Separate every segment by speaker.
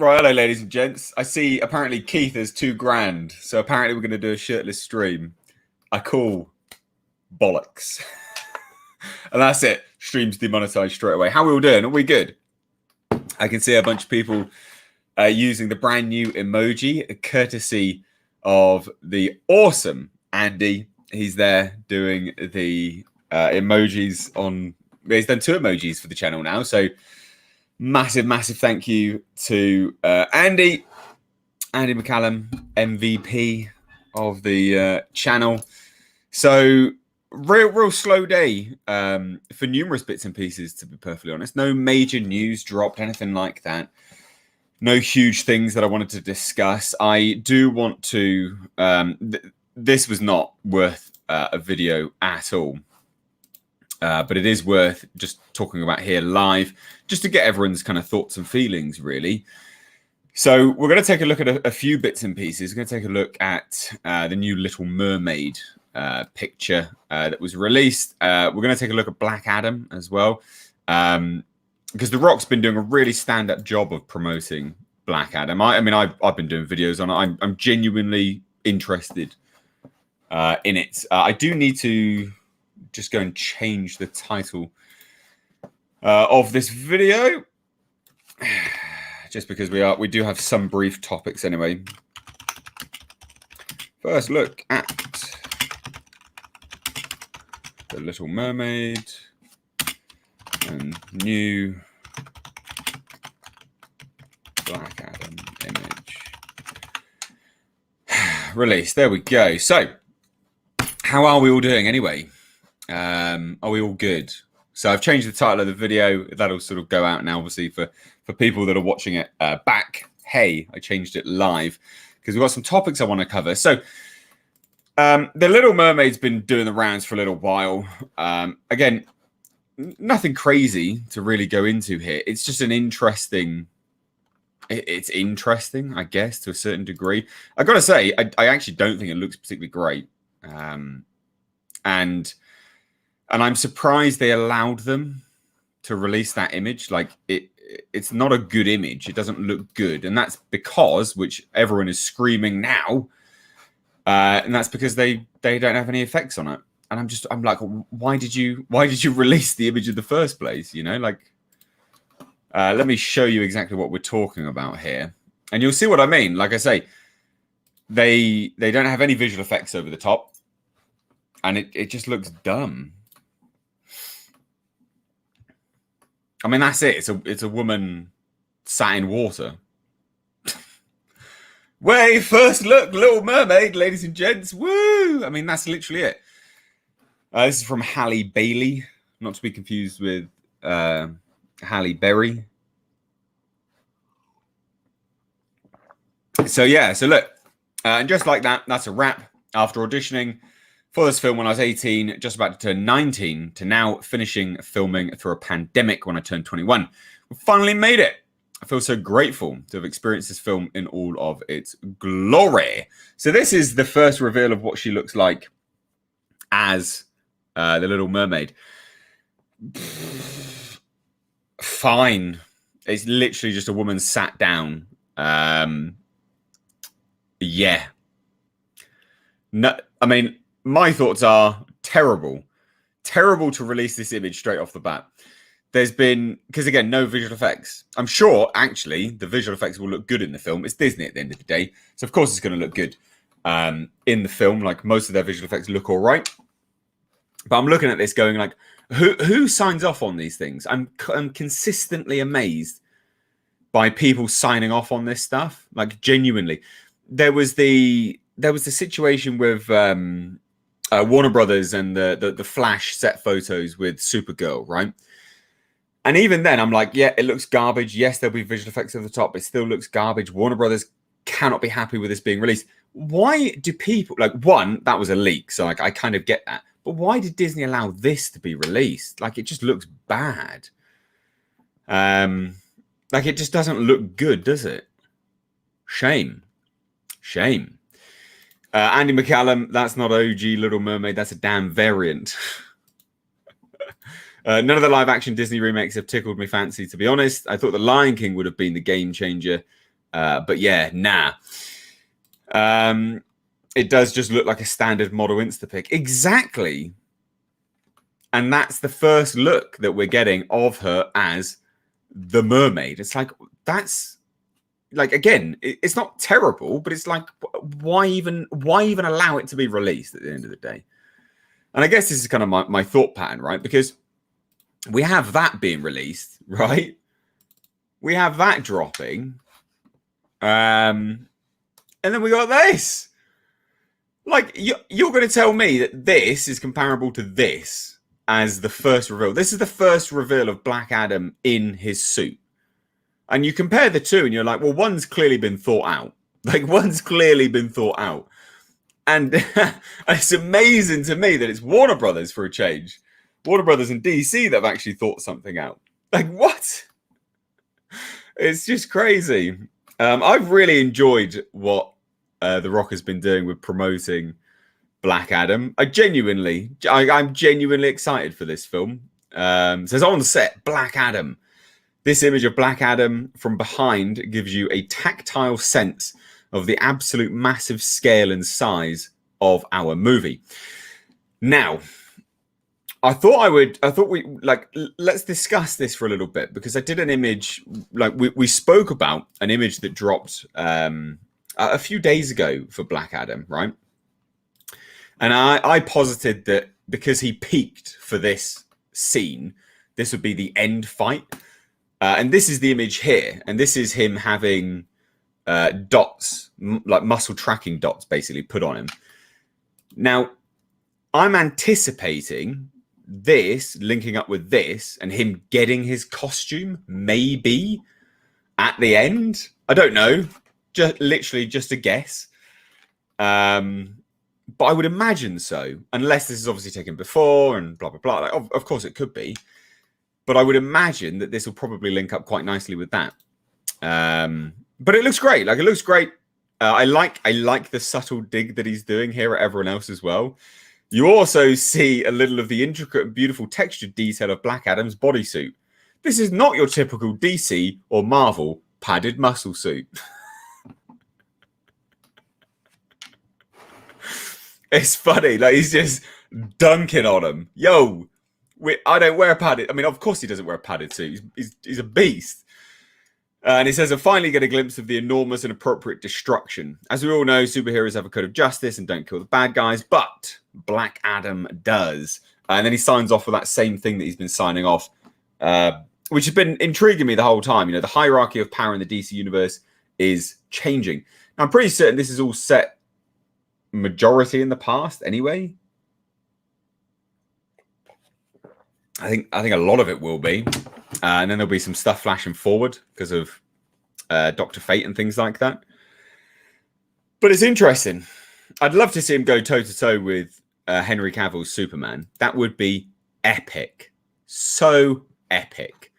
Speaker 1: Right, hello, ladies and gents. I see apparently Keith is $2,000, so apparently we're going to do a shirtless stream. I call bollocks. And that's it. Stream's demonetized straight away. How are we all doing? Are we good? I can see a bunch of people using the brand new emoji, courtesy of the awesome Andy. He's there doing the emojis on. He's done 2 emojis for the channel now, so massive thank you to Andy McCallum, MVP of the channel. So real slow day for numerous bits and pieces, to be perfectly honest. No major news dropped, anything like that. No huge things that I wanted to discuss. I do want to this was not worth a video at all. But it is worth just talking about here live, just to get everyone's kind of thoughts and feelings, really. So we're going to take a look at a few bits and pieces. We're going to take a look at the new Little Mermaid picture that was released. We're going to take a look at Black Adam as well, because The Rock's been doing a really stand-up job of promoting Black Adam. I mean, I've been doing videos on it. I'm genuinely interested in it. I do need to just go and change the title of this video, just because we do have some brief topics anyway. First look at the Little Mermaid and new Black Adam image release. There we go. So how are we all doing anyway? Are we all good? So I've changed the title of the video. That'll sort of go out now, obviously, for people that are watching it back. Hey, I changed it live because we've got some topics I want to cover. So the Little Mermaid's been doing the rounds for a little while. Again, nothing crazy to really go into here. It's just an interesting... It's interesting, I guess, to a certain degree. I've got to say, I actually don't think it looks particularly great. And I'm surprised they allowed them to release that image. Like, it's not a good image. It doesn't look good. And that's because, which everyone is screaming now, and that's because they don't have any effects on it. And I'm like, why did you release the image in the first place? You know, like, let me show you exactly what we're talking about here. And you'll see what I mean. Like I say, they don't have any visual effects over the top. And it just looks dumb. I mean, that's it. It's a woman sat in water. Way first look, Little Mermaid, ladies and gents. Woo! I mean, that's literally it. This is from Halle Bailey, not to be confused with Halle Berry. So yeah, so look, and just like that, that's a wrap. After auditioning for this film when I was 18, just about to turn 19, to now finishing filming through a pandemic when I turned 21. We finally made it. I feel so grateful to have experienced this film in all of its glory. So this is the first reveal of what she looks like as the Little Mermaid. Fine. It's literally just a woman sat down. Yeah. No, I mean, my thoughts are terrible. Terrible to release this image straight off the bat. There's been, because again, no visual effects. I'm sure, actually, the visual effects will look good in the film. It's Disney at the end of the day. So, of course, it's going to look good in the film. Like, most of their visual effects look all right. But I'm looking at this going like, who signs off on these things? I'm consistently amazed by people signing off on this stuff. Like, genuinely. There was the situation with Warner Brothers and the Flash set photos with Supergirl, right? And even then, I'm like, yeah, it looks garbage. Yes, there'll be visual effects over the top. It still looks garbage. Warner Brothers cannot be happy with this being released. Why do people, like, one, that was a leak, so like I kind of get that. But why did Disney allow this to be released? Like, it just looks bad. Like, it just doesn't look good, does it? Shame. Shame. Andy McCallum, that's not OG Little Mermaid. That's a damn variant. None of the live-action Disney remakes have tickled me fancy, to be honest. I thought The Lion King would have been the game changer, But yeah, nah. It does just look like a standard model Instapic. Exactly. And that's the first look that we're getting of her as the mermaid. It's like, that's like, again, it's not terrible, but it's like, why even allow it to be released at the end of the day? And I guess this is kind of my thought pattern, right? Because we have that being released, right? We have that dropping. And then we got this. Like, you're going to tell me that this is comparable to this as the first reveal. This is the first reveal of Black Adam in his suit. And you compare the two and you're like, well, one's clearly been thought out. Like, one's clearly been thought out. And it's amazing to me that it's Warner Brothers for a change. Warner Brothers and DC that have actually thought something out. Like, what? It's just crazy. I've really enjoyed what The Rock has been doing with promoting Black Adam. I'm genuinely excited for this film. It says on the set, Black Adam. This image of Black Adam from behind gives you a tactile sense of the absolute massive scale and size of our movie. Now, let's discuss this for a little bit, because I did an image, like we spoke about an image that dropped a few days ago for Black Adam, right? And I posited that because he peaked for this scene, this would be the end fight. And this is the image here. And this is him having dots, like muscle tracking dots, basically put on him. Now, I'm anticipating this linking up with this and him getting his costume, maybe at the end. I don't know. Just a guess. But I would imagine so, unless this is obviously taken before and blah, blah, blah. Like, of course it could be. But I would imagine that this will probably link up quite nicely with that. But it looks great. Like, it looks great. I like the subtle dig that he's doing here at everyone else as well. You also see a little of the intricate and beautiful textured detail of Black Adam's bodysuit. This is not your typical DC or Marvel padded muscle suit. It's funny. Like, he's just dunking on him. Yo, I don't wear a padded. I mean, of course he doesn't wear a padded suit. He's a beast. And it says, I finally get a glimpse of the enormous and appropriate destruction. As we all know, superheroes have a code of justice and don't kill the bad guys, but Black Adam does. And then he signs off with that same thing that he's been signing off, which has been intriguing me the whole time. You know, the hierarchy of power in the DC universe is changing. Now, I'm pretty certain this is all set majority in the past anyway. I think a lot of it will be. And then there'll be some stuff flashing forward because of Dr. Fate and things like that. But it's interesting. I'd love to see him go toe-to-toe with Henry Cavill's Superman. That would be epic. So epic.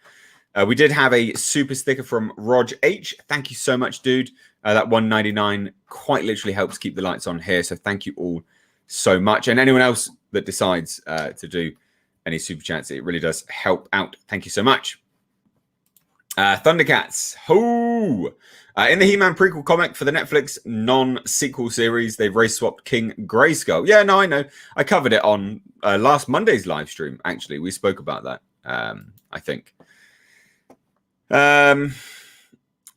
Speaker 1: We did have a super sticker from Rog H. Thank you so much, dude. That $1.99 quite literally helps keep the lights on here. So thank you all so much. And anyone else that decides to do any super chats, it really does help out. Thank you so much. Thundercats. Ho! In the He-Man prequel comic for the Netflix non-sequel series, they've race-swapped King Grayskull. Yeah, no, I know. I covered it on last Monday's live stream, actually. We spoke about that, I think.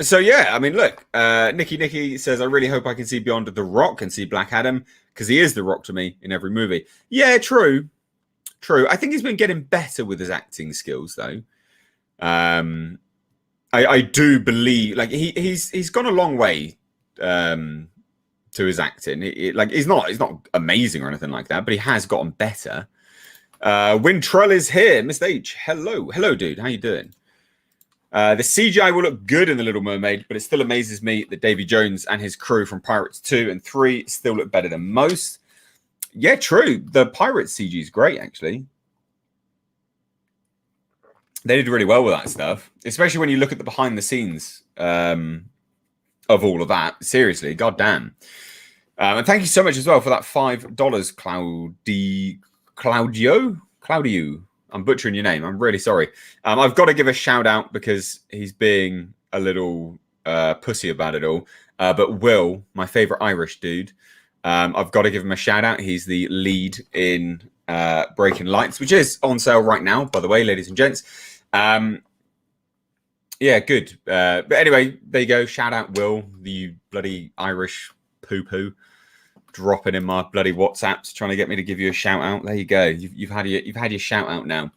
Speaker 1: So, yeah, I mean, look. Nikki says, I really hope I can see beyond The Rock and see Black Adam, because he is The Rock to me in every movie. Yeah, true. I think he's been getting better with his acting skills, though. I do believe, like, he's gone a long way to his acting. Like, he's not amazing or anything like that, but he has gotten better. Wintrell is here, Mr. H. Hello, dude. How you doing? The CGI will look good in The Little Mermaid, but it still amazes me that Davy Jones and his crew from Pirates 2 and 3 still look better than most. Yeah, true. The Pirates CG is great, actually. They did really well with that stuff, especially when you look at the behind the scenes of all of that. Seriously, goddamn. And thank you so much as well for that $5, Claudio. I'm butchering your name. I'm really sorry. I've got to give a shout out because he's being a little pussy about it all. But Will, my favorite Irish dude, I've got to give him a shout out. He's the lead in Breaking Lights, which is on sale right now, by the way, ladies and gents. Yeah, good. But anyway, there you go. Shout out Will, the bloody Irish poo-poo, dropping in my bloody WhatsApps, trying to get me to give you a shout out. There you go. You've had your shout out now.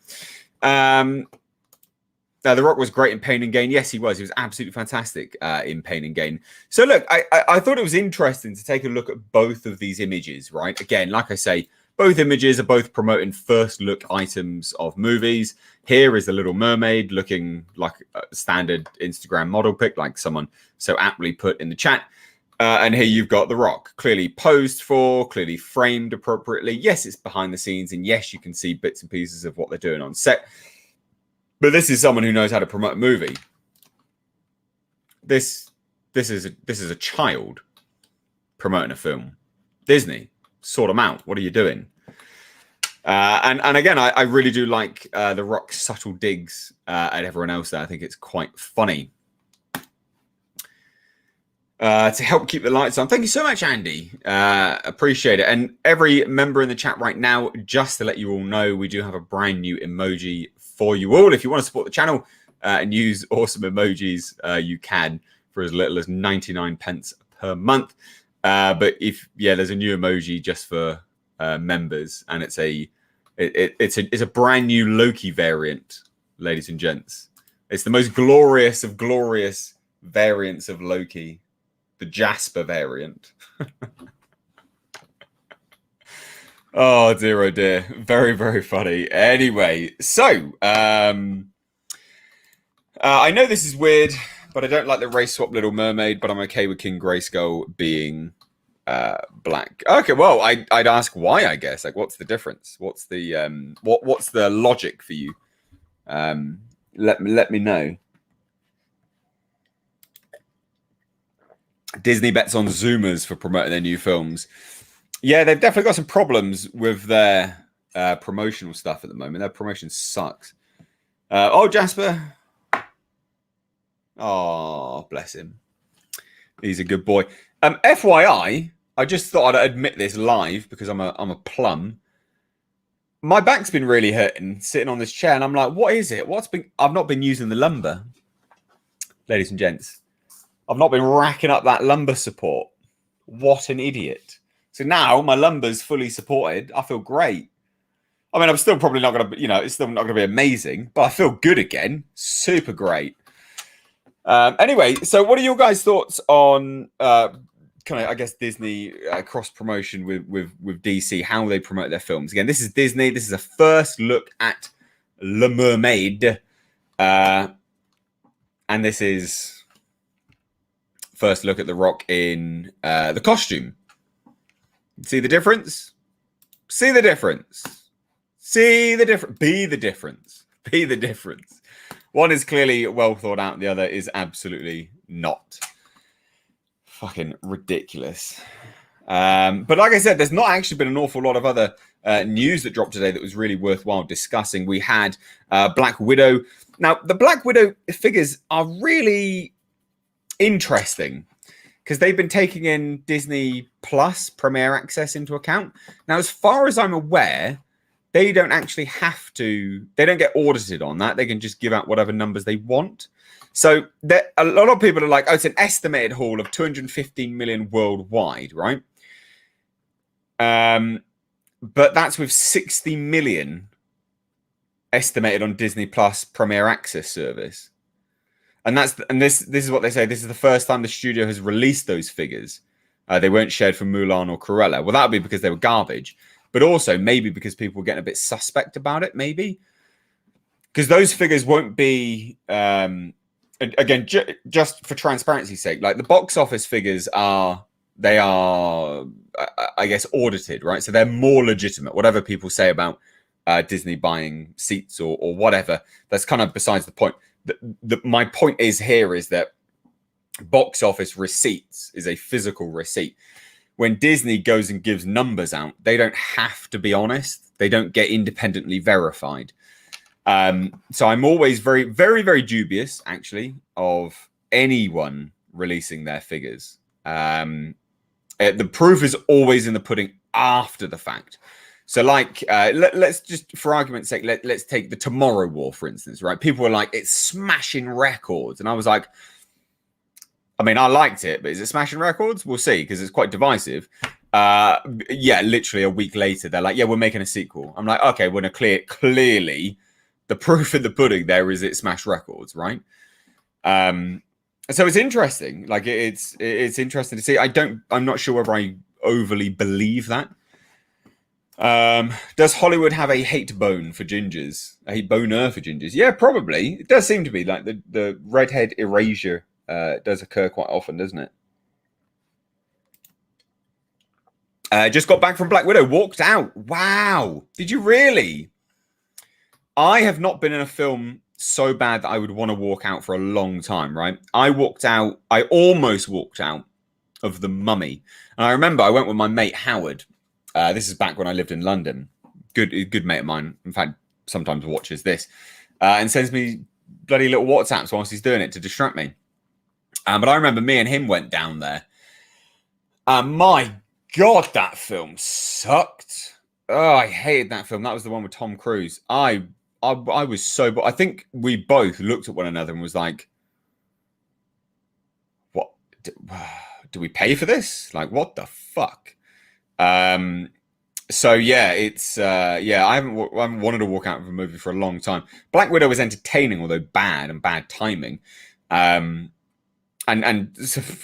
Speaker 1: The Rock was great in Pain and Gain. Yes, he was. He was absolutely fantastic in Pain and Gain. So look, I thought it was interesting to take a look at both of these images, right? Again, like I say, both images are both promoting first look items of movies. Here is the Little Mermaid looking like a standard Instagram model pic, like someone so aptly put in the chat. And here you've got The Rock, clearly posed for, clearly framed appropriately. Yes, it's behind the scenes. And yes, you can see bits and pieces of what they're doing on set. But this is someone who knows how to promote a movie. This is a child promoting a film. Disney, sort them out. What are you doing? And again, I really do like The Rock's subtle digs at everyone else there. I think it's quite funny. To help keep the lights on. Thank you so much, Andy. Appreciate it. And every member in the chat right now, just to let you all know, we do have a brand new emoji for you all. If you want to support the channel and use awesome emojis, you can for as little as 99 pence per month. But there's a new emoji just for members, and it's a brand new Loki variant, ladies and gents. It's the most glorious of glorious variants of Loki, the Jasper variant. Oh dear, oh dear. Very, very funny. Anyway, so I know this is weird, but I don't like the race swap Little Mermaid, but I'm okay with King Grayskull being black. Okay, well, I'd ask why, I guess. Like, what's the difference? What's the what's the logic for you? Let me know. Disney bets on Zoomers for promoting their new films. Yeah, they've definitely got some problems with their promotional stuff at the moment. Their promotion sucks. Jasper. Oh, bless him. He's a good boy. FYI, I just thought I'd admit this live because I'm a plum. My back's been really hurting sitting on this chair, and I'm like, what is it? I've not been using the lumbar, ladies and gents. I've not been racking up that lumbar support. What an idiot. So now my lumbar's fully supported. I feel great. I mean, I'm still probably not going to, it's still not going to be amazing, but I feel good again. Super great. Anyway, so what are your guys' thoughts on Disney cross promotion with DC, how they promote their films? Again, this is Disney. This is a first look at Little Mermaid. And this is first look at The Rock in the costume. See the difference? See the difference. See the difference. Be the difference. Be the difference. One is clearly well thought out. The other is absolutely not. Fucking ridiculous. But like I said, there's not actually been an awful lot of other news that dropped today that was really worthwhile discussing. We had Black Widow. Now, the Black Widow figures are really interesting because they've been taking in Disney Plus Premier Access into account. Now, as far as I'm aware, they don't actually have to, they don't get audited on that. They can just give out whatever numbers they want. So a lot of people are like, oh, it's an estimated haul of 215 million worldwide, right? But that's with 60 million estimated on Disney Plus Premier Access service. And this is what they say. This is the first time the studio has released those figures. They weren't shared from Mulan or Cruella. Well, that would be because they were garbage. But also maybe because people were getting a bit suspect about it, maybe. Because those figures won't be, again, just for transparency's sake, like the box office figures are, I guess, audited, right? So they're more legitimate. Whatever people say about Disney buying seats or whatever, that's kind of besides the point. My point is that box office receipts is a physical receipt. When Disney goes and gives numbers out, they don't have to be honest. They don't get independently verified. So I'm always very, very, very dubious, actually, of anyone releasing their figures. The proof is always in the pudding after the fact. So, like, let's just, for argument's sake, let's take the Tomorrow War, for instance, right? People were like, it's smashing records. And I was like, I mean, I liked it, but is it smashing records? We'll see, because it's quite divisive. Yeah, literally a week later, they're like, yeah, we're making a sequel. I'm like, okay, we're clearly the proof in the pudding there is it smashed records, right? So it's interesting. Like, it's interesting to see. I'm not sure whether I overly believe that. Does Hollywood have a hate bone for gingers? A hate boner for gingers? Yeah, probably. It does seem to be. Like, the redhead erasure does occur quite often, doesn't it? Just got back from Black Widow. Walked out. Wow. Did you really? I have not been in a film so bad that I would want to walk out for a long time, right? I almost walked out of The Mummy. And I remember I went with my mate Howard. This is back when I lived in London. Good mate of mine. In fact, sometimes watches this and sends me bloody little WhatsApps whilst he's doing it to distract me. But I remember me and him went down there. My God, that film sucked. Oh, I hated that film. That was the one with Tom Cruise. I was so... I think we both looked at one another and was like, what? Do we pay for this? Like, what the fuck? So yeah, it's yeah. I haven't wanted to walk out of a movie for a long time. Black Widow was entertaining, although bad timing. And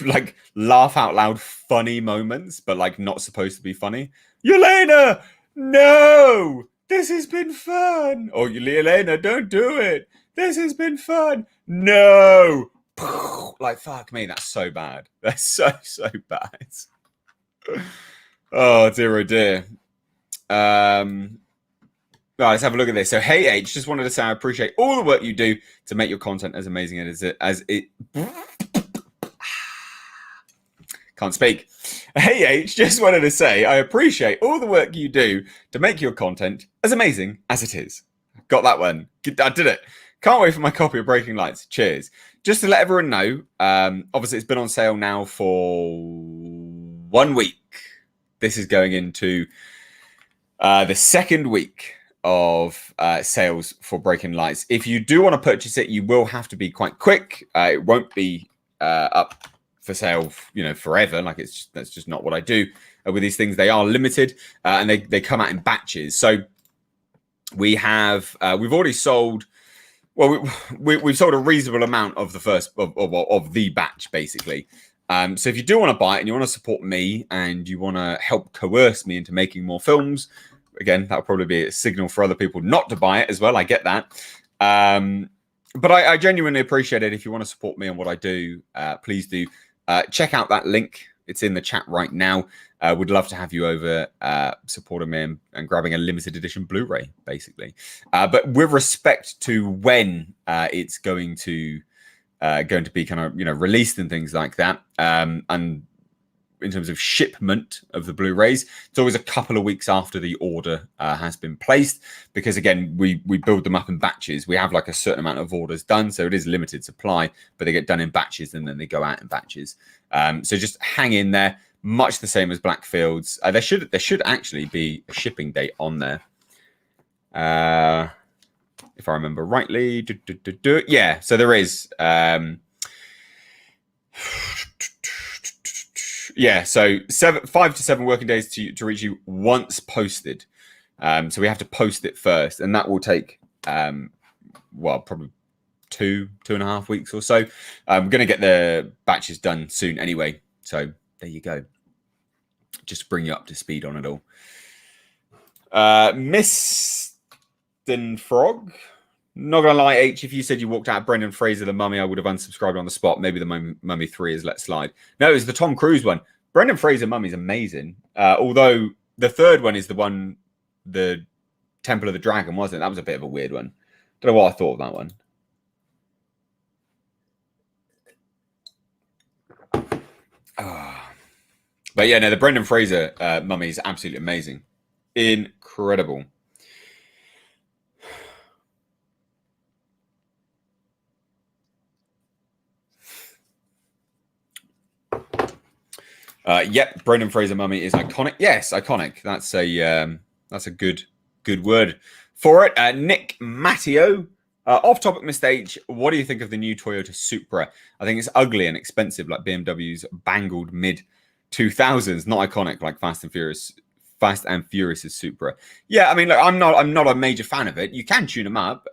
Speaker 1: like laugh out loud funny moments, but like not supposed to be funny. Yelena, no, this has been fun. Or Yelena, don't do it. This has been fun. No, like fuck me, that's so bad. That's so bad. Oh dear, oh dear. Right, let's have a look at this. So, hey H, just wanted to say I appreciate all the work you do to make your content as amazing as it. Can't speak. Hey H, just wanted to say I appreciate all the work you do to make your content as amazing as it is. Got that one. I did it. Can't wait for my copy of Breaking Lights. Cheers. Just to let everyone know, obviously it's been on sale now for 1 week. This is going into the second week of sales for Breaking Lights. If you do want to purchase it, you will have to be quite quick. It won't be up for sale, forever. Like that's just not what I do with these things. They are limited and they come out in batches. So we've already sold. Well, we've sold a reasonable amount of the first of the batch, basically. So if you do want to buy it and you want to support me and you want to help coerce me into making more films, again, that would probably be a signal for other people not to buy it as well. I get that. But I genuinely appreciate it. If you want to support me on what I do, please do. Check out that link. It's in the chat right now. Would love to have you over supporting me and grabbing a limited edition Blu-ray, basically. But with respect to when it's going to be kind of released and things like that, and in terms of shipment of the Blu-rays, it's always a couple of weeks after the order has been placed, because again we build them up in batches. We have like a certain amount of orders done, so it is limited supply, but they get done in batches and then they go out in batches. So just hang in there. Much the same as Blackfields. There should actually be a shipping date on there. If I remember rightly. Yeah, so there is. Yeah, so 5 to 7 working days to reach you once posted. So we have to post it first, and that will take, probably 2.5 weeks or so. I'm going to get the batches done soon anyway. So there you go. Just to bring you up to speed on it all. Mr. Frog. Not gonna lie, H, if you said you walked out Brendan Fraser, The Mummy, I would have unsubscribed on the spot. Maybe the Mummy 3 is let slide. No, it was the Tom Cruise one. Brendan Fraser Mummy's amazing. Although the third one is the one, the Temple of the Dragon, wasn't it? That was a bit of a weird one. Don't know what I thought of that one. But yeah, no, the Brendan Fraser Mummy is absolutely amazing. Incredible. Yep, Brendan Fraser mummy is iconic. Yes, iconic. That's a good word for it. Nick Matteo, off-topic mistake. What do you think of the new Toyota Supra? I think it's ugly and expensive, like BMW's bangled mid 2000s. Not iconic like Fast and Furious's Supra. Yeah, I mean, look, I'm not a major fan of it. You can tune them up.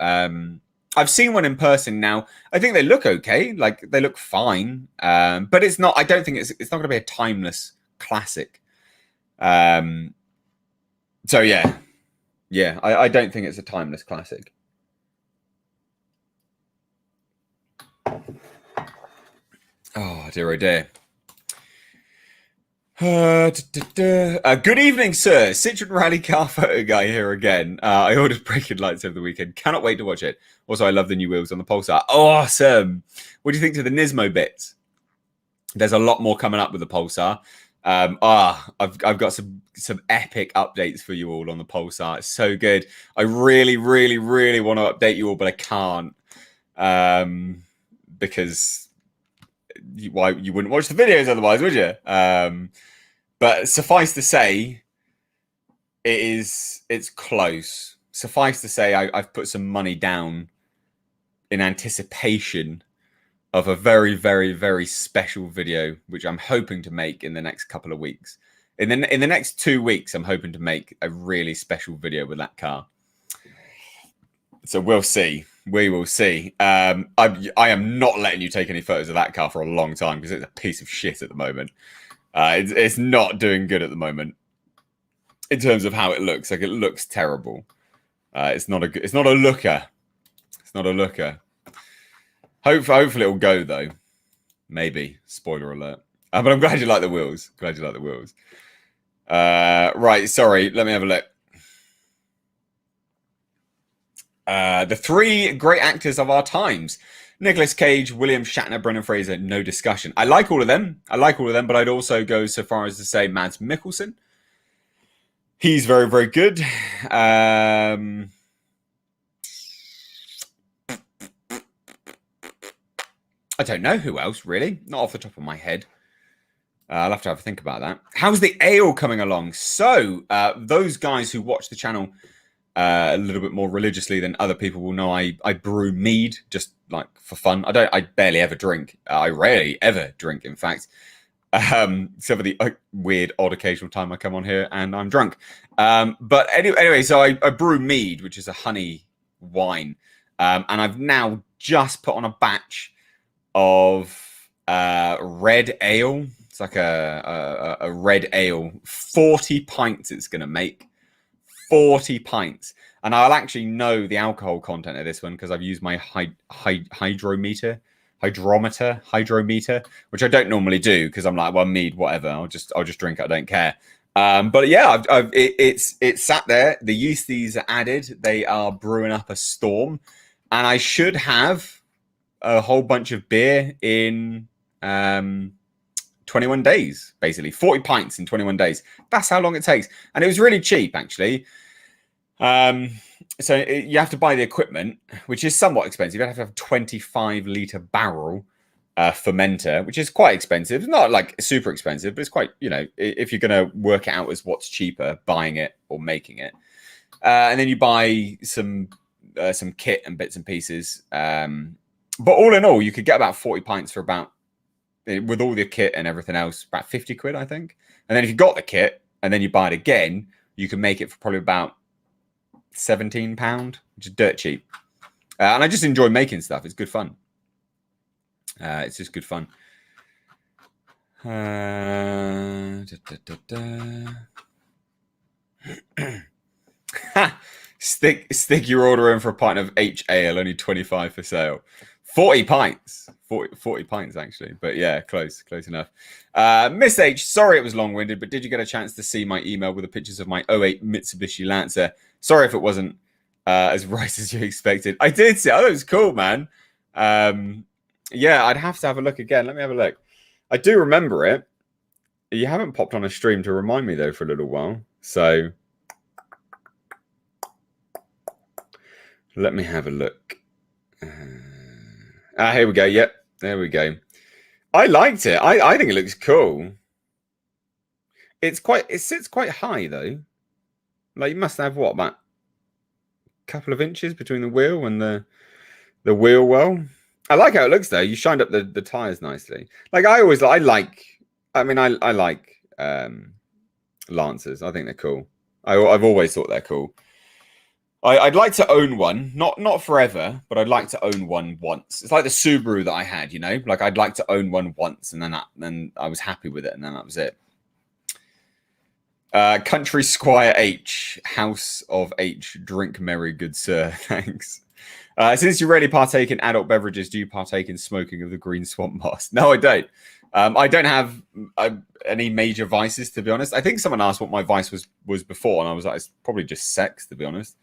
Speaker 1: I've seen one in person now. I think they look okay. Like they look fine. But it's not. I don't think it's not going to be a timeless classic. So yeah. I don't think it's a timeless classic. Oh dear, oh dear. Good evening, sir. Citroen Rally car photo guy here again. I ordered Breaking Lights over the weekend. Cannot wait to watch it. Also, I love the new wheels on the Pulsar. Awesome. What do you think to the Nismo bits? There's a lot more coming up with the Pulsar. I've got some epic updates for you all on the Pulsar. It's so good. I really, really, really want to update you all, but I can't. Because you wouldn't watch the videos otherwise, would you? But suffice to say, it's close. Suffice to say, I've put some money down in anticipation of a very, very, very special video, which I'm hoping to make in the next couple of weeks. In the next 2 weeks, I'm hoping to make a really special video with that car. So we'll see. We will see. I am not letting you take any photos of that car for a long time because it's a piece of shit at the moment. It's not doing good at the moment in terms of how it looks. Like it looks terrible. It's not a looker. It's not a looker. Hopefully it'll go though. Maybe. Spoiler alert. But I'm glad you like the wheels. Right. Sorry. Let me have a look. The three great actors of our times: Nicolas Cage, William Shatner, Brendan Fraser. No discussion. I like all of them, but I'd also go so far as to say Mads Mikkelsen. He's very, very good. I don't know who else, really. Not off the top of my head. I'll have to have a think about that. How's the ale coming along? So, those guys who watch the channel a little bit more religiously than other people will know I brew mead just like for fun. I barely ever drink. I rarely ever drink, in fact. Except for the weird, odd occasional time I come on here and I'm drunk. But anyway, so I brew mead, which is a honey wine. And I've now just put on a batch of red ale. It's like a red ale. 40 pints it's going to make. 40 pints. And I'll actually know the alcohol content of this one because I've used my hydrometer, which I don't normally do because I'm like, well, mead, whatever. I'll just drink it. I don't care. But yeah, it's sat there. The yeasties are added. They are brewing up a storm, and I should have a whole bunch of beer in 21 days, basically 40 pints in 21 days. That's how long it takes, and it was really cheap actually. So you have to buy the equipment, which is somewhat expensive. You have to have a 25-liter barrel fermenter, which is quite expensive. It's not like super expensive, but it's quite, if you're going to work it out as what's cheaper, buying it or making it. And then you buy some kit and bits and pieces. But all in all, you could get about 40 pints for about, with all the kit and everything else, about 50 quid, I think. And then if you got the kit and then you buy it again, you can make it for probably about £17, which is dirt cheap. And I just enjoy making stuff. It's good fun. It's just good fun. Stick your order in for a pint of H ale, only 25 for sale. 40 pints. 40 pints, actually. But yeah, close enough. Miss H, sorry it was long-winded, but did you get a chance to see my email with the pictures of my 08 Mitsubishi Lancer? Sorry if it wasn't as right as you expected. I did see it. Oh, it was cool, man. Yeah, I'd have to have a look again. Let me have a look. I do remember it. You haven't popped on a stream to remind me, though, for a little while. So let me have a look. Here we go. Yep, there we go. I liked it. I think it looks cool. it sits quite high though. Like you must have what, about a couple of inches between the wheel and the wheel well. I like how it looks though. You shined up the tires nicely. Like I like Lancers. I think they're cool. I've always thought they're cool. I'd like to own one, not forever, but I'd like to own one once. It's like the Subaru that I had, you know. Like I'd like to own one once, and then I was happy with it, and then that was it. Country Squire H, House of H, drink merry, good sir. Thanks. Since you rarely partake in adult beverages, do you partake in smoking of the green swamp moss? No, I don't. I don't have any major vices, to be honest. I think someone asked what my vice was before, and I was like, it's probably just sex, to be honest.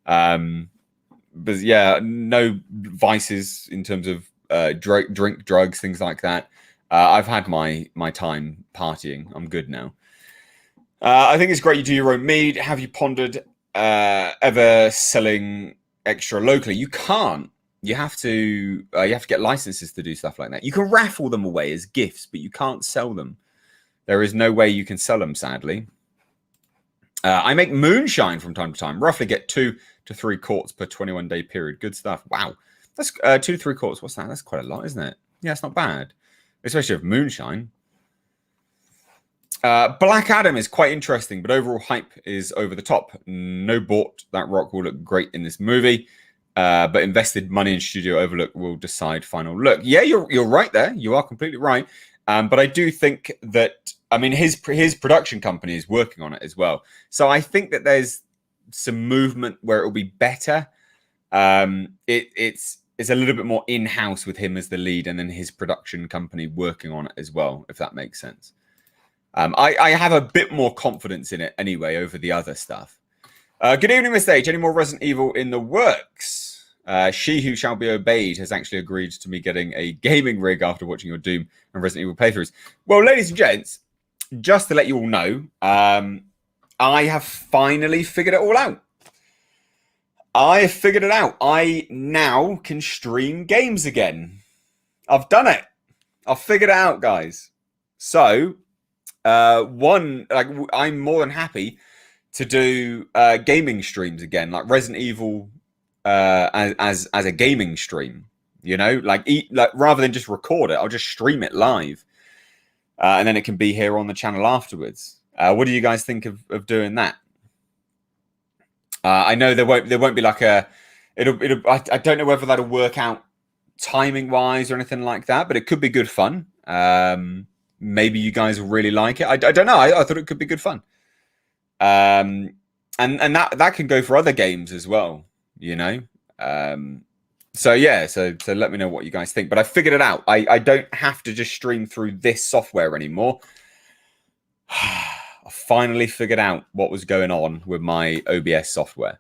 Speaker 1: But yeah, no vices in terms of drink, drugs, things like that. I've had my time partying. I'm good now. I think it's great you do your own mead. Have you pondered ever selling extra locally? You can't. You have to get licenses to do stuff like that. You can raffle them away as gifts, but you can't sell them. There is no way you can sell them, sadly. I make moonshine from time to time. Roughly get 2 to 3 quarts per 21-day period. Good stuff. Wow. That's 2 to 3 quarts. What's that? That's quite a lot, isn't it? Yeah, it's not bad. Especially with moonshine. Black Adam is quite interesting, but overall hype is over the top. No bought. That rock will look great in this movie. But invested money in Studio Overlook will decide final look. Yeah, you're right there. You are completely right. But I do think that, I mean, his production company is working on it as well. So I think that there's some movement where it will be better. It's a little bit more in-house with him as the lead, and then his production company working on it as well, if that makes sense. I have a bit more confidence in it anyway over the other stuff. Good evening, Mr. H. Any more Resident Evil in the works? She Who Shall Be Obeyed has actually agreed to me getting a gaming rig after watching your Doom and Resident Evil playthroughs. Well, ladies and gents, just to let you all know, I have finally figured it all out. I have figured it out. I now can stream games again. I've done it. I've figured it out, guys. So, I'm more than happy to do gaming streams again, like Resident Evil as a gaming stream. You know, like rather than just record it, I'll just stream it live, and then it can be here on the channel afterwards. What do you guys think of doing that? I know there won't be like I don't know whether that'll work out timing wise or anything like that, but it could be good fun. Maybe you guys will really like it. I don't know. I thought it could be good fun. And that can go for other games as well, you know. So yeah, so let me know what you guys think. But I figured it out. I don't have to just stream through this software anymore. I finally figured out what was going on with my OBS software.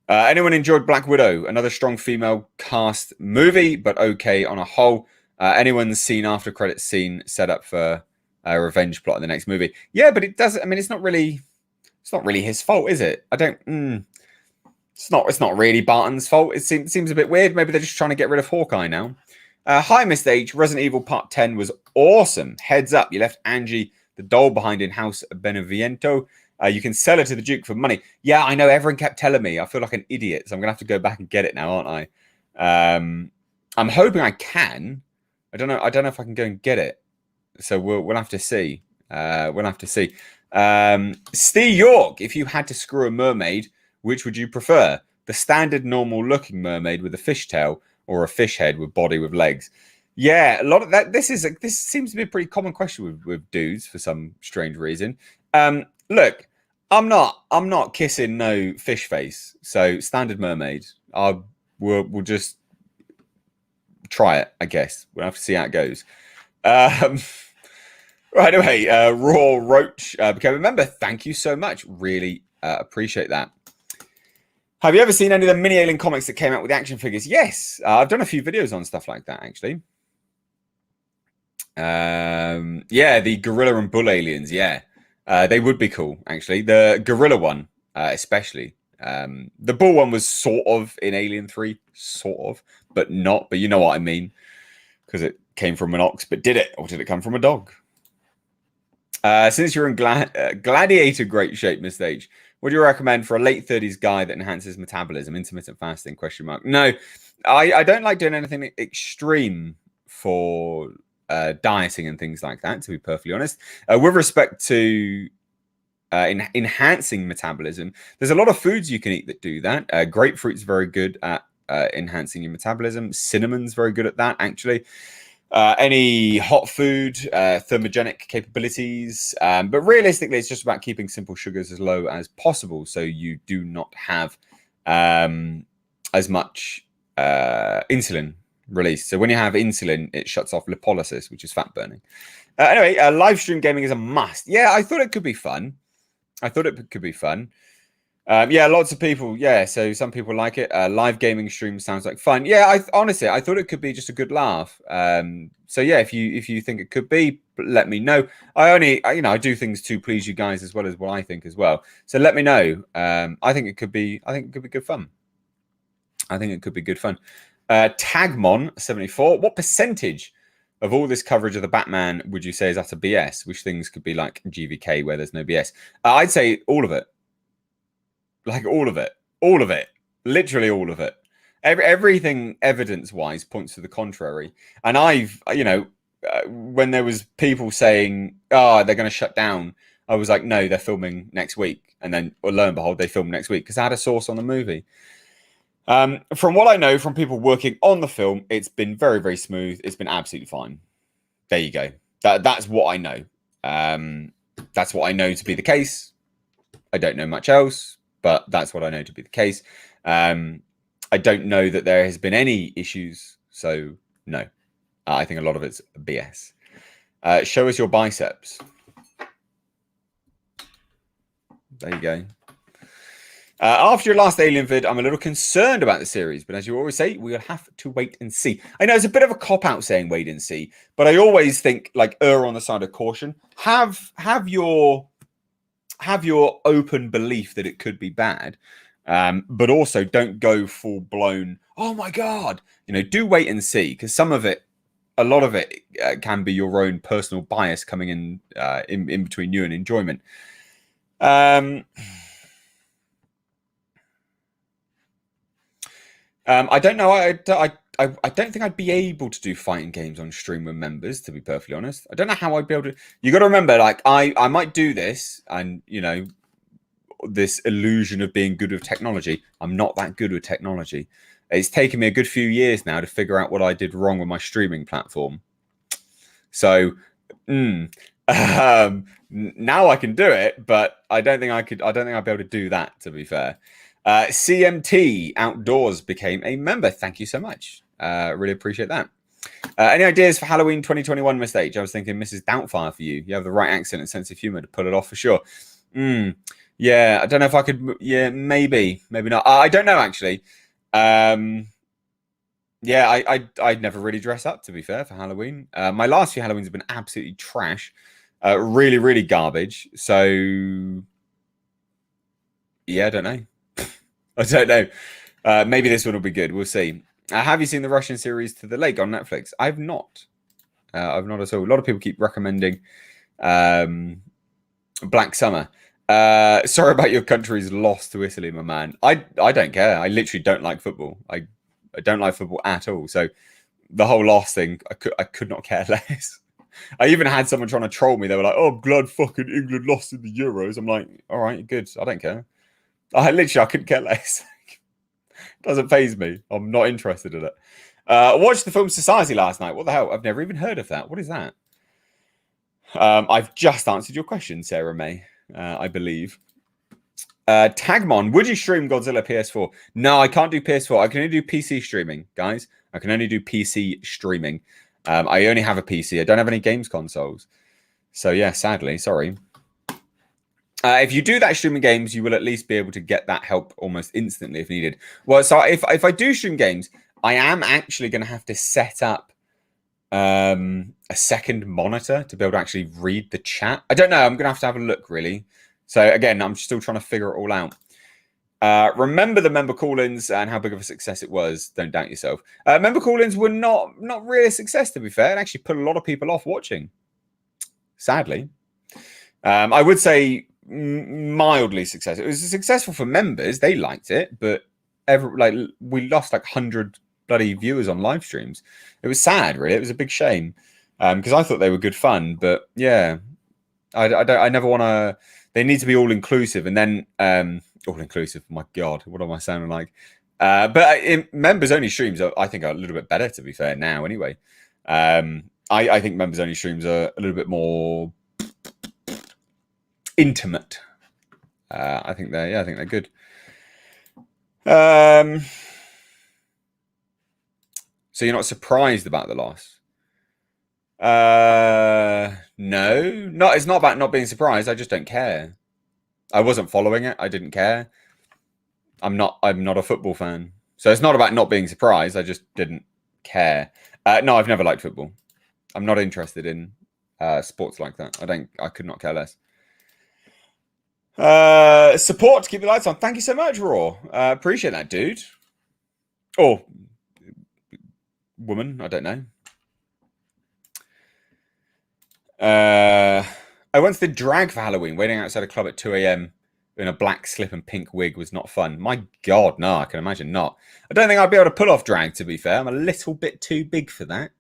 Speaker 1: Anyone enjoyed Black Widow? Another strong female cast movie, but okay on a whole. Anyone's seen after credits scene set up for a revenge plot in the next movie? Yeah, but it doesn't. I mean, it's not really his fault, is it? I don't. It's not really Barton's fault. It seems a bit weird. Maybe they're just trying to get rid of Hawkeye now. Hi, Mr. H. Resident Evil Part 10 was awesome. Heads up, you left Angie the doll behind in House Beneviento. You can sell her to the Duke for money. Yeah, I know. Everyone kept telling me. I feel like an idiot, so I'm gonna have to go back and get it now, aren't I? I'm hoping I can. I don't know if I can go and get it. So we'll have to see. We'll have to see. Steve York, if you had to screw a mermaid, which would you prefer? The standard normal looking mermaid with a fishtail, or a fish head with body with legs? Yeah, a lot of that. This seems to be a pretty common question with dudes for some strange reason. Look, I'm not kissing no fish face. So standard mermaid. We'll just try it, I guess. We'll have to see how it goes. Right away, Raw Roach became a member. Thank you so much. Really appreciate that. Have you ever seen any of the mini alien comics that came out with the action figures? Yes, I've done a few videos on stuff like that, actually. Yeah, the gorilla and bull aliens. Yeah, they would be cool, actually. The gorilla one, especially. The bull one was sort of in Alien 3, sort of, but not. But you know what I mean, because it came from an ox. But did it, or did it come from a dog? Since you're in gladiator great shape, Mr. H, what do you recommend for a late 30s guy that enhances metabolism? Intermittent fasting? Question mark. No, I don't like doing anything extreme for dieting and things like that, to be perfectly honest. With respect to enhancing metabolism, there's a lot of foods you can eat that do that. Grapefruit's very good at enhancing your metabolism. Cinnamon's very good at that, actually. Any hot food, thermogenic capabilities. But realistically, it's just about keeping simple sugars as low as possible so you do not have as much insulin released. So when you have insulin, it shuts off lipolysis, which is fat burning. Anyway, live stream gaming is a must. Yeah, I thought it could be fun. Yeah, lots of people. Yeah, so some people like it. Live gaming stream sounds like fun. Yeah, honestly, I thought it could be just a good laugh. So yeah, if you think it could be, let me know. I do things to please you guys as well as what I think as well. So let me know. I think it could be good fun. Tagmon74. What percentage of all this coverage of the Batman would you say is utter BS? Which things could be like GVK where there's no BS? I'd say all of it. Like all of it, literally all of it. Everything evidence-wise points to the contrary. And when there was people saying, "Oh, they're going to shut down," I was like, "No, they're filming next week." And then, lo and behold, they filmed next week because I had a source on the movie. From what I know from people working on the film, it's been very, very smooth. It's been absolutely fine. There you go. That's what I know. That's what I know to be the case. I don't know much else. But that's what I know to be the case. I don't know that there has been any issues. So, no. I think a lot of it's BS. Show us your biceps. There you go. After your last Alien vid, I'm a little concerned about the series. But as you always say, we'll have to wait and see. I know it's a bit of a cop-out saying wait and see. But I always think, like, err on the side of caution. Have your open belief that it could be bad, but also don't go full blown. Oh my god! Do wait and see, because a lot of it can be your own personal bias coming in between you and enjoyment. I don't know. I don't think I'd be able to do fighting games on stream with members, to be perfectly honest. I don't know how I'd be able to. You got to remember, like, I might do this, and this illusion of being good with technology. I'm not that good with technology. It's taken me a good few years now to figure out what I did wrong with my streaming platform. So now I can do it, but I don't think I'd be able to do that, to be fair. CMT Outdoors became a member. Thank you so much. Really appreciate that. Any ideas for Halloween 2021, Mr. H? I was thinking Mrs. Doubtfire for you. You have the right accent and sense of humor to pull it off for sure. Yeah, I don't know if I could. Yeah, maybe not. I don't know, actually. Yeah, I'd never really dress up, to be fair, for Halloween. My last few Halloweens have been absolutely trash. Really, really garbage. So, yeah, I don't know. I don't know. Maybe this one will be good. We'll see. Have you seen the Russian series To the Lake on Netflix? I've not. I've not at all. A lot of people keep recommending Black Summer. Sorry about your country's loss to Italy, my man. I don't care. I literally don't like football. I don't like football at all. So the whole loss thing, I could not care less. I even had someone trying to troll me. They were like, "Oh, I'm glad fucking England lost in the Euros." I'm like, "All right, good. I don't care." I couldn't care less. It doesn't faze me. I'm not interested in it. Watched the film Society last night. What the hell? I've never even heard of that. What is that? I've just answered your question, Sarah May. I believe. Tagmon, would you stream Godzilla PS4? No, I can't do PS4. I can only do PC streaming, guys. I can only do PC streaming. I only have a PC. I don't have any games consoles. So yeah, sadly, sorry. If you do that streaming games, you will at least be able to get that help almost instantly if needed. Well, so if I do stream games, I am actually going to have to set up a second monitor to be able to actually read the chat. I don't know. I'm going to have a look, really. So again, I'm still trying to figure it all out. Remember the member call-ins and how big of a success it was. Don't doubt yourself. Member call-ins were not really a success, to be fair. It actually put a lot of people off watching, sadly. I would say mildly successful. It was successful for members; they liked it, but we lost like 100 bloody viewers on live streams. It was sad, really. It was a big shame because I thought they were good fun, but yeah, I never want to. They need to be all inclusive, and then all inclusive. My God, what am I sounding like? But in members only streams, I think, are a little bit better. To be fair, now anyway, I think members only streams are a little bit more intimate. I think they're good. So you're not surprised about the loss? No, it's not about not being surprised. I just don't care. I wasn't following it. I didn't care. I'm not a football fan, so it's not about not being surprised. I just didn't care. No, I've never liked football. I'm not interested in sports like that. I could not care less. Support to keep the lights on. Thank you so much, Raw. Appreciate that, dude. Or woman, I don't know. I once did drag for Halloween. Waiting outside a club at 2 a.m. in a black slip and pink wig was not fun. My God, no, I can imagine not. I don't think I'd be able to pull off drag, to be fair. I'm a little bit too big for that.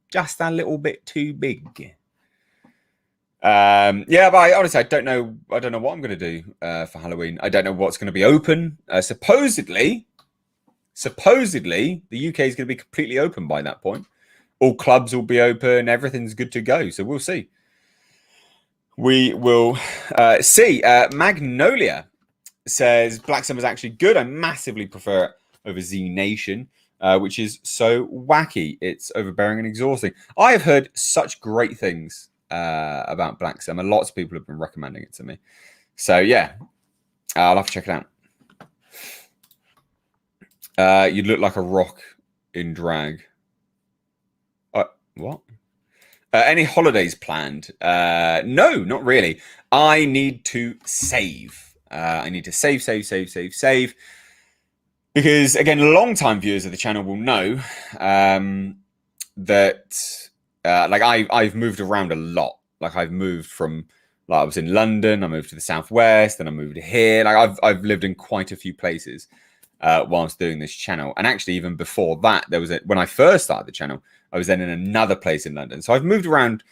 Speaker 1: Just a little bit too big. Yeah, but honestly, I don't know what I'm going to do for Halloween. I don't know what's going to be open. Supposedly, the UK is going to be completely open by that point. All clubs will be open. Everything's good to go. So we'll see. We will see. Magnolia says Black Summer's actually good. I massively prefer it over Z Nation, which is so wacky. It's overbearing and exhausting. I have heard such great things about Black Summer. Lots of people have been recommending it to me. So yeah, I'll have to check it out. You'd look like a rock in drag. What? Any holidays planned? No, not really. I need to save. I need to save. Because, again, long-time viewers of the channel will know that I've moved around a lot. Like, I've moved from, I was in London, I moved to the southwest, then I moved here. Like, I've lived in quite a few places whilst doing this channel. And actually, even before that, when I first started the channel, I was then in another place in London. So I've moved around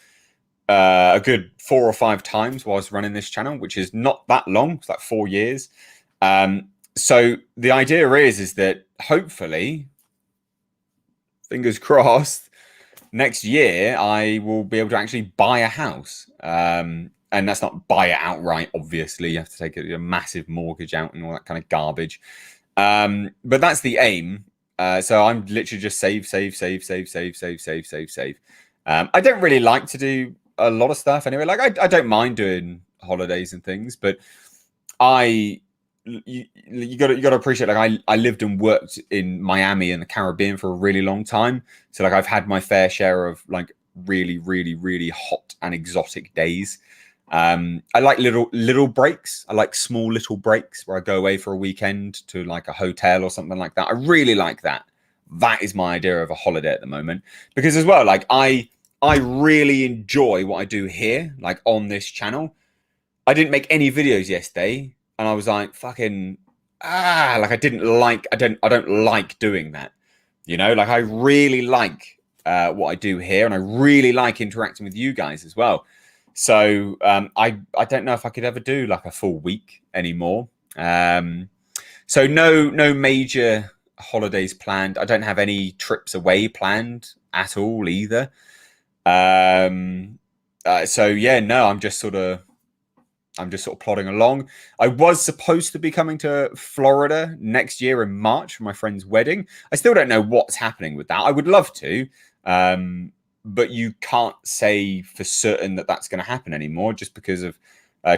Speaker 1: a good 4 or 5 times whilst running this channel, which is not that long. It's like 4 years. So the idea is that hopefully, fingers crossed, next year I will be able to actually buy a house. And that's not buy it outright, obviously. You have to take a massive mortgage out and all that kind of garbage. But that's the aim. So I'm literally just save. I don't really like to do a lot of stuff anyway. Like I don't mind doing holidays and things, but you got to appreciate, like I lived and worked in Miami and the Caribbean for a really long time. So like I've had my fair share of like really, really, really hot and exotic days. I like little breaks. I like small little breaks where I go away for a weekend to like a hotel or something like that. I really like that. That is my idea of a holiday at the moment, because as well, like I really enjoy what I do here, like on this channel. I didn't make any videos yesterday, and I was like, fucking like I don't like doing that. You know, like I really like what I do here, and I really like interacting with you guys as well. So I don't know if I could ever do like a full week anymore. So no major holidays planned. I don't have any trips away planned at all either. So yeah, no, I'm just sort of plodding along. I was supposed to be coming to Florida next year in March for my friend's wedding. I still don't know what's happening with that. I would love to. But you can't say for certain that that's going to happen anymore, just because of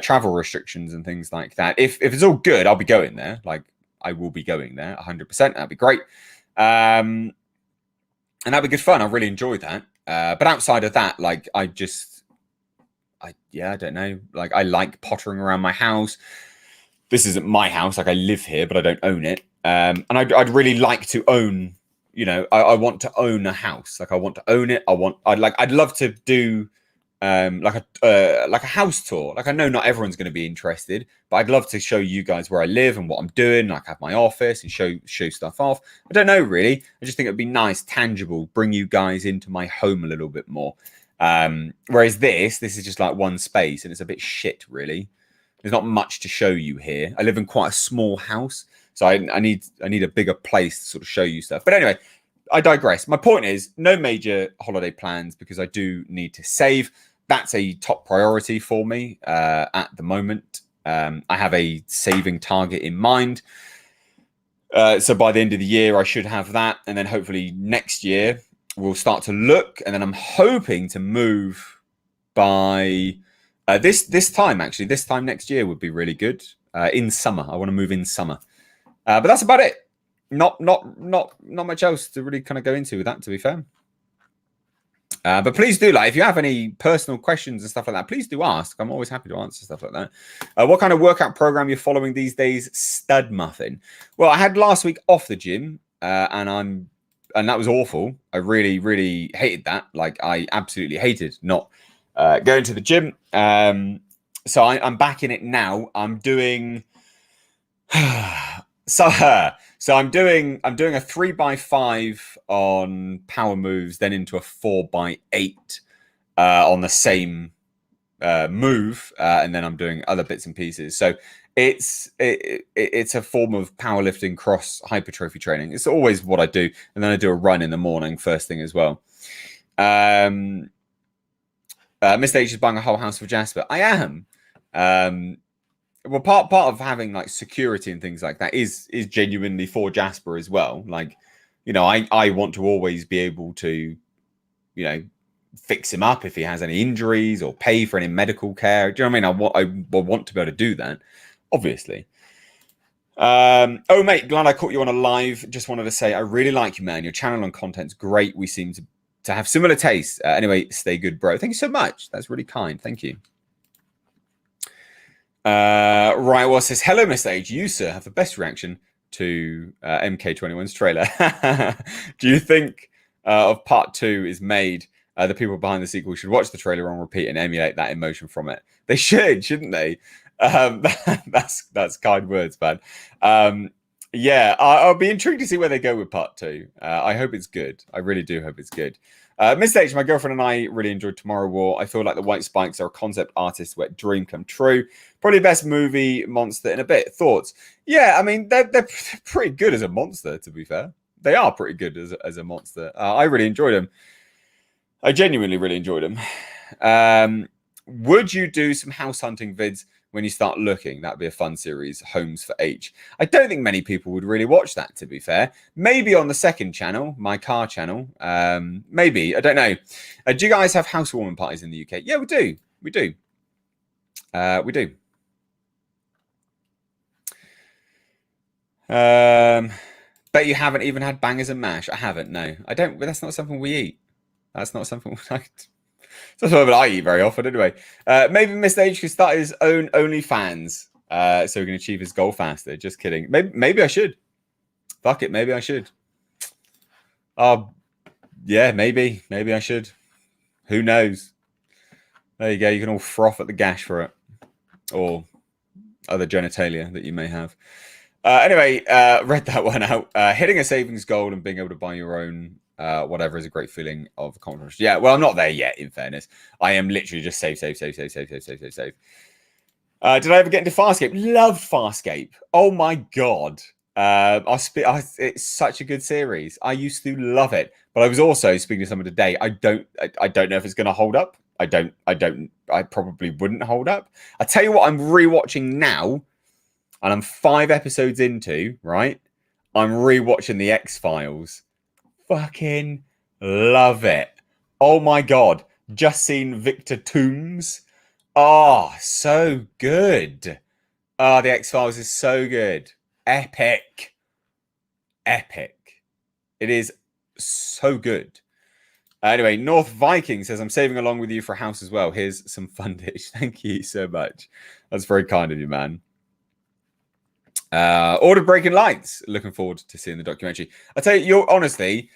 Speaker 1: travel restrictions and things like that. If it's all good, I'll be going there. Like I will be going there 100%. That'd be great. And that'd be good fun. I really enjoyed that. But outside of that, like I don't know. Like I like pottering around my house. This isn't my house. Like I live here, but I don't own it. And I'd really like to own. You know, I want to own a house. Like I want to own it. I'd love to do like a house tour. Like I know not everyone's going to be interested, but I'd love to show you guys where I live and what I'm doing. Like have my office and show stuff off. I don't know really. I just think it'd be nice, tangible, bring you guys into my home a little bit more. Whereas this is just like one space and it's a bit shit really. There's not much to show you here. I live in quite a small house, so I need a bigger place to sort of show you stuff. But anyway, I digress. My point is no major holiday plans because I do need to save. That's a top priority for me at the moment. I have a saving target in mind. So by the end of the year, I should have that. And then hopefully next year, we'll start to look. And then I'm hoping to move by this time, actually. This time next year would be really good. In summer. I want to move in summer. But that's about it. Not much else to really kind of go into with that, to be fair. But please do, like, if you have any personal questions and stuff like that, please do ask. I'm always happy to answer stuff like that. What kind of workout program you're following these days? Stud muffin. Well, I had last week off the gym, and that was awful. I really, really hated that. Like, I absolutely hated not going to the gym. So I'm back in it now. I'm doing So I'm doing a 3x5 on power moves, then into a 4x8 on the same move, and then I'm doing other bits and pieces. So it's a form of powerlifting cross hypertrophy training. It's always what I do, and then I do a run in the morning first thing as well. Mr. H is buying a whole house for Jasper. I am. Well, part of having like security and things like that is genuinely for Jasper as well. Like, you know, I want to always be able to, you know, fix him up if he has any injuries or pay for any medical care. Do you know what I mean? I want to be able to do that, obviously. Oh, mate, glad I caught you on a live. Just wanted to say I really like you, man. Your channel and content's great. We seem to have similar tastes. Anyway, stay good, bro. Thank you so much. That's really kind. Thank you. Right, well, says, hello, Mr. H. You, sir, have the best reaction to MK21's trailer. Do you think of part 2 is made, the people behind the sequel should watch the trailer on repeat and emulate that emotion from it? They should, shouldn't they? That's kind words, man. Yeah, I'll be intrigued to see where they go with part 2. I hope it's good. I really do hope it's good. Mr. H, my girlfriend and I really enjoyed Tomorrow War. I feel like the White Spikes are a concept artist wet dream come true. Probably best movie monster in a bit. Thoughts? Yeah, I mean, they're pretty good as a monster, to be fair. They are pretty good as a monster. I really enjoyed them. I genuinely really enjoyed them. Would you do some house hunting vids when you start looking? That'd be a fun series, Homes for H. I don't think many people would really watch that, to be fair. Maybe on the second channel, my car channel. Maybe, I don't know. Do you guys have housewarming parties in the UK? Yeah, we do. We do. We do. Bet you haven't even had bangers and mash. I haven't, no. I don't. That's not something we eat. That's not something it's not something I eat very often, anyway. Maybe Mr. H could start his own OnlyFans so he can achieve his goal faster. Just kidding. Maybe I should. Fuck it. Maybe I should. Yeah, maybe. Maybe I should. Who knows? There you go. You can all froth at the gash for it. Or other genitalia that you may have. Anyway, read that one out. Hitting a savings goal and being able to buy your own whatever is a great feeling of confidence. Yeah, well, I'm not there yet, in fairness. I am literally just save. Did I ever get into Farscape? Loved Farscape. Oh my God. It's such a good series. I used to love it. But I was also speaking to someone today. I don't know if it's going to hold up. I probably wouldn't hold up. I tell you what, I'm rewatching now, and I'm 5 episodes into, right? I'm rewatching the X-Files. Fucking love it. Oh my God. Just seen Victor Toombs. Oh, so good. Oh, the X-Files is so good. Epic. It is so good. Anyway, North Viking says, I'm saving along with you for a house as well. Here's some fun dish. Thank you so much. That's very kind of you, man. Order Breaking Lights. Looking forward to seeing the documentary. I tell you, honestly,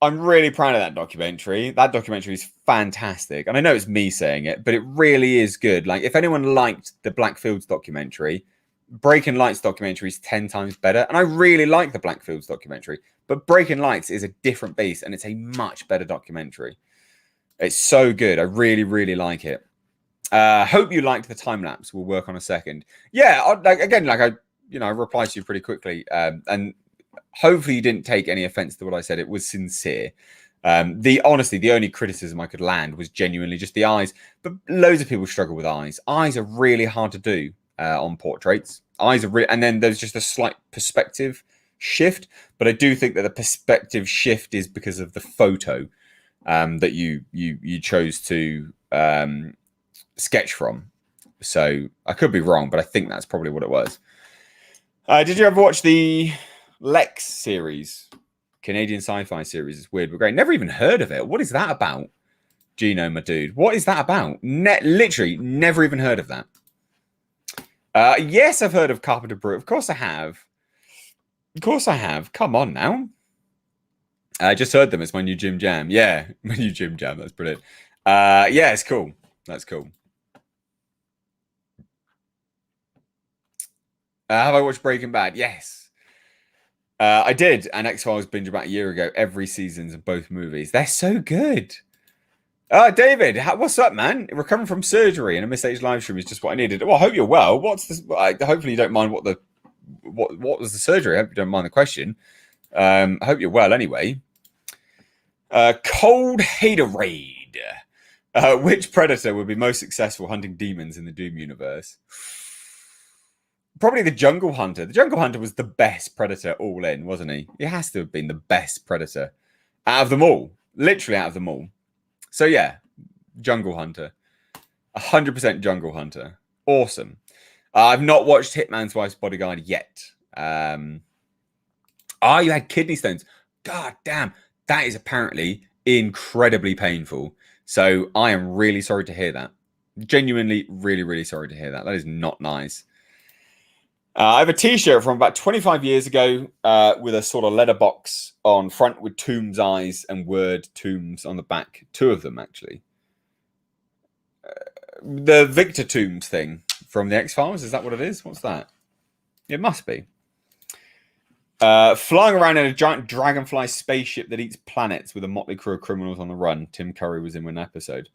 Speaker 1: I'm really proud of that documentary. That documentary is fantastic. And I know it's me saying it, but it really is good. Like, if anyone liked the Blackfields documentary, Breaking Lights documentary is 10 times better. And I really like the Blackfields documentary, but Breaking Lights is a different beast and it's a much better documentary. It's so good. I really, really like it. Hope you liked the time lapse. We'll work on a second. Yeah, I replied to you pretty quickly. And hopefully you didn't take any offense to what I said. It was sincere. The only criticism I could land was genuinely just the eyes. But loads of people struggle with eyes. Eyes are really hard to do on portraits. Eyes are and then there's just a slight perspective shift. But I do think that the perspective shift is because of the photo that you chose to sketch from. So I could be wrong, but I think that's probably what it was. Did you ever watch the Lex series? Canadian sci-fi series. It's weird but great. Never even heard of it. What is that about? Gino, my dude. What is that about? Literally never even heard of that. Yes, I've heard of Carpenter Brew. Of course I have. Of course I have. Come on now. I just heard them. It's my new gym jam. Yeah, my new gym jam. That's brilliant. Yeah, it's cool. That's cool. Have I watched Breaking Bad? Yes. I did. And X-Files binge about a year ago. Every seasons of both movies. They're so good. David, what's up, man? Recovering from surgery and a missed live stream is just what I needed. Well, I hope you're well. What's this? Hopefully you don't mind what was the surgery. I hope you don't mind the question. I hope you're well anyway. Cold Haterade. Which predator would be most successful hunting demons in the Doom universe? Probably the Jungle Hunter. The Jungle Hunter was the best predator all in, wasn't he? He has to have been the best predator out of them all. Literally out of them all. So yeah, Jungle Hunter. 100% Jungle Hunter. Awesome. I've not watched Hitman's Wife's Bodyguard yet. You had kidney stones. God damn. That is apparently incredibly painful. So I am really sorry to hear that. Genuinely, really, really sorry to hear that. That is not nice. I have a t-shirt from about 25 years ago with a sort of letterbox on front with Tomb's eyes and word Tombs on the back. Two of them, actually. The Victor Tombs thing from the X-Files. Is that what it is? What's that? It must be. Flying around in a giant dragonfly spaceship that eats planets with a motley crew of criminals on the run. Tim Curry was in one episode.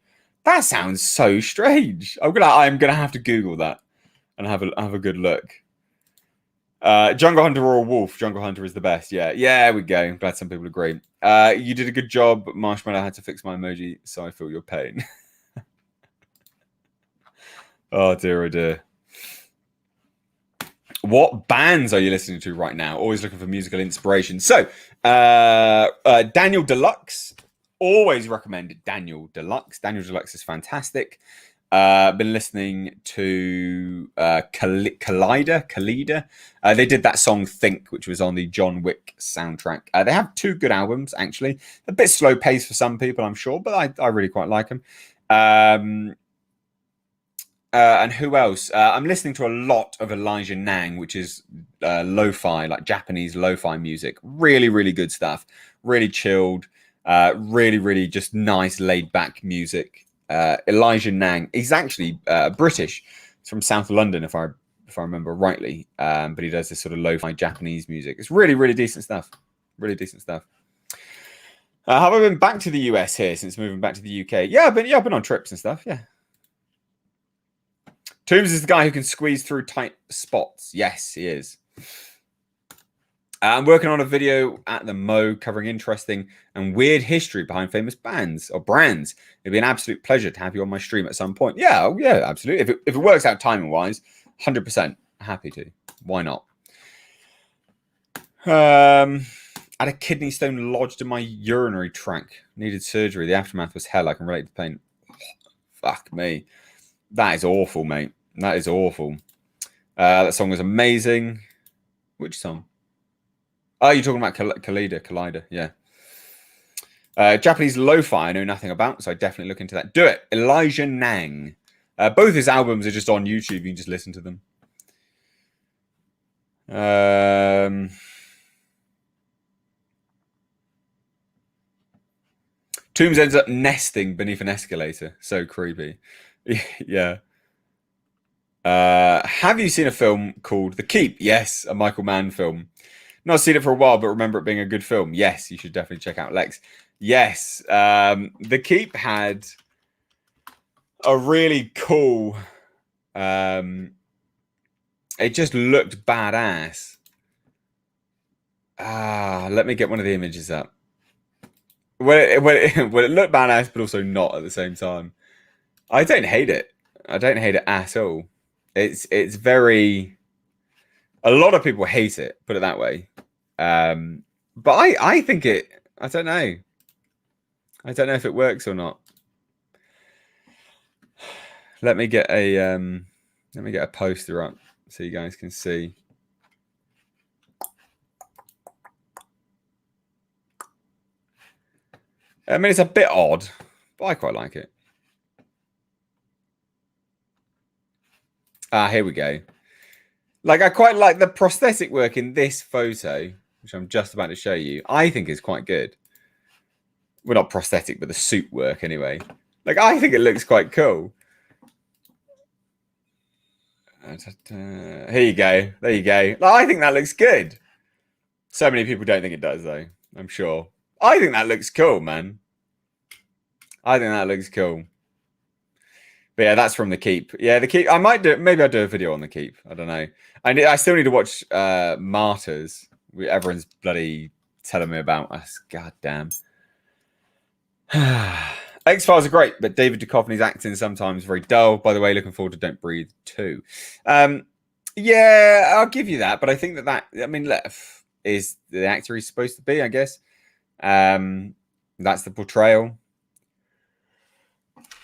Speaker 1: That sounds so strange. I'm gonna have to Google that and have a good look. Jungle Hunter or a wolf? Jungle Hunter is the best. Yeah, there we go. I'm glad some people agree. You did a good job. Marshmallow had to fix my emoji, so I feel your pain. Oh dear. What bands are you listening to right now? Always looking for musical inspiration. So, Daniel Deluxe. Always recommended Daniel Deluxe. Daniel Deluxe is fantastic. Been listening to Kalida. They did that song Think, which was on the John Wick soundtrack. They have two good albums, actually. A bit slow paced for some people, I'm sure, but I really quite like them. And who else? I'm listening to a lot of Elijah Nang, which is lo-fi, like Japanese lo-fi music. Really, really good stuff. Really chilled. Really, really just nice, laid-back music. Elijah Nang. He's actually British. He's from South London, if I remember rightly. But he does this sort of lo-fi Japanese music. It's really, really decent stuff. Really decent stuff. Have I been back to the US here since moving back to the UK? Yeah, I've been on trips and stuff. Yeah. Toombs is the guy who can squeeze through tight spots. Yes, he is. I'm working on a video at the Mo covering interesting and weird history behind famous bands or brands. It'd be an absolute pleasure to have you on my stream at some point. Yeah, absolutely. If it works out timing wise, 100% happy to. Why not? I had a kidney stone lodged in my urinary tract. Needed surgery. The aftermath was hell. I can relate to pain. Fuck me. That is awful, mate. That is awful. That song was amazing. Which song? Oh, you're talking about Collider. Yeah. Japanese lo-fi I know nothing about, so I definitely look into that. Do it. Elijah Nang. Both his albums are just on YouTube. You can just listen to them. Toombs ends up nesting beneath an escalator. So creepy. Yeah. Have you seen a film called The Keep? Yes, a Michael Mann film. Not seen it for a while, but remember it being a good film. Yes, you should definitely check out Lex. Yes, The Keep had a really cool. It just looked badass. Let me get one of the images up. Well, it looked badass, but also not at the same time. I don't hate it. I don't hate it at all. It's very. A lot of people hate it. Put it that way. But I think it. I don't know. I don't know if it works or not. Let me get a poster up so you guys can see. I mean, it's a bit odd, but I quite like it. Here we go. Like, I quite like the prosthetic work in this photo, which I'm just about to show you. I think is quite good. Well, not prosthetic, but the suit work anyway. Like, I think it looks quite cool. Here you go. There you go. Like, I think that looks good. So many people don't think it does, though. I'm sure. I think that looks cool, man. I think that looks cool. But yeah, that's from The Keep. Yeah, The Keep. I might do. Maybe I'll do a video on The Keep. I don't know. I still need to watch Martyrs. Everyone's bloody telling me about us. God damn. X-Files are great, but David Duchovny's acting sometimes very dull. By the way, looking forward to Don't Breathe 2. Yeah, I'll give you that. But I think that I mean, is the actor he's supposed to be, I guess. That's the portrayal.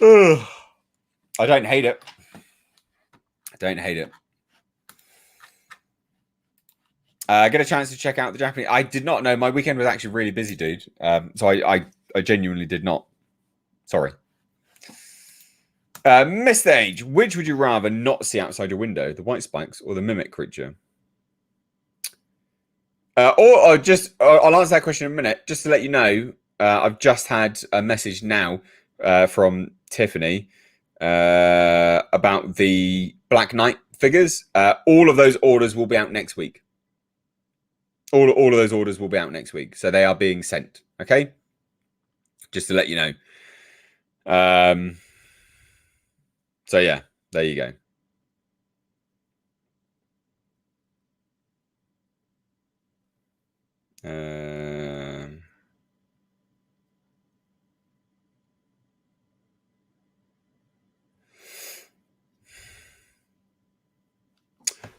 Speaker 1: Ugh. I don't hate it. I don't hate it. Get a chance to check out the Japanese. I did not know. My weekend was actually really busy, dude. So I genuinely did not. Sorry. Missed Age. Which would you rather not see outside your window? The white spikes or the mimic creature? Or just, I'll answer that question in a minute. Just to let you know, I've just had a message now from Tiffany about the Black Knight figures. All of those orders will be out next week. All of those orders will be out next week. So they are being sent. Okay? Just to let you know. So yeah, there you go.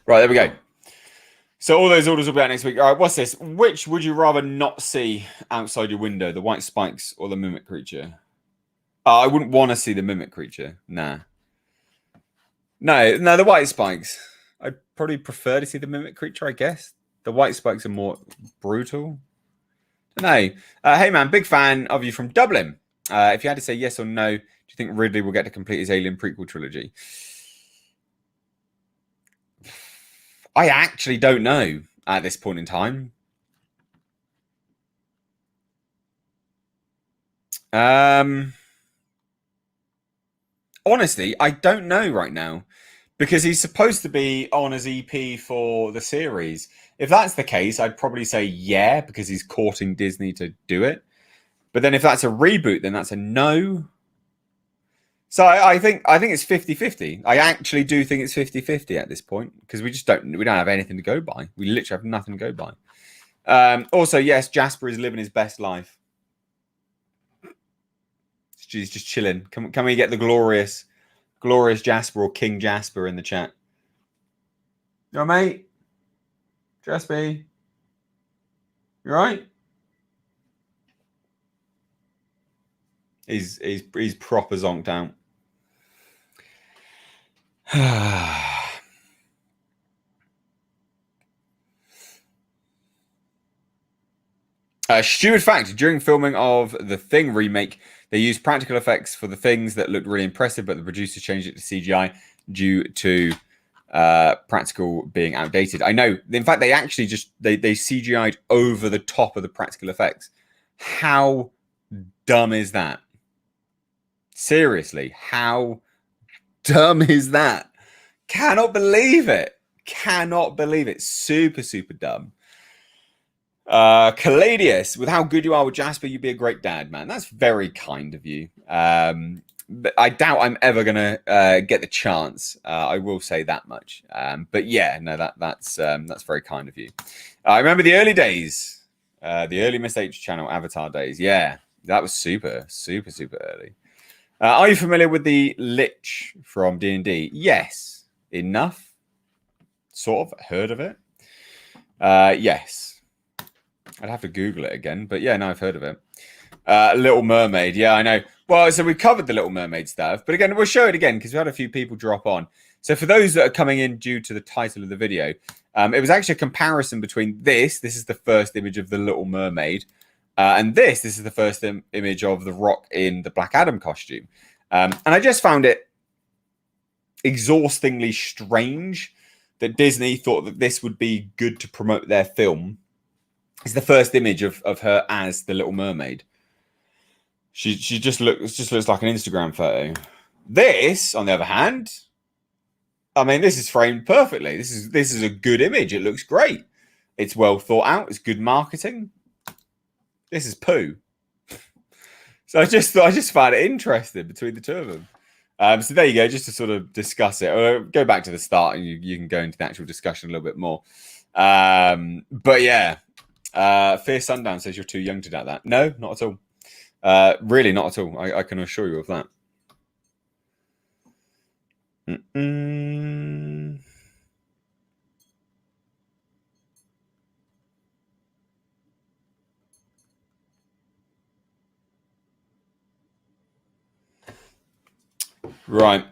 Speaker 1: Right, there we go. So all those orders will be out next week. All right, what's this? Which would you rather not see outside your window? The white spikes or the mimic creature? I wouldn't want to see the mimic creature. Nah. No, the white spikes. I'd probably prefer to see the mimic creature, I guess. The white spikes are more brutal. No. Hey, man, big fan of you from Dublin. If you had to say yes or no, do you think Ridley will get to complete his Alien prequel trilogy? I actually don't know at this point in time. Honestly, I don't know right now because he's supposed to be on as EP for the series. If that's the case, I'd probably say yeah because he's courting Disney to do it. But then if that's a reboot, then that's a no. So I think it's 50-50. I actually do think it's 50-50 at this point because we don't have anything to go by. We literally have nothing to go by. Also, yes, Jasper is living his best life. He's just chilling. Can we get the glorious Jasper or King Jasper in the chat? You right, mate? Jasper, you right? He's proper zonked out. Stupid fact, during filming of the Thing remake, they used practical effects for the things that looked really impressive, but the producers changed it to CGI due to practical being outdated. I know. In fact, they actually they CGI'd over the top of the practical effects. How dumb is that? Seriously, how dumb is that? Cannot believe it. Cannot believe it. Super, super dumb. Caladius, with how good you are with Jasper, you'd be a great dad, man. That's very kind of you. But I doubt I'm ever gonna get the chance. I will say that much. But yeah, no, that's very kind of you. I remember the early days, the early Miss H channel Avatar days. Yeah, that was super, super, super early. Are you familiar with the Lich from D&D? Yes, enough. Sort of heard of it. Yes. I'd have to Google it again, but yeah, no, I've heard of it. Little Mermaid, yeah, I know. Well, so we covered the Little Mermaid stuff, but again, we'll show it again because we had a few people drop on. So for those that are coming in due to the title of the video, it was actually a comparison between this is the first image of the Little Mermaid, and this is the first image of the Rock in the Black Adam costume. And I just found it exhaustingly strange that Disney thought that this would be good to promote their film. It's the first image of her as the Little Mermaid. She just looks like an Instagram photo. This, on the other hand, I mean, this is framed perfectly. This is a good image. It looks great. It's well thought out. It's good marketing. This is poo. So I just found it interesting between the two of them. So there you go, just to sort of discuss it. Or go back to the start and you can go into the actual discussion a little bit more. But yeah. Fierce Sundown says you're too young to doubt that. No, not at all. Really not at all. I can assure you of that. Right.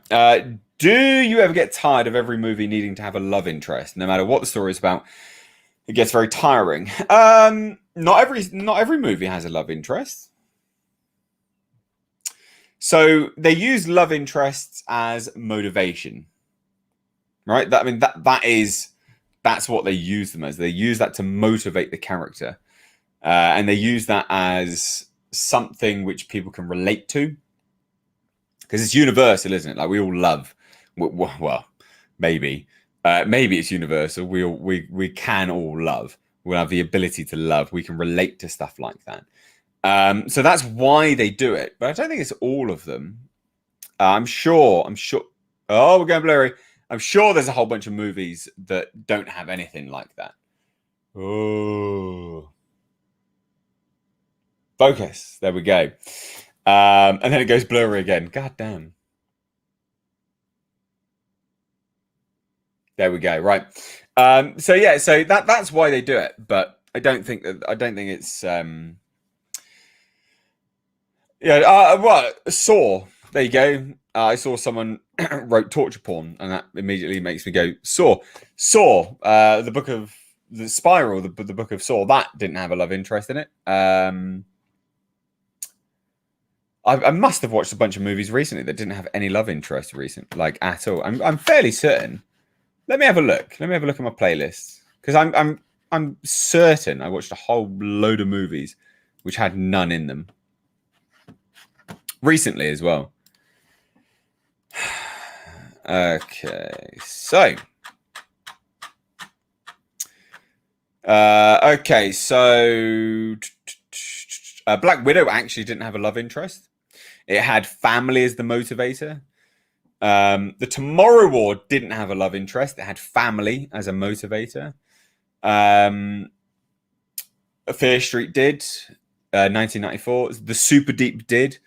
Speaker 1: Do you ever get tired of every movie needing to have a love interest, no matter what the story is about? It gets very tiring. Not every movie has a love interest. So they use love interests as motivation, right? That's what they use them as. They use that to motivate the character, and they use that as something which people can relate to, because it's universal, isn't it? Like we all love. Well, maybe. Maybe it's universal. We can all love. We have the ability to love. We can relate to stuff like that. So that's why they do it. But I don't think it's all of them. I'm sure. Oh, we're going blurry. I'm sure there's a whole bunch of movies that don't have anything like that. Oh, focus. There we go. And then it goes blurry again. God damn. There we go. Right. So yeah. So that's why they do it. But I don't think it's. Yeah. What Saw? There you go. I saw someone wrote torture porn, and that immediately makes me go Saw. The book of the Spiral, the book of Saw. That didn't have a love interest in it. I must have watched a bunch of movies recently that didn't have any love interest at all. I'm fairly certain. Let me have a look. Let me have a look at my playlist, because I'm certain I watched a whole load of movies which had none in them recently as well. Okay, so Black Widow actually didn't have a love interest. It had family as the motivator. The Tomorrow War didn't have a love interest. It had family as a motivator. Fear Street did. 1994. The Super Deep did.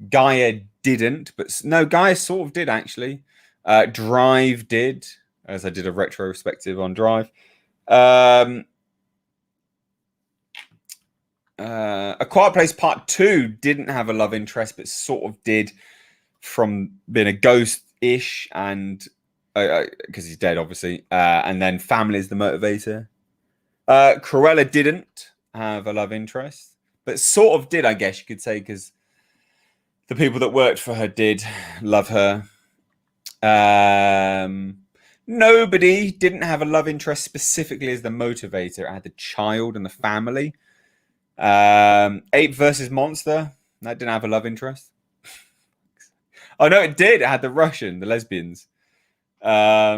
Speaker 1: Gaia didn't, but no, Gaia sort of did actually. Drive did, as I did a retrospective on Drive. A Quiet Place Part 2 didn't have a love interest, but sort of did, from being a ghost-ish, and because he's dead, obviously. And then family is the motivator. Cruella didn't have a love interest, but sort of did, I guess you could say, because the people that worked for her did love her. Nobody didn't have a love interest specifically as the motivator. It had the child and the family. Ape versus Monster That didn't have a love interest. Oh no, it did. It had the Russian, the lesbians. Yeah,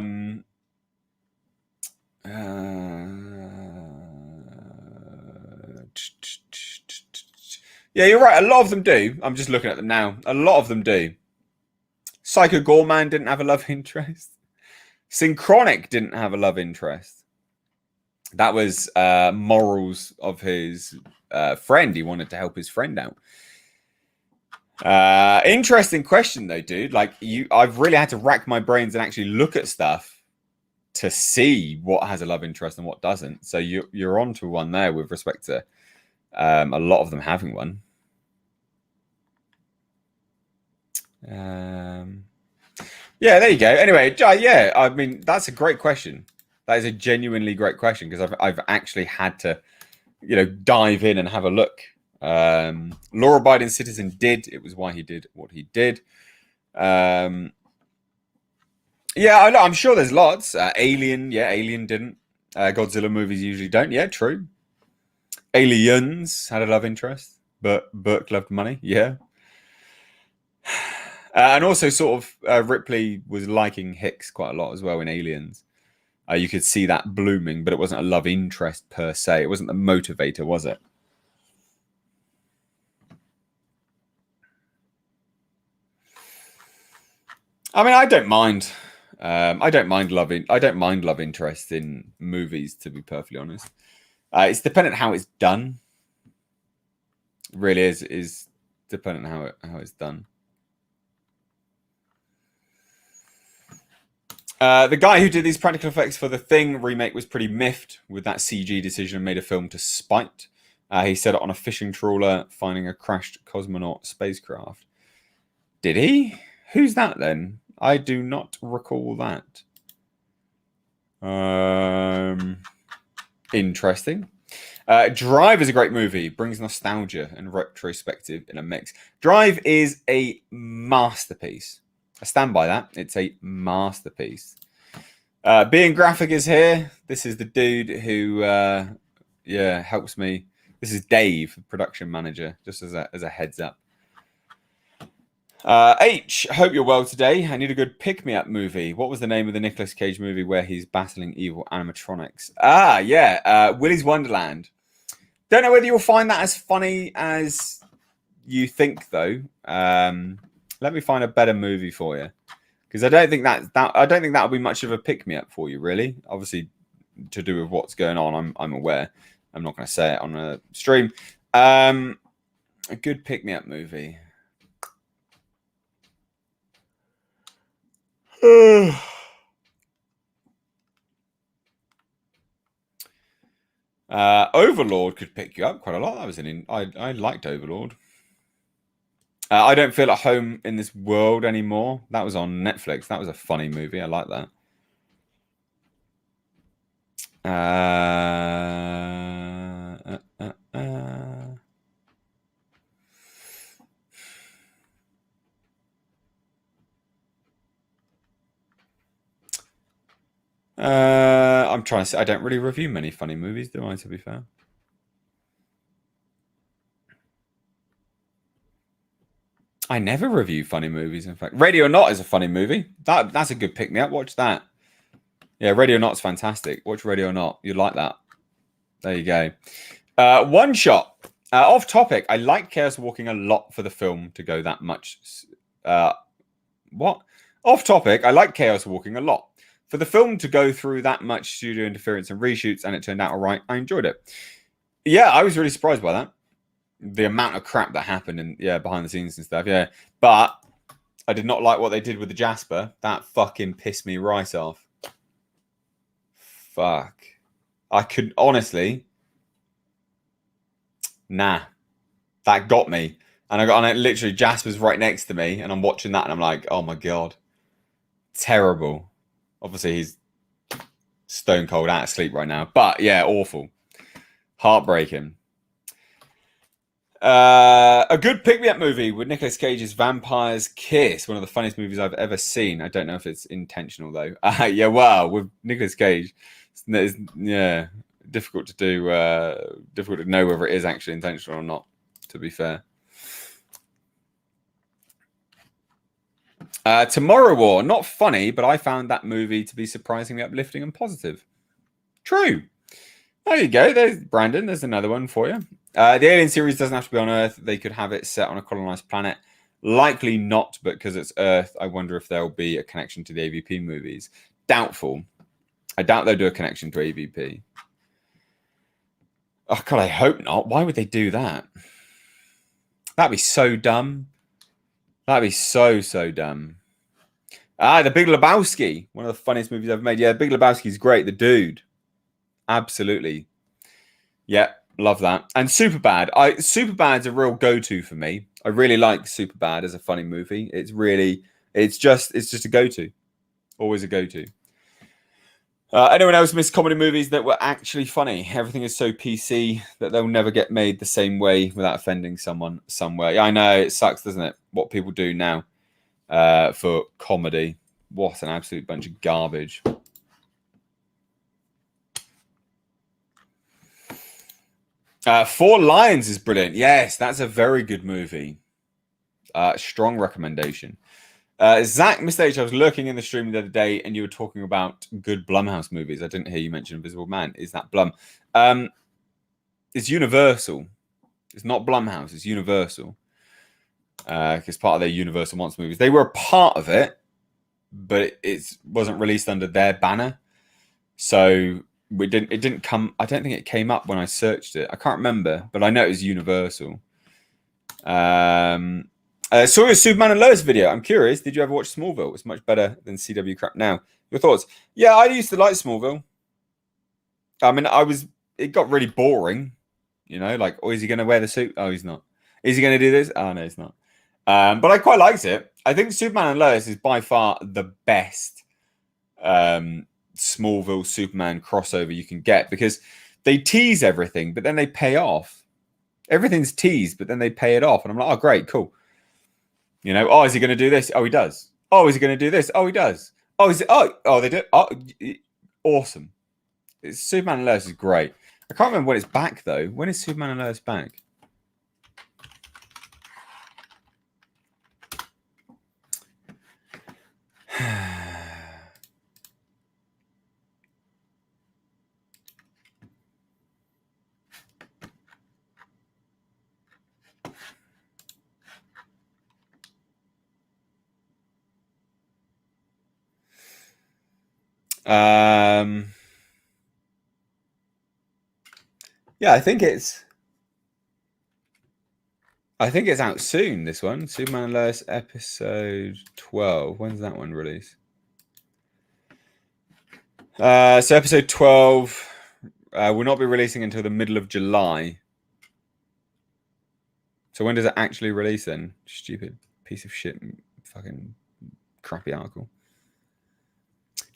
Speaker 1: you're right. A lot of them do. I'm just looking at them now. A lot of them do. Psycho Gorman didn't have a love interest. Synchronic didn't have a love interest. That was morals of his friend. He wanted to help his friend out. Interesting question though, dude. Like I've really had to rack my brains and actually look at stuff to see what has a love interest and what doesn't. So you're onto one there with respect to a lot of them having one. Yeah, there you go. Anyway, yeah, I mean that's a great question. That is a genuinely great question because I've actually had to, dive in and have a look. Law-abiding citizen did. It was why he did what he did. Yeah, I'm sure there's lots. Alien, yeah, Alien didn't. Godzilla movies usually don't. Yeah, true. Aliens had a love interest, but Burke loved money. Yeah. And also sort of Ripley was liking Hicks quite a lot as well in Aliens. You could see that blooming, but it wasn't a love interest per se. It wasn't the motivator, was it? I mean, I don't mind. I don't mind love interest in movies, to be perfectly honest. It's dependent how it's done. It really is dependent how it's done. The guy who did these practical effects for the Thing remake was pretty miffed with that CG decision and made a film to spite. He set it on a fishing trawler, finding a crashed cosmonaut spacecraft. Did he? Who's that then? I do not recall that. Interesting. Drive is a great movie. Brings nostalgia and retrospective in a mix. Drive is a masterpiece. I stand by that. It's a masterpiece. Being Graphic is here. This is the dude who, helps me. This is Dave, production manager, just as a heads up. H, hope you're well today. I need a good pick-me-up movie. What was the name of the Nicolas Cage movie where he's battling evil animatronics? Willy's Wonderland. Don't know whether you'll find that as funny as you think, though. Let me find a better movie for you, because I don't think that'll be much of a pick-me-up for you, really. Obviously, to do with what's going on, I'm aware. I'm not going to say it on a stream. A good pick-me-up movie. Overlord could pick you up quite a lot. That was I liked Overlord. I don't feel at home in this world anymore. That was on Netflix. That was a funny movie. I like that. I'm trying to say I don't really review many funny movies, do I, to be fair? I never review funny movies, in fact. Ready or Not is a funny movie. That's a good pick-me-up. Watch that. Yeah, Ready or Not's fantastic. Watch Ready or Not. You'd like that. There you go. One shot. Off topic. I like Chaos Walking a lot for the film to go that much. What? Off topic. I like Chaos Walking a lot. For the film to go through that much studio interference and reshoots, and it turned out all right, I enjoyed it. Yeah, I was really surprised by that. The amount of crap that happened and behind the scenes and stuff. Yeah, but I did not like what they did with the Jasper. That fucking pissed me right off. Fuck. I could honestly. Nah, that got me. And I got on it. Literally, Jasper's right next to me, and I'm watching that, and I'm like, oh my god, terrible. Obviously, he's stone cold out of sleep right now. But yeah, awful. Heartbreaking. A good pick-me-up movie with Nicolas Cage's Vampire's Kiss. One of the funniest movies I've ever seen. I don't know if it's intentional, though. Yeah, wow. With Nicolas Cage, it's difficult to do. Difficult to know whether it is actually intentional or not, to be fair. Tomorrow War, not funny, but I found that movie to be surprisingly uplifting and positive. True. There you go. There's Brandon. There's another one for you. The Alien series doesn't have to be on Earth. They could have it set on a colonized planet. Likely not, but because it's Earth, I wonder if there'll be a connection to the AVP movies. Doubtful. I doubt they'll do a connection to AVP. Oh, God, I hope not. Why would they do that? That'd be so dumb. That'd be so dumb. The Big Lebowski. One of the funniest movies I've made. Yeah, Big Lebowski's great. The dude. Absolutely. Yeah, love that. And Superbad. Superbad's a real go-to for me. I really like Superbad as a funny movie. It's just a go-to. Always a go-to. Anyone else miss comedy movies that were actually funny? Everything is so PC that they'll never get made the same way without offending someone somewhere. Yeah, I know, it sucks, doesn't it? What people do now for comedy. What an absolute bunch of garbage. Four Lions is brilliant. Yes, that's a very good movie. Strong recommendation. Zach, Mr. H, I was lurking in the stream the other day and you were talking about good Blumhouse movies. I didn't hear you mention Invisible Man. Is that Blum? It's Universal. It's not Blumhouse. It's Universal. Because part of their Universal Monster movies. They were a part of it, but it wasn't released under their banner. So it didn't come. I don't think it came up when I searched it. I can't remember, but I know it was Universal. Saw your Superman and Lois video. I'm curious, did you ever watch Smallville? It's much better than CW crap now. Your thoughts? Yeah, I used to like Smallville. I mean, it got really boring. You know, like, oh, is he going to wear the suit? Oh, he's not. Is he going to do this? Oh, no, he's not. But I quite liked it. I think Superman and Lois is by far the best Smallville Superman crossover you can get because they tease everything, but then they pay off. Everything's teased, but then they pay it off. And I'm like, oh, great, cool. You know, oh, is he going to do this? Oh, he does. Oh, is he going to do this? Oh, he does. Oh, is it? Oh, they do. Oh, awesome. Superman and Lois is great. I can't remember when it's back, though. When is Superman and Lois back? Yeah, I think it's out soon, this one. Superman and Lois episode 12. When's that one release? So episode 12 will not be releasing until the middle of July. So when does it actually release then? Stupid piece of shit, fucking crappy article.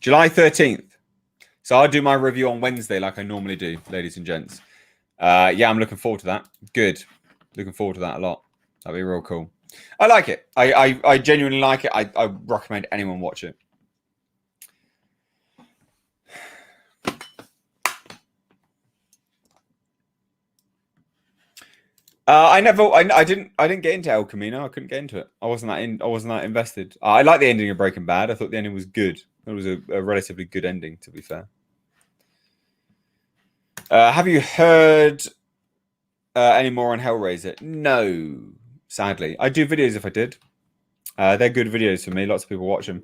Speaker 1: July 13th. So I'll do my review on Wednesday like I normally do, ladies and gents. Yeah, I'm looking forward to that. Good. Looking forward to that a lot. That'd be real cool. I like it. I genuinely like it. I recommend anyone watch it. I didn't get into El Camino. I couldn't get into it. I wasn't that invested. I like the ending of Breaking Bad. I thought the ending was good. It was a relatively good ending, to be fair. Have you heard any more on Hellraiser? No, sadly. I do videos if I did. They're good videos for me. Lots of people watch them.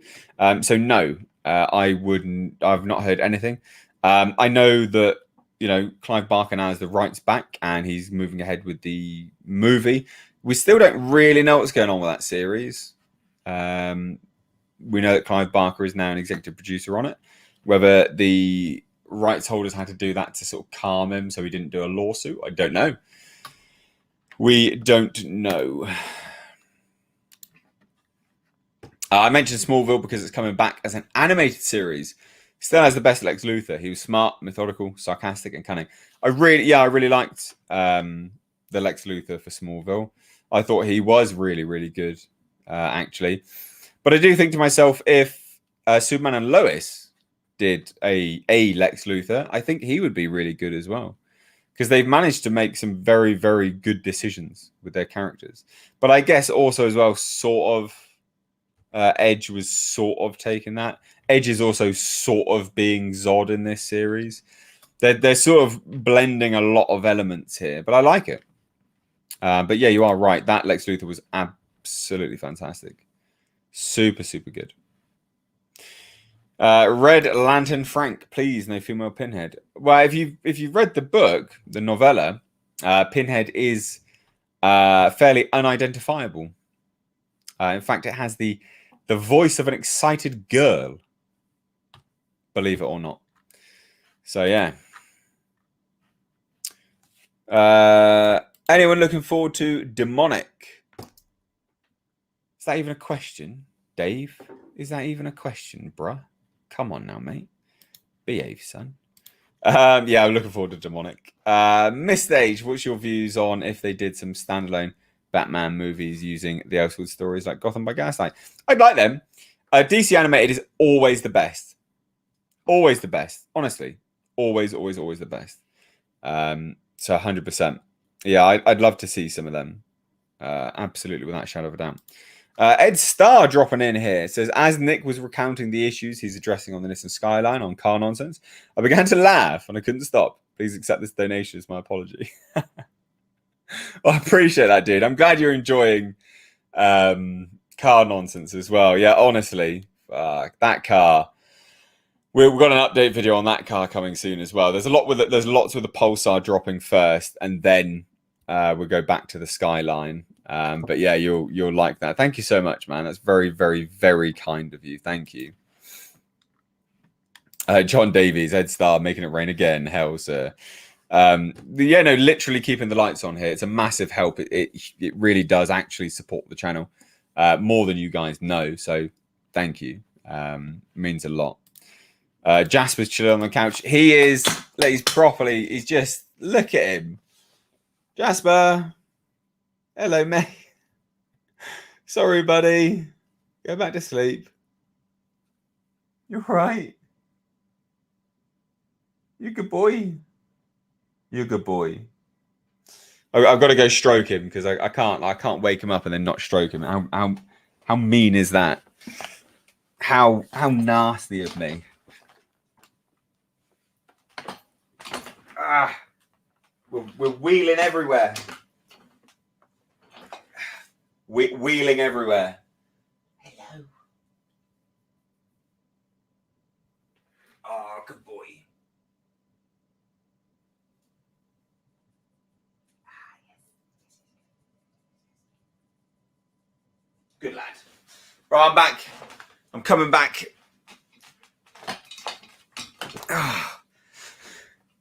Speaker 1: So no, I wouldn't. I've not heard anything. I know that, you know, Clive Barker now has the rights back and he's moving ahead with the movie. We still don't really know what's going on with that series. We know that Clive Barker is now an executive producer on it. Whether the rights holders had to do that to sort of calm him so he didn't do a lawsuit, I don't know. We don't know. I mentioned Smallville because it's coming back as an animated series. Still has the best Lex Luthor. He was smart, methodical, sarcastic, and cunning. I really liked the Lex Luthor for Smallville. I thought he was really, really good, actually. But I do think to myself, if Superman and Lois did a Lex Luthor, I think he would be really good as well. Because they've managed to make some very, very good decisions with their characters. But I guess also as well, sort of Edge was sort of taking that. Edge is also sort of being Zod in this series. They're sort of blending a lot of elements here, but I like it. But yeah, you are right. That Lex Luthor was absolutely fantastic. Super, super good. Red Lantern Frank, please, no female Pinhead. Well, if you've read the book, the novella, Pinhead is fairly unidentifiable. In fact, it has the voice of an excited girl, believe it or not. So yeah. Anyone looking forward to Demonic? Is that even a question, Dave? Is that even a question, bruh? Come on now, mate. Behave, son. Yeah, I'm looking forward to Demonic. Mistage, what's your views on if they did some standalone Batman movies using the Elseworld stories like Gotham by Gaslight? I'd like them. DC Animated is always the best. Always the best. Honestly. Always, always, always the best. So 100%. Yeah, I'd love to see some of them. Absolutely, without a shadow of a doubt. Ed Starr dropping in here says, as Nick was recounting the issues he's addressing on the Nissan Skyline on car nonsense, I began to laugh and I couldn't stop. Please accept this donation as my apology. Well, I appreciate that, dude. I'm glad you're enjoying car nonsense as well. Yeah, honestly, that car. We've got an update video on that car coming soon as well. There's lots with the Pulsar dropping first, and then we'll go back to the Skyline. But yeah, you'll like that. Thank you so much, man. That's very, very, very kind of you. Thank you. John Davies, Ed Starr, making it rain again. Hell, sir. Literally keeping the lights on here. It's a massive help. It really does actually support the channel more than you guys know. So thank you. It means a lot. Jasper's chilling on the couch. He's just, look at him. Jasper. Hello, mate. Sorry, buddy. Go back to sleep. You're right. You're a good boy. You're a good boy. I've got to go stroke him because I can't wake him up and then not stroke him. How mean is that? How nasty of me. We're wheeling everywhere. Wheeling everywhere. Hello. Oh, good boy. Good lad. Right, I'm back. I'm coming back.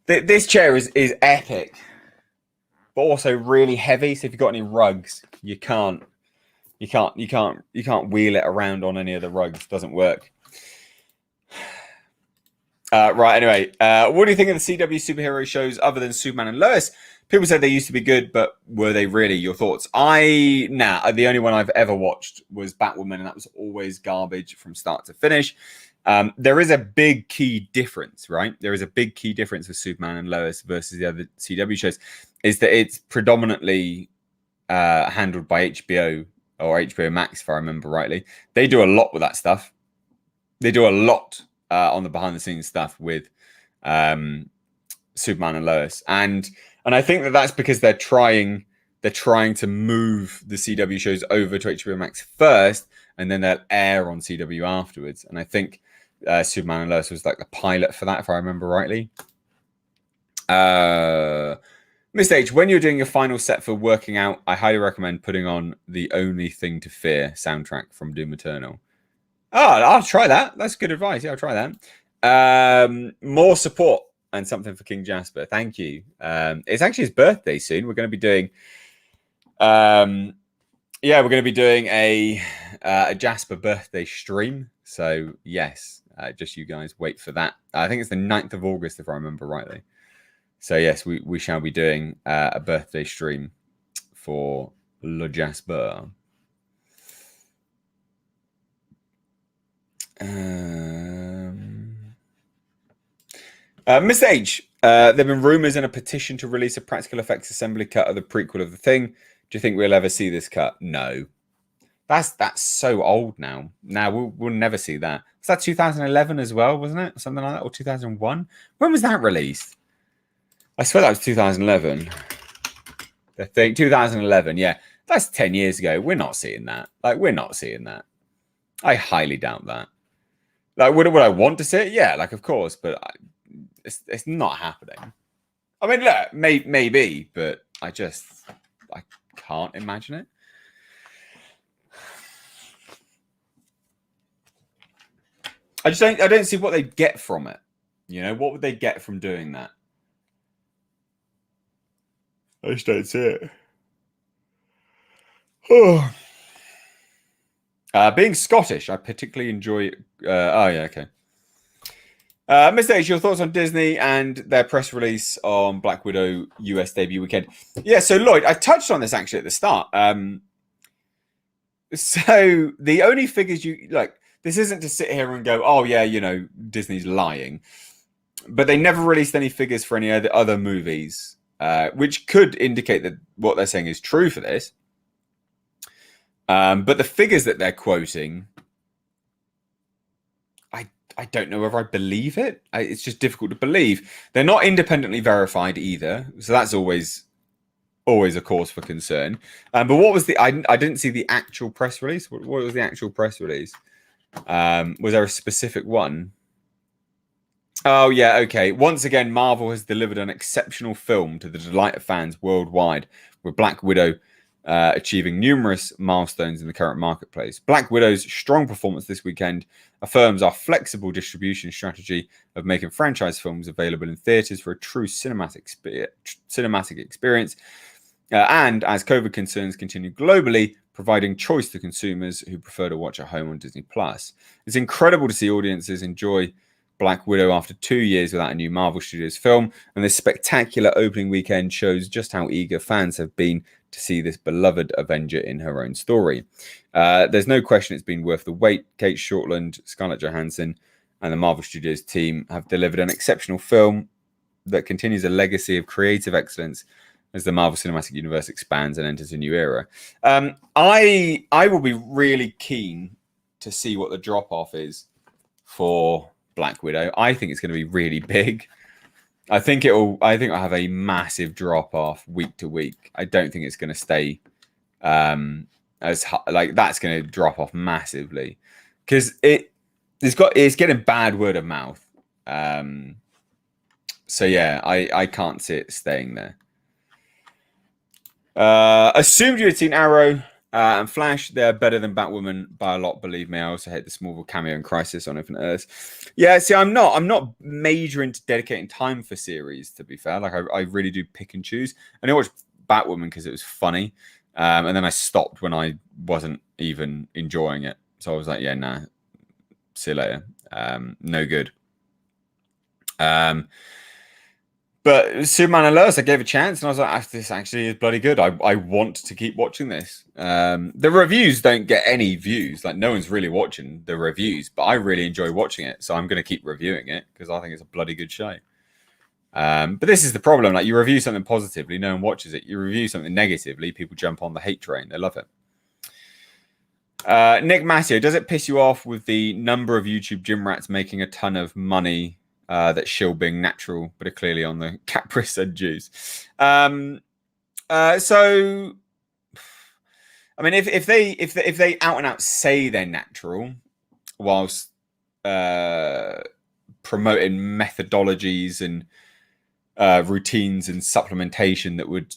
Speaker 1: This chair is epic, but also really heavy. So if you've got any rugs, you can't wheel it around on any of the rugs. It doesn't work. Right. Anyway, what do you think of the CW superhero shows other than Superman and Lois? People said they used to be good, but were they really? Your thoughts? The only one I've ever watched was Batwoman, and that was always garbage from start to finish. There is a big key difference, right? There is a big key difference with Superman and Lois versus the other CW shows, is that it's predominantly handled by HBO or HBO Max, if I remember rightly. They do a lot with that stuff. They do a lot on the behind-the-scenes stuff with Superman and Lois, and I think that's because they're trying to move the CW shows over to HBO Max first, and then they'll air on CW afterwards. And I think Superman and Lois was like the pilot for that, if I remember rightly. Miss H, when you're doing your final set for working out, I highly recommend putting on The Only Thing to Fear soundtrack from Doom Eternal. Oh, I'll try that. That's good advice. Yeah, I'll try that. More support and something for King Jasper. Thank you. It's actually his birthday soon. We're going to be doing... we're going to be doing a Jasper birthday stream. So, yes, just you guys wait for that. I think it's the 9th of August, if I remember rightly. So, yes, we shall be doing a birthday stream for Le Jasper. Miss H, there have been rumours and a petition to release a practical effects assembly cut of the prequel of The Thing. Do you think we'll ever see this cut? No. That's so old now. Now we'll never see that. Was that 2011 as well, wasn't it? Something like that, or 2001? When was that released? I swear that was 2011. The thing, 2011. Yeah, that's 10 years ago. We're not seeing that. Like, we're not seeing that. I highly doubt that. Like, would I want to see it? Yeah, like, of course, but it's not happening. I mean, look, maybe, but I can't imagine it. I don't see what they get from it. You know, what would they get from doing that? I just don't see it. Being Scottish, I particularly enjoy. Oh yeah, okay. Mr. H, your thoughts on Disney and their press release on Black Widow US debut weekend? Yeah, so Lloyd, I touched on this actually at the start. So the only figures you like, this isn't to sit here and go, oh yeah, you know, Disney's lying, but they never released any figures for any other movies, which could indicate that what they're saying is true for this. But the figures that they're quoting, I don't know whether I believe it. It's just difficult to believe. They're not independently verified either, so that's always a cause for concern. But what was I didn't see the actual press release. What was the actual press release? Was there a specific one? Oh yeah, okay. Once again, Marvel has delivered an exceptional film to the delight of fans worldwide, with Black Widow achieving numerous milestones in the current marketplace. Black Widow's strong performance this weekend affirms our flexible distribution strategy of making franchise films available in theaters for a true cinematic experience. And as COVID concerns continue globally, providing choice to consumers who prefer to watch at home on Disney+. It's incredible to see audiences enjoy Black Widow after 2 years without a new Marvel Studios film, and this spectacular opening weekend shows just how eager fans have been to see this beloved Avenger in her own story. There's no question it's been worth the wait. Kate Shortland, Scarlett Johansson, and the Marvel Studios team have delivered an exceptional film that continues a legacy of creative excellence as the Marvel Cinematic Universe expands and enters a new era. I will be really keen to see what the drop-off is for Black Widow. I think it's going to be really big. I think I'll have a massive drop off week to week. I don't think it's going to stay as like that's going to drop off massively because it's getting bad word of mouth. So yeah, I can't see it staying there. Assumed you had seen Arrow and Flash. They're better than Batwoman by a lot, believe me. I also hate the Smallville cameo in Crisis on Infinite Earths. Yeah, see, I'm not major into dedicating time for series, to be fair. Like I really do pick and choose. And I watched Batwoman because it was funny. And then I stopped when I wasn't even enjoying it. So I was like, yeah, nah, see you later. No good. But Superman and Lois, I gave a chance, and I was like, "This actually is bloody good. I want to keep watching this." The reviews don't get any views; like no one's really watching the reviews. But I really enjoy watching it, so I'm going to keep reviewing it because I think it's a bloody good show. But this is the problem: like you review something positively, no one watches it. You review something negatively, people jump on the hate train. They love it. Nick Massio, does it piss you off with the number of YouTube gym rats making a ton of money? That shill being natural, but are clearly on the Caprice and juice. So, I mean, if they out and out say they're natural, whilst promoting methodologies and routines and supplementation that would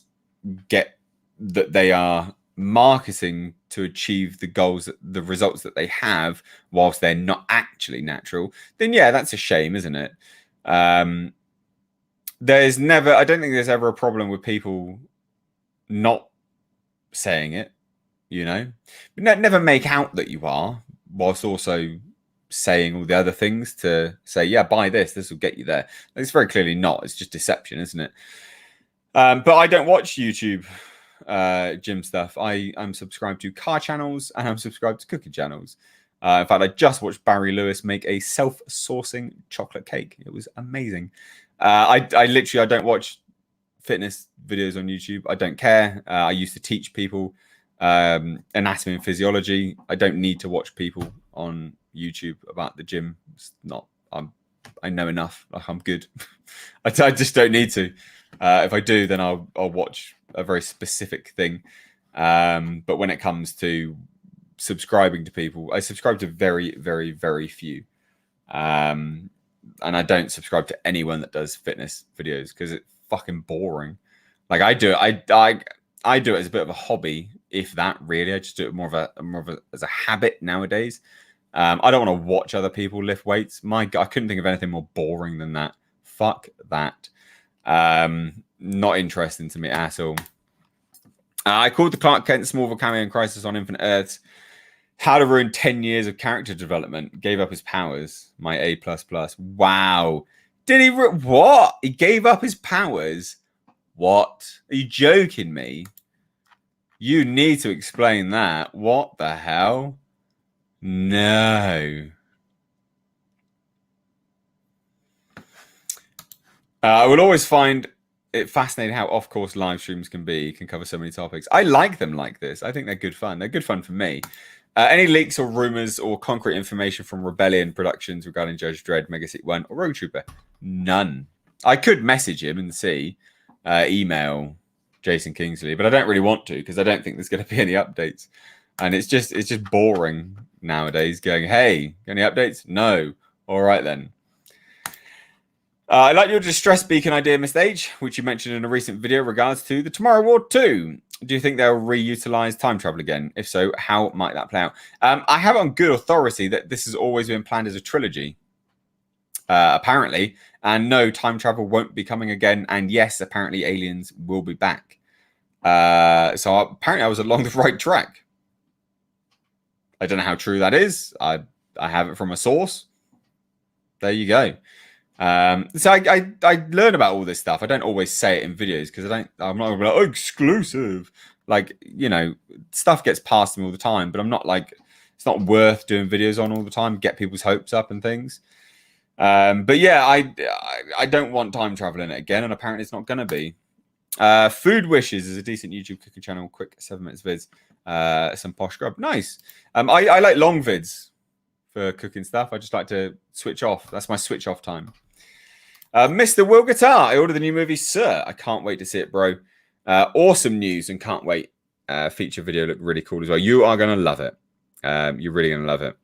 Speaker 1: get that they are marketing to achieve the goals, the results that they have, whilst they're not actually natural, then yeah, that's a shame, isn't it? I don't think there's ever a problem with people not saying it, you know, but never make out that you are, whilst also saying all the other things to say, yeah, buy this will get you there. It's very clearly not. It's just deception, isn't it? But I don't watch YouTube gym stuff. I'm subscribed to car channels and I'm subscribed to cooking channels. In fact, I just watched Barry Lewis make a self-sourcing chocolate cake. It was amazing. I don't watch fitness videos on YouTube. I don't care. I used to teach people anatomy and physiology. I don't need to watch people on YouTube about the gym. It's not. I know enough. Like, I'm good. I just don't need to. If I do, then I'll watch a very specific thing. But when it comes to subscribing to people, I subscribe to very, very, very few. And I don't subscribe to anyone that does fitness videos because it's fucking boring. Like, I do it. I do it as a bit of a hobby, if that really. I just do it more of a as a habit nowadays. I don't want to watch other people lift weights. My God, I couldn't think of anything more boring than that. Fuck that. Not interesting to me at all. I called the Clark Kent Smallville cameo in Crisis on Infinite Earths how to ruin 10 years of character development. Gave up his powers. My A++. Wow. Did he? What? He gave up his powers? What? Are you joking me? You need to explain that. What the hell? No. I will always find it fascinating how off-course live streams can cover so many topics. I like them like this. I think they're good fun. They're good fun for me. Any leaks or rumors or concrete information from Rebellion Productions regarding Judge Dredd, Mega City 1, or Rogue Trooper? None. I could message him and see, email Jason Kingsley, but I don't really want to because I don't think there's going to be any updates. And it's just boring nowadays going, hey, any updates? No. All right, then. I like your distress beacon idea, Mr. H, which you mentioned in a recent video in regards to the Tomorrow War 2. Do you think they'll reutilize time travel again? If so, how might that play out? I have on good authority that this has always been planned as a trilogy, apparently. And no, time travel won't be coming again. And yes, apparently aliens will be back. So apparently I was along the right track. I don't know how true that is. I have it from a source. There you go. So I learn about all this stuff. I don't always say it in videos because I'm not gonna be like, oh, exclusive. Like, you know, stuff gets passed to me all the time, but I'm not like, it's not worth doing videos on all the time, get people's hopes up and things. But yeah, I don't want time travel in it again, and apparently it's not gonna be. Food Wishes is a decent YouTube cooking channel, quick 7 minutes vids, some posh grub. Nice. I like long vids for cooking stuff. I just like to switch off. That's my switch off time. Mr. Will Guitar, I ordered the new movie, Sir. I can't wait to see it, bro. Awesome news and can't wait. Feature video looked really cool as well. You are going to love it. You're really going to love it.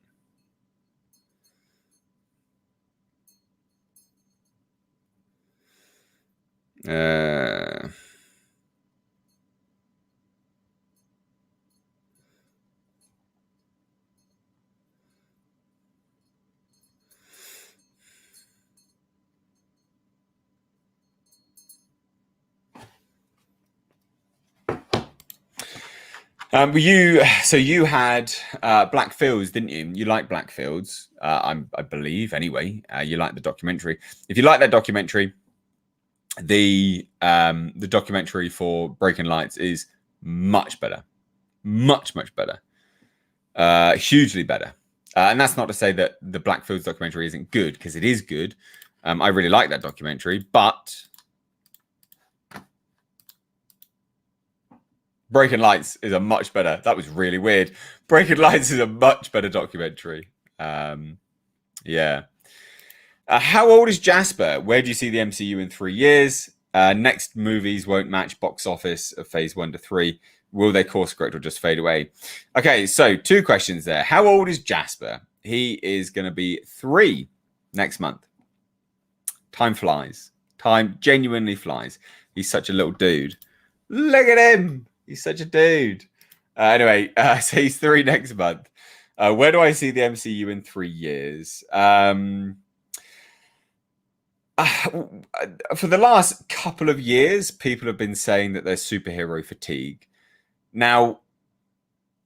Speaker 1: You had Black Fields, didn't you? You like Black Fields, I believe. Anyway, you like the documentary. If you like that documentary, the documentary for Breaking Lights is much better, much better, hugely better. And that's not to say that the Black Fields documentary isn't good, because it is good. I really like that documentary, but Breaking Lights is a much better. That was really weird. Breaking Lights is a much better documentary. Yeah. How old is Jasper? Where do you see the MCU in 3 years? Next movies won't match box office of phase 1 to 3. Will they course correct or just fade away? Okay, so 2 questions there. How old is Jasper? He is going to be 3 next month. Time flies. Time genuinely flies. He's such a little dude. Look at him. He's such a dude. Anyway, so he's 3 next month. Where do I see the MCU in 3 years? For the last couple of years, people have been saying that there's superhero fatigue. Now,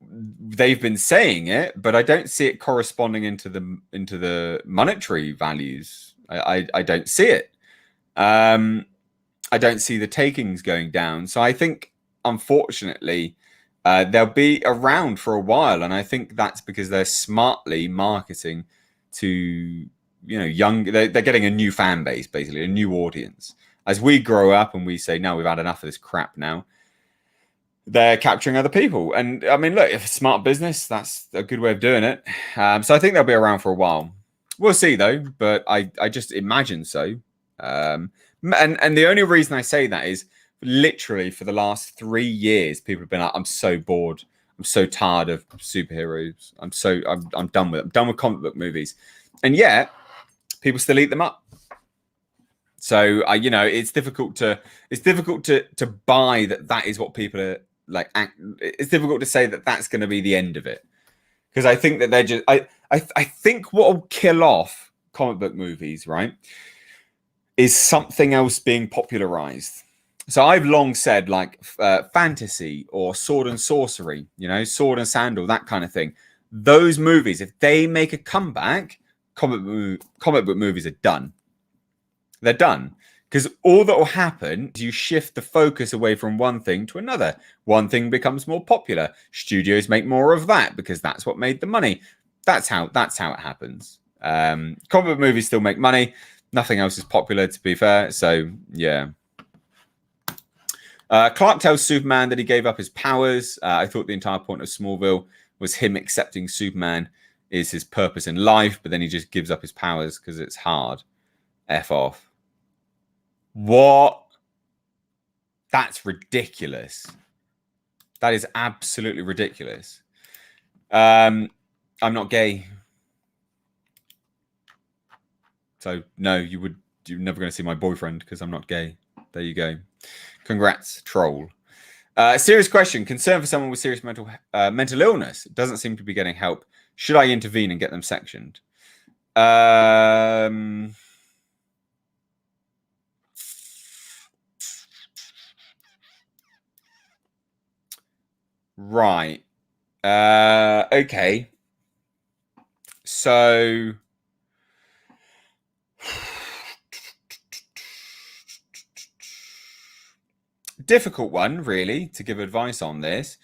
Speaker 1: they've been saying it, but I don't see it corresponding into the monetary values. I don't see it. I don't see the takings going down. So I think, unfortunately, they'll be around for a while, and I think that's because they're smartly marketing to, young. They're getting a new fan base, basically a new audience. As we grow up and we say, "No, we've had enough of this crap now," they're capturing other people. And I mean, look, if it's smart business, that's a good way of doing it. So I think they'll be around for a while. We'll see though, but I just imagine so. And the only reason I say that is literally for the last 3 years, people have been like, I'm so bored. I'm so tired of superheroes. I'm done with it. I'm done with comic book movies. And yet people still eat them up. So it's difficult to buy that is what people are like. It's difficult to say that that's going to be the end of it, because I think that they're just I think what will kill off comic book movies, right, is something else being popularized. So I've long said like fantasy or sword and sorcery, sword and sandal, that kind of thing. Those movies, if they make a comeback, comic book movies are done. They're done. Because all that will happen is you shift the focus away from one thing to another. One thing becomes more popular. Studios make more of that because that's what made the money. That's how it happens. Comic book movies still make money. Nothing else is popular, to be fair. So, yeah. Clark tells Superman that he gave up his powers. I thought the entire point of Smallville was him accepting Superman is his purpose in life, but then he just gives up his powers because it's hard. F off. What? That's ridiculous. That is absolutely ridiculous. I'm not gay. So, no, you're never going to see my boyfriend because I'm not gay. There you go. Congrats, troll. Serious question. Concern for someone with serious mental illness. Doesn't seem to be getting help. Should I intervene and get them sectioned? Right. Okay. So difficult one, really, to give advice on this.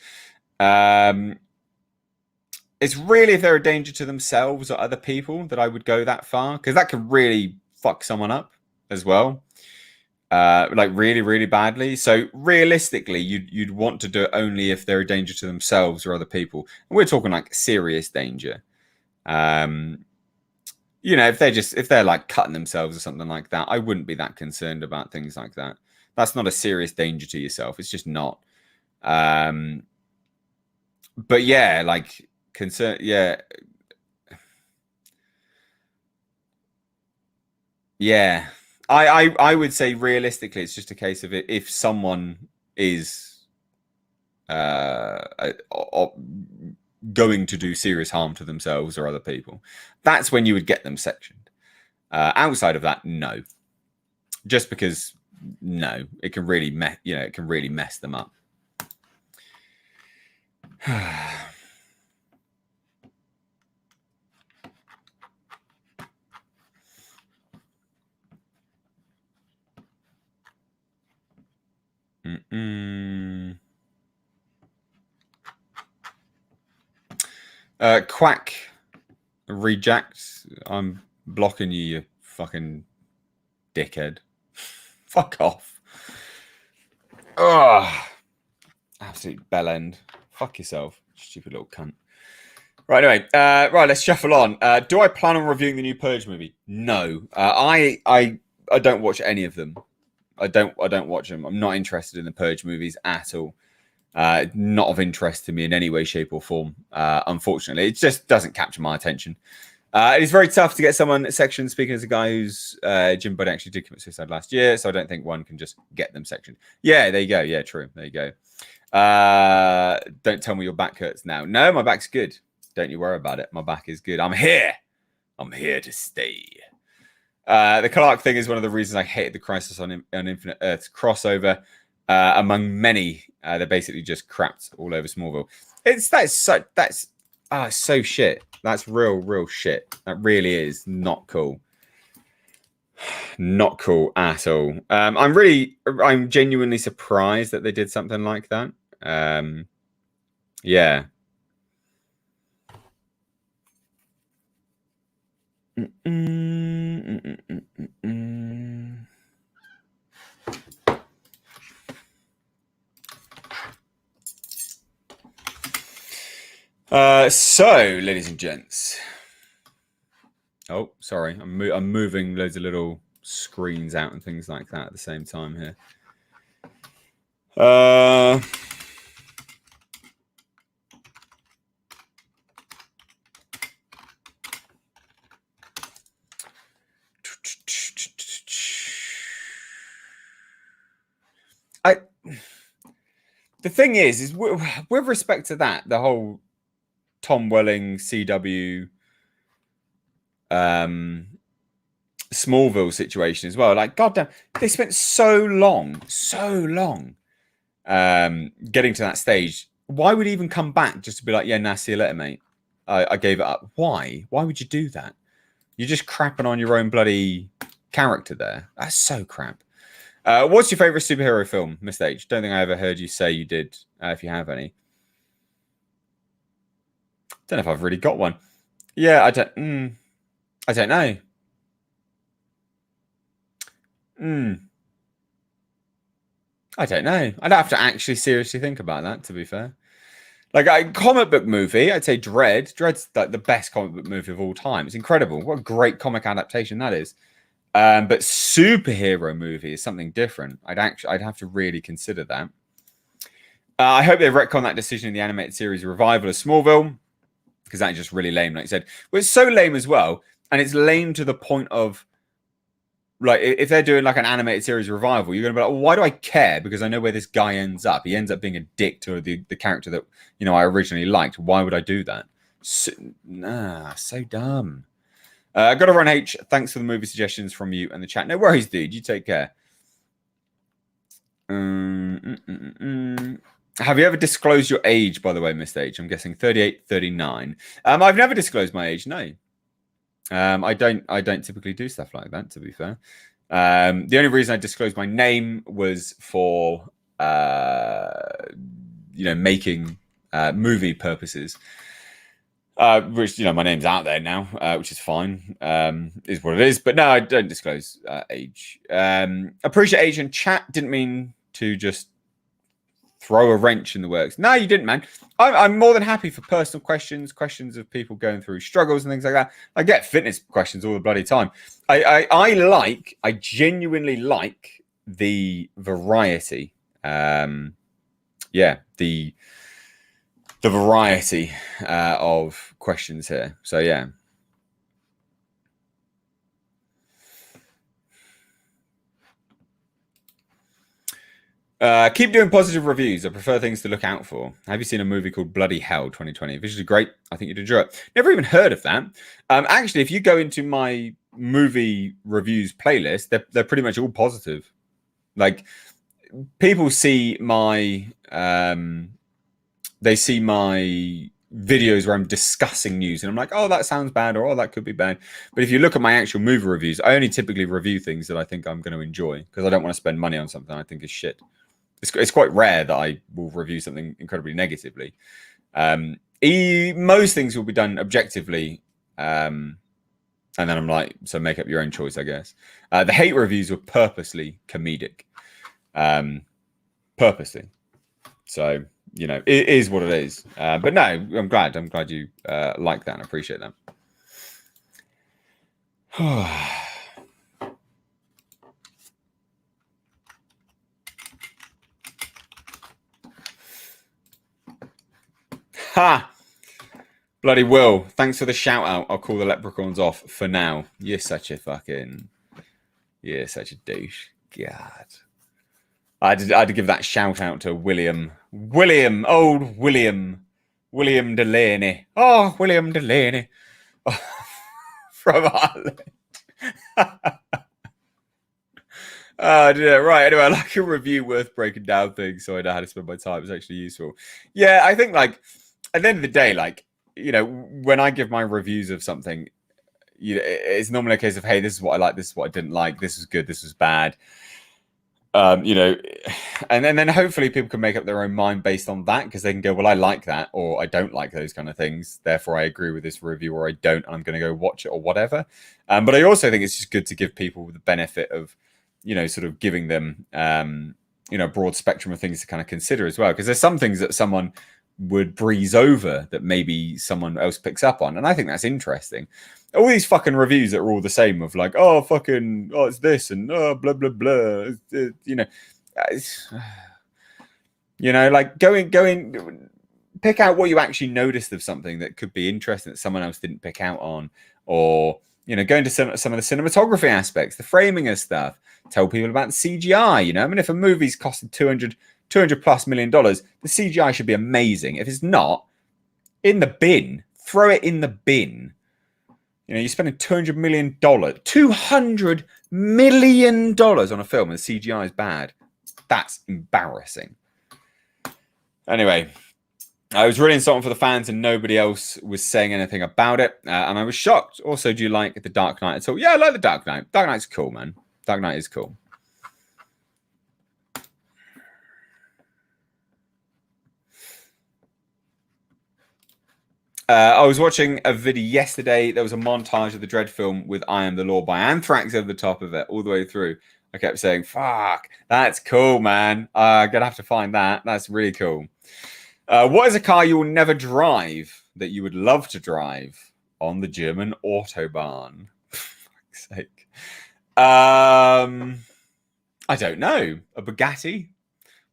Speaker 1: It's really if they're a danger to themselves or other people that I would go that far, because that could really fuck someone up as well. Like really, really badly. So realistically, you'd want to do it only if they're a danger to themselves or other people. And we're talking like serious danger. If they're like cutting themselves or something like that, I wouldn't be that concerned about things like that. That's not a serious danger to yourself. It's just not. But yeah, like concern. Yeah. Yeah. I would say realistically, it's just a case of it. If someone is going to do serious harm to themselves or other people, that's when you would get them sectioned. Outside of that, no. Just because, no, it can really mess them up. Quack reject. I'm blocking you, you fucking dickhead. Fuck off. Ugh. Absolute bellend. Fuck yourself, stupid little cunt. Right, anyway, right, let's shuffle on. Do I plan on reviewing the new Purge movie? No. I don't watch any of them. I don't watch them. I'm not interested in the Purge movies at all. Not of interest to me in any way, shape, or form. Unfortunately, it just doesn't capture my attention. It is very tough to get someone sectioned. Speaking as a guy whose gym buddy actually did commit suicide last year, so I don't think one can just get them sectioned. Yeah, there you go. Yeah, true. There you go. Don't tell me your back hurts now. No, my back's good. Don't you worry about it. My back is good. I'm here. I'm here to stay. The Clark thing is one of the reasons I hated the Crisis on Infinite Earths crossover. Among many, they're basically just crapped all over Smallville. That's so shit. That's real shit. That really is not cool. Not cool at all. I'm genuinely surprised that they did something like that. Yeah. So, ladies and gents. Oh, sorry. I'm moving loads of little screens out and things like that at the same time here. The thing is with respect to that, the whole Tom Welling CW Smallville situation as well. Like, goddamn, they spent so long getting to that stage. Why would he even come back just to be like, yeah, nah, see you later, mate? I gave it up. Why? Why would you do that? You're just crapping on your own bloody character there. That's so crap. What's your favorite superhero film, Mr. H? Don't think I ever heard you say you did, if you have any. Don't know if I've really got one. Yeah, I don't know. I don't know. I'd have to actually seriously think about that, to be fair. Like a comic book movie, I'd say Dread. Dread's like the best comic book movie of all time. It's incredible. What a great comic adaptation that is. But superhero movie is something different. I'd have to really consider that. I hope they retcon that decision in the animated series revival of Smallville, because that is just really lame, like I said. Well, it's so lame as well, and it's lame to the point of, like, if they're doing like an animated series revival, you're going to be like, well, why do I care? Because I know where this guy ends up. He ends up being a dick to the character that, you know, I originally liked. Why would I do that? So dumb. Got to run H. Thanks for the movie suggestions from you and the chat. No worries, dude. You take care. Have you ever disclosed your age, by the way, Mr. H? I'm guessing 38, 39. I've never disclosed my age, no. I don't typically do stuff like that, to be fair. The only reason I disclosed my name was for making movie purposes. Which, you know, my name's out there now, which is fine. Is what it is. But no, I don't disclose age. Appreciate age in chat. Didn't mean to just throw a wrench in the works. No, you didn't, man. I'm more than happy for personal questions of people going through struggles and things like that. I get fitness questions all the bloody time. I genuinely like the variety. The variety of questions here. So yeah. Keep doing positive reviews. I prefer things to look out for. Have you seen a movie called Bloody Hell 2020? Visually great. I think you'd enjoy it. Never even heard of that. Actually, if you go into my movie reviews playlist, they're pretty much all positive. Like, people see my videos where I'm discussing news and I'm like, oh, that sounds bad, or oh, that could be bad. But if you look at my actual movie reviews, I only typically review things that I think I'm going to enjoy, because I don't want to spend money on something I think is shit. It's quite rare that I will review something incredibly negatively. Most things will be done objectively, and then I'm like, so make up your own choice, I guess. The hate reviews were purposely comedic, purposely. So, you know, it is what it is. But no, I'm glad you like that and appreciate that. Ha! Bloody Will, thanks for the shout out. I'll call the leprechauns off for now. You're such a douche. God. I had to give that shout out to William Delaney. Oh, William Delaney. From Ireland. Right. Anyway, I like a review worth breaking down things so I know how to spend my time. It's actually useful. Yeah, I think, like, at the end of the day, like, you know, when I give my reviews of something, you know, it's normally a case of, hey, this is what I like, this is what I didn't like, this was good, this was bad. You know, and then hopefully people can make up their own mind based on that, because they can go, well, I like that, or I don't like those kind of things, therefore I agree with this review, or I don't, and I'm going to go watch it, or whatever. But I also think it's just good to give people the benefit of, you know, sort of giving them, you know, a broad spectrum of things to kind of consider as well, because there's some things that someone would breeze over that maybe someone else picks up on. And I think that's interesting. All these fucking reviews that are all the same of like, oh, fucking, oh, it's this and oh, blah, blah, blah. Like going, pick out what you actually noticed of something that could be interesting that someone else didn't pick out on, or, go into some of the cinematography aspects, the framing of stuff, tell people about the CGI, I mean, if a movie's costed $200 plus million, the CGI should be amazing. If it's not, in the bin, throw it in the bin. You're spending $200 million on a film and the CGI is bad. That's embarrassing. Anyway, I was really insulting for the fans and nobody else was saying anything about it. And I was shocked. Also, do you like The Dark Knight at all? Yeah, I like The Dark Knight. Dark Knight's cool, man. Dark Knight is cool. I was watching a video yesterday. There was a montage of the Dread film with I Am the Law by Anthrax over the top of it all the way through. I kept saying, fuck, that's cool, man. I'm going to have to find that. That's really cool. What is a car you will never drive that you would love to drive on the German Autobahn? For fuck's sake. I don't know. A Bugatti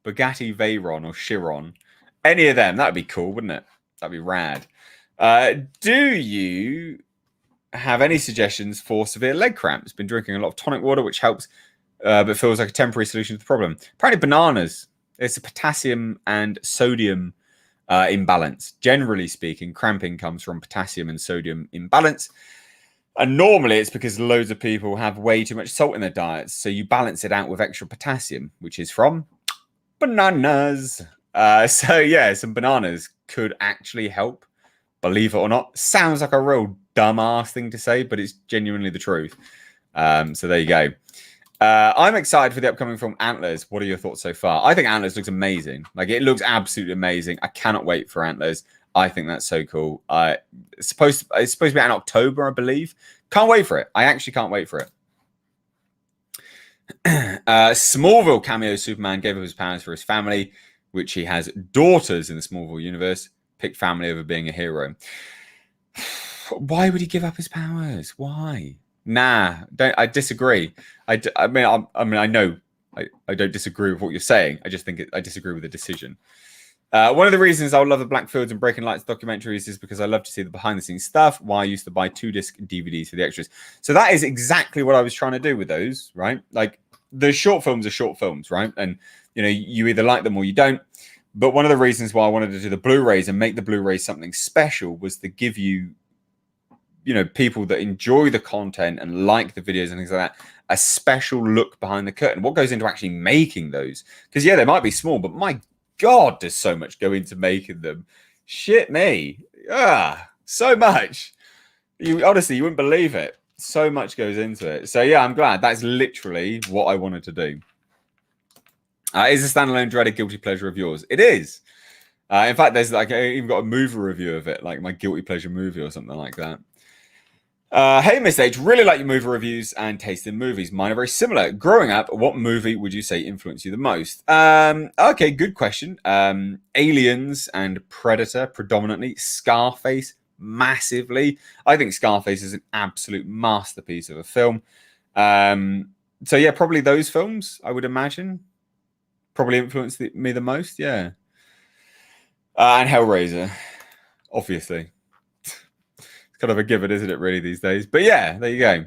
Speaker 1: Veyron or Chiron. Any of them. That'd be cool, wouldn't it? That'd be rad. Do you have any suggestions for severe leg cramps? Been drinking a lot of tonic water, which helps, but feels like a temporary solution to the problem. Apparently bananas. It's a potassium and sodium imbalance. Generally speaking, cramping comes from potassium and sodium imbalance. And normally it's because loads of people have way too much salt in their diets. So you balance it out with extra potassium, which is from bananas. Some bananas could actually help. Believe it or not. Sounds like a real dumbass thing to say, but it's genuinely the truth. So there you go. I'm excited for the upcoming film Antlers. What are your thoughts so far? I think Antlers looks amazing. Like, it looks absolutely amazing. I cannot wait for Antlers. I think that's so cool. It's supposed to be out in October, I believe. Can't wait for it. I actually can't wait for it. Smallville cameo Superman gave up his powers for his family, which he has daughters in the Smallville universe. Picked family over being a hero. Why would he give up his powers? Why? Nah, I disagree. I know I don't disagree with what you're saying. I just think I disagree with the decision. One of the reasons I love the Black Fields and Breaking Lights documentaries is because I love to see the behind-the-scenes stuff. Why I used to buy 2-disc DVDs for the extras. So that is exactly what I was trying to do with those, right? Like, the short films are short films, right? And you either like them or you don't. But one of the reasons why I wanted to do the Blu-rays and make the Blu-rays something special was to give you, people that enjoy the content and like the videos and things like that, a special look behind the curtain. What goes into actually making those? Because, yeah, they might be small, but my God, there's so much go into making them. Shit me. So much. Honestly, you wouldn't believe it. So much goes into it. So, yeah, I'm glad. That's literally what I wanted to do. Is a standalone dreaded guilty pleasure of yours? It is. In fact, there's I even got a movie review of it, like my guilty pleasure movie or something like that. Hey, Miss H, really like your movie reviews and taste in movies. Mine are very similar. Growing up, what movie would you say influenced you the most? Okay, good question. Aliens and Predator predominantly. Scarface massively. I think Scarface is an absolute masterpiece of a film. So yeah, probably those films, I would imagine. Probably influenced me the most, yeah. And Hellraiser, obviously. It's kind of a given, isn't it, really, these days? But yeah, there you go.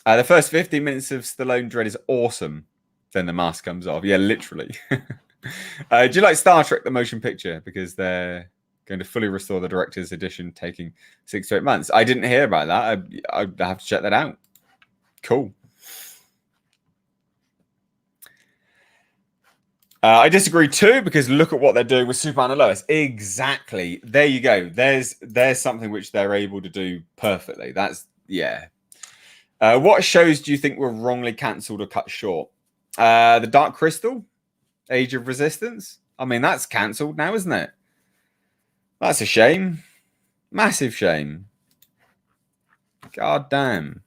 Speaker 1: The first 15 minutes of Stallone Dread is awesome. Then the mask comes off. Yeah, literally. Do you like Star Trek, the motion picture? Because they're going to fully restore the director's edition, taking 6 to 8 months. I didn't hear about that. I have to check that out. Cool. I disagree too, because look at what they're doing with Superman and Lois. Exactly. There you go. There's something which they're able to do perfectly. That's, yeah. What shows do you think were wrongly cancelled or cut short? The Dark Crystal, Age of Resistance. I mean, that's cancelled now, isn't it? That's a shame. Massive shame. God damn.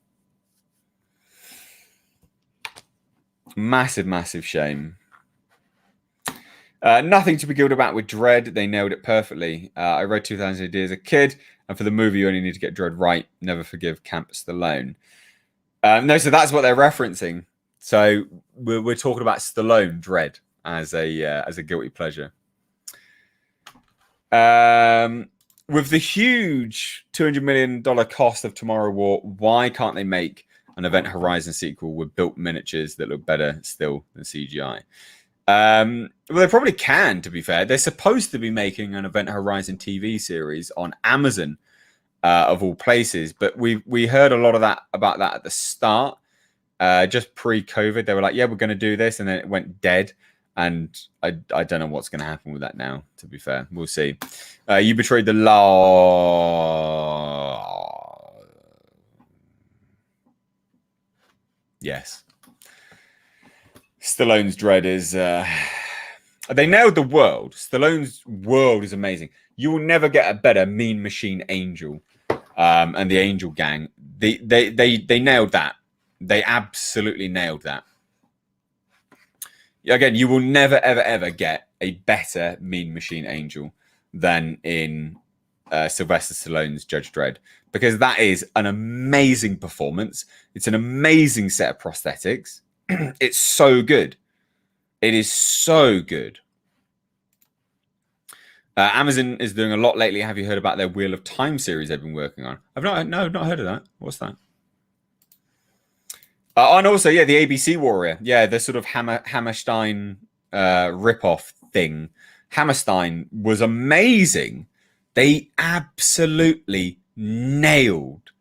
Speaker 1: Massive, massive shame. Nothing to be guilty about with Dredd. They nailed it perfectly. I read 2000 AD as a kid, and for the movie, you only need to get Dredd right. Never forgive Camp Stallone. No, so that's what they're referencing. So we're talking about Stallone Dredd as a guilty pleasure. With the huge $200 million cost of Tomorrow War, why can't they make an Event Horizon sequel with built miniatures that look better still than CGI? Well, they probably can, to be fair. They're supposed to be making an Event Horizon TV series on Amazon, of all places, but we heard a lot of that about that at the start, just pre-COVID. They were like, yeah, we're going to do this, and then it went dead. And I don't know what's going to happen with that now, to be fair. We'll see. You betrayed the law. Yes. Stallone's Dredd is... they nailed the world. Stallone's world is amazing. You will never get a better Mean Machine Angel and the Angel Gang. They nailed that. They absolutely nailed that. Again, you will never, ever, ever get a better Mean Machine Angel than in Sylvester Stallone's Judge Dredd, because that is an amazing performance. It's an amazing set of prosthetics. It's so good. It is so good. Amazon is doing a lot lately. Have you heard about their Wheel of Time series they've been working on? I've not heard of that. What's that? And also, yeah, the ABC Warrior. Yeah, the sort of Hammerstein rip-off thing. Hammerstein was amazing. They absolutely nailed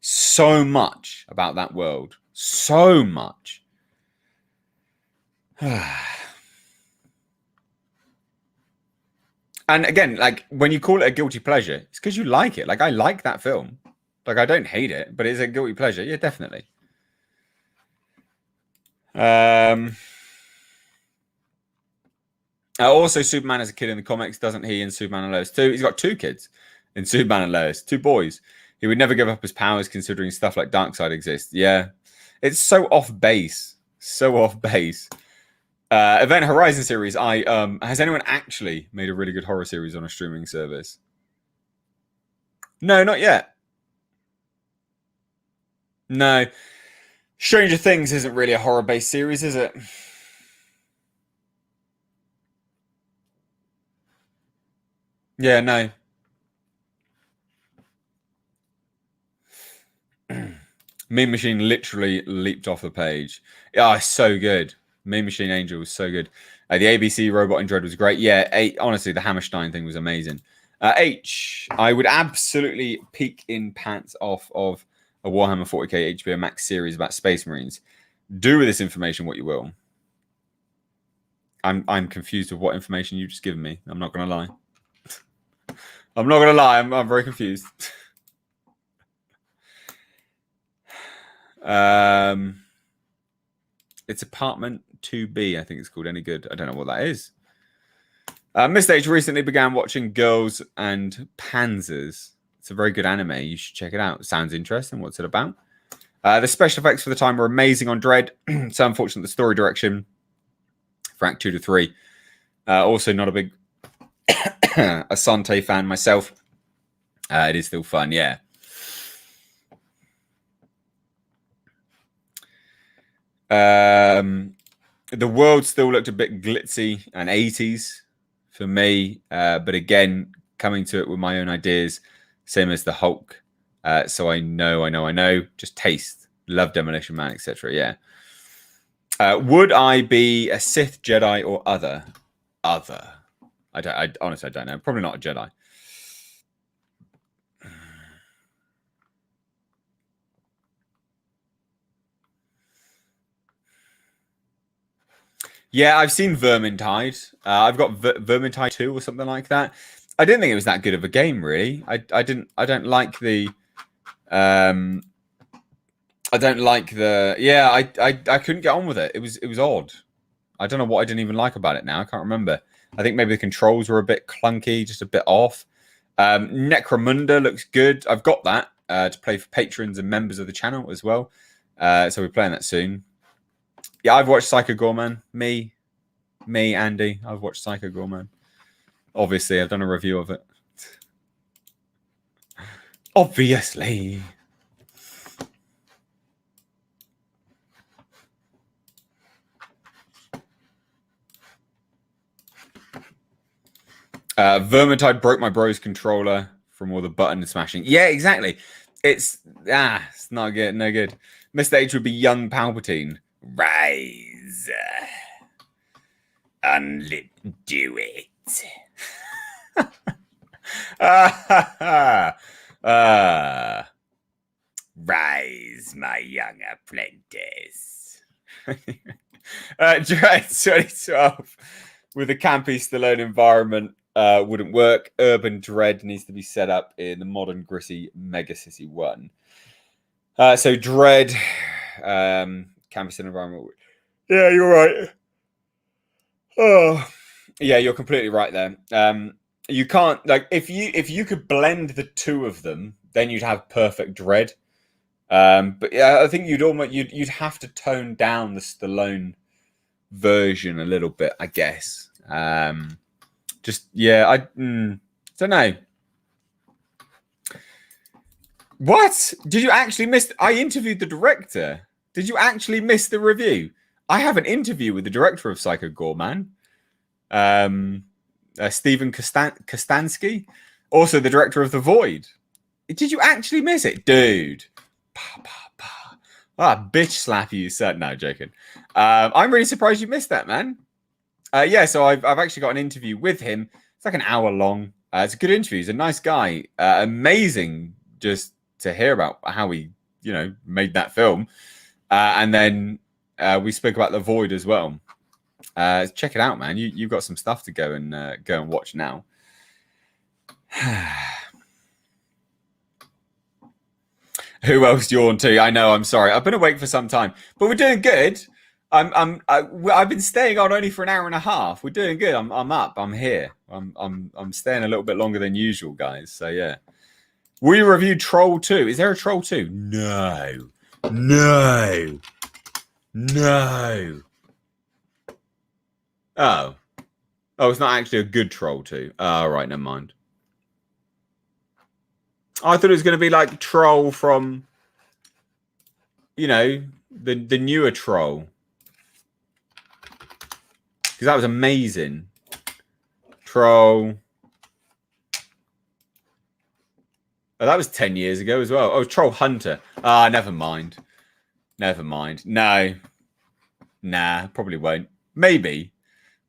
Speaker 1: so much about that world. So much. And again, like, when you call it a guilty pleasure, it's because you like it. Like, I like that film. Like, I don't hate it, but it's a guilty pleasure. Yeah, definitely. Also, Superman as a kid in the comics, doesn't he? In Superman and Lois 2, he's got 2 kids in Superman and Lois, 2 boys. He would never give up his powers, considering stuff like Darkseid exists. Yeah, it's so off base, so off base. Event Horizon series. Has anyone actually made a really good horror series on a streaming service? No, not yet. No. Stranger Things isn't really a horror-based series, is it? Yeah, no. Mean Machine literally leaped off the page. Oh, it's so good. Mean Machine Angel was so good. The ABC robot in Dredd was great. Yeah, honestly, the Hammerstein thing was amazing. I would absolutely peek in pants off of a Warhammer 40k HBO Max series about Space Marines. Do with this information what you will. I'm confused with what information you've just given me. I'm not going to lie. I'm not going to lie. I'm very confused. It's Apartment 2B, I think it's called. Any good? I don't know what that is. Mr. H recently began watching Girls and Panzers. It's a very good anime. You should check it out. Sounds interesting. What's it about? The special effects for the time were amazing on Dredd. So unfortunate the story direction for Act 2 to 3. Also not a big Asante fan myself. It is still fun, yeah. The world still looked a bit glitzy and 80s for me, but again, coming to it with my own ideas, same as the Hulk. So I know. Just taste, love Demolition Man, etc. Yeah. Would I be a Sith, Jedi, or other? Other. I honestly don't know. Probably not a Jedi. Yeah, I've seen Vermintide. I've got Vermintide 2 or something like that. I didn't think it was that good of a game, really. I don't like the I don't like the I couldn't get on with it. It was odd. I don't know what I didn't even like about it now. I can't remember. I think maybe the controls were a bit clunky, just a bit off. Necromunda looks good. I've got that to play for patrons and members of the channel as well. So we're playing that soon. Yeah, I've watched Psycho Gorman. Me. Me, Andy. I've watched Psycho Goreman. Obviously, I've done a review of it. Obviously. Vermintide broke my bro's controller from all the button smashing. Yeah, exactly. It's not good. No good. Mr. H would be young Palpatine. Rise. Do it. Rise, my young apprentice. Dread 2012 with a campy Stallone environment wouldn't work. Urban Dread needs to be set up in the modern gritty Mega City 1. So Dread, campy Stallone environment. Yeah, you're right. Oh, yeah, you're completely right there. You can't if you could blend the two of them, then you'd have perfect Dread. But yeah, I think you'd have to tone down the Stallone version a little bit, I guess. I don't know. What? Did you actually miss? I interviewed the director. Did you actually miss the review? I have an interview with the director of Psycho Goreman, Stephen Kostansky, also the director of The Void. Did you actually miss it, dude? Bitch slap you, sir. No, joking. I'm really surprised you missed that, man. So I've actually got an interview with him. It's like an hour long. It's a good interview. He's a nice guy. Amazing just to hear about how he, made that film. And then we spoke about The Void as well. Check it out, man. You've got some stuff to go and watch now. Who else yawned too? I know. I'm sorry. I've been awake for some time, but we're doing good. I've been staying on only for an hour and a half. We're doing good. I'm up. I'm here. I'm staying a little bit longer than usual, guys. So yeah. We reviewed Troll 2. Is there a Troll 2? No. Oh, it's not actually a good Troll 2. Oh, right. Never mind. I thought it was going to be like Troll from, the newer Troll. Because that was amazing. Troll. Oh, that was 10 years ago as well. Oh, Troll Hunter. Never mind. No. Nah, probably won't. Maybe.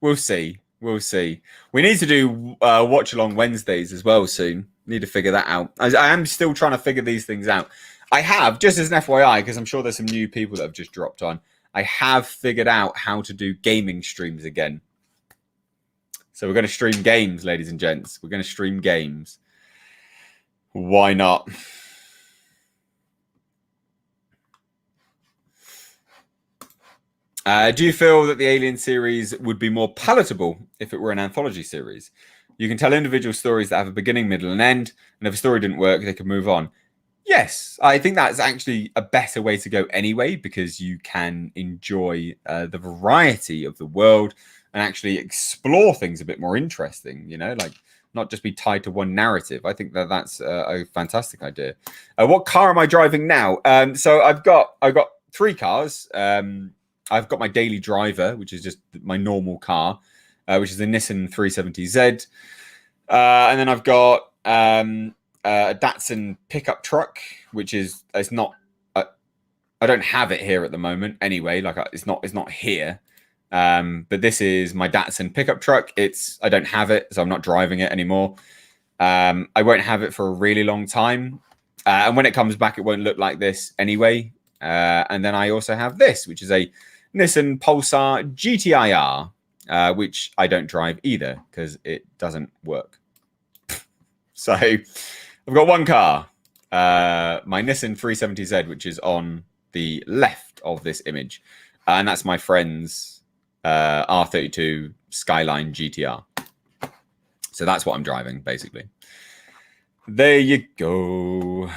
Speaker 1: We'll see. We need to do watch along Wednesdays as well soon. Need to figure that out. I am still trying to figure these things out. I have, just as an FYI, because I'm sure there's some new people that have just dropped on. I have figured out how to do gaming streams again. So we're going to stream games, ladies and gents. We're going to stream games. Why not? Do you feel that the Alien series would be more palatable if it were an anthology series? You can tell individual stories that have a beginning, middle, and end, and if a story didn't work, they could move on. Yes, I think that's actually a better way to go anyway, because you can enjoy the variety of the world and actually explore things a bit more interesting, like not just be tied to one narrative. I think that's a fantastic idea. What car am I driving now? So I've got 3 cars. I've got my daily driver, which is just my normal car, which is a Nissan 370Z. And then I've got a Datsun pickup truck, which it's not. I don't have it here at the moment. Anyway, it's not here. But this is my Datsun pickup truck. I don't have it, so I'm not driving it anymore. I won't have it for a really long time. And when it comes back, it won't look like this anyway. And then I also have this, which is a Nissan Pulsar GTIR, which I don't drive either because it doesn't work. So I've got one car, my Nissan 370Z, which is on the left of this image. And that's my friend's R32 Skyline GTR. So that's what I'm driving, basically. There you go.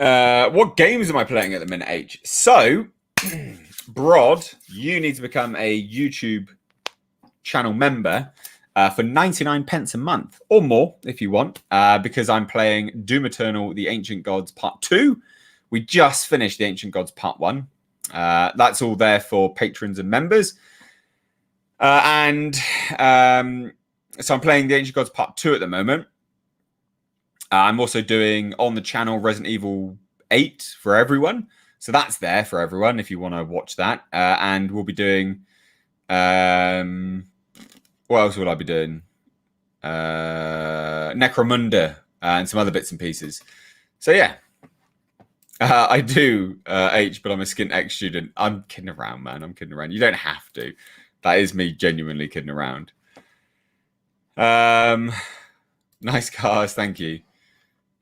Speaker 1: What games am I playing at the minute, H? So, Brod, you need to become a YouTube channel member for 99 pence a month or more if you want, because I'm playing Doom Eternal, The Ancient Gods Part 2. We just finished The Ancient Gods Part 1. That's all there for patrons and members. So I'm playing The Ancient Gods Part 2 at the moment. I'm also doing on the channel Resident Evil 8 for everyone. So that's there for everyone if you want to watch that. And we'll be doing... what else will I be doing? Necromunda and some other bits and pieces. So yeah. I do, H, but I'm a Skint X student. I'm kidding around, man. I'm kidding around. You don't have to. That is me genuinely kidding around. Nice cars, thank you.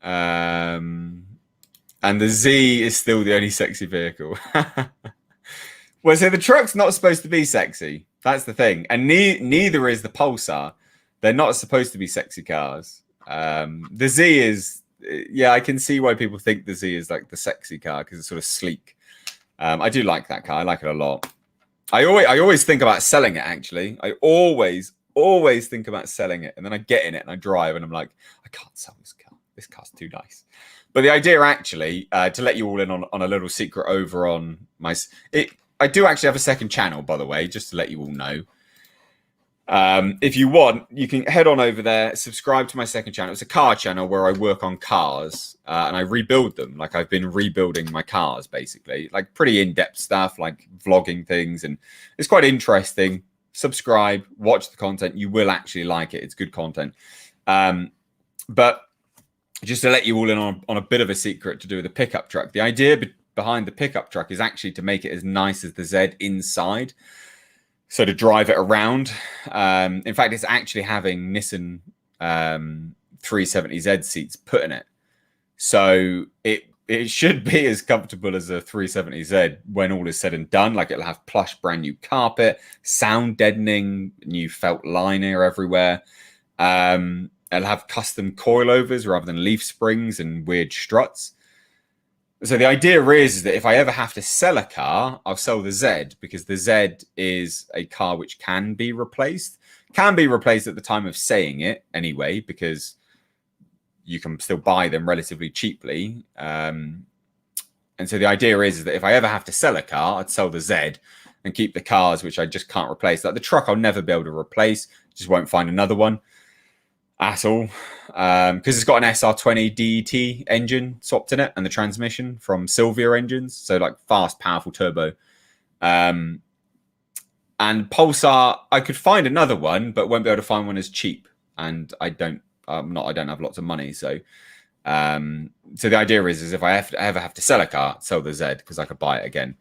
Speaker 1: And the Z is still the only sexy vehicle. Well, so the truck's not supposed to be sexy. That's the thing. And neither is the Pulsar. They're not supposed to be sexy cars. The Z is, yeah, I can see why people think the Z is like the sexy car because it's sort of sleek. I do like that car. I like it a lot. I always think about selling it, actually. I always think about selling it. And then I get in it and I drive and I'm like, I can't sell this car. This car's too nice. But the idea, actually, to let you all in on a little secret over on my... I do actually have a second channel, by the way, just to let you all know. If you want, you can head on over there, subscribe to my second channel. It's a car channel where I work on cars and I rebuild them. Like I've been rebuilding my cars, basically. Like pretty in-depth stuff, like vlogging things. And it's quite interesting. Subscribe, watch the content. You will actually like it. It's good content. But just to let you all in on a bit of a secret to do with the pickup truck. The idea behind the pickup truck is actually to make it as nice as the Z inside. So to drive it around. In fact, it's actually having Nissan 370Z seats put in it. So it should be as comfortable as a 370Z when all is said and done. Like it'll have plush brand new carpet, sound deadening, new felt liner everywhere. It'll have custom coilovers rather than leaf springs and weird struts. So the idea is that if I ever have to sell a car, I'll sell the Z because the Z is a car which can be replaced. Can be replaced at the time of saying it anyway, because you can still buy them relatively cheaply. And so the idea is that if I ever have to sell a car, I'd sell the Z and keep the cars which I just can't replace. Like the truck I'll never be able to replace, just won't find another one at all, because it's got an SR20 DET engine swapped in it and the transmission from Sylvia engines, so like fast, powerful turbo. And Pulsar, I could find another one, but won't be able to find one as cheap. And I don't have lots of money, so the idea is if I ever have to sell a car, sell the Z because I could buy it again.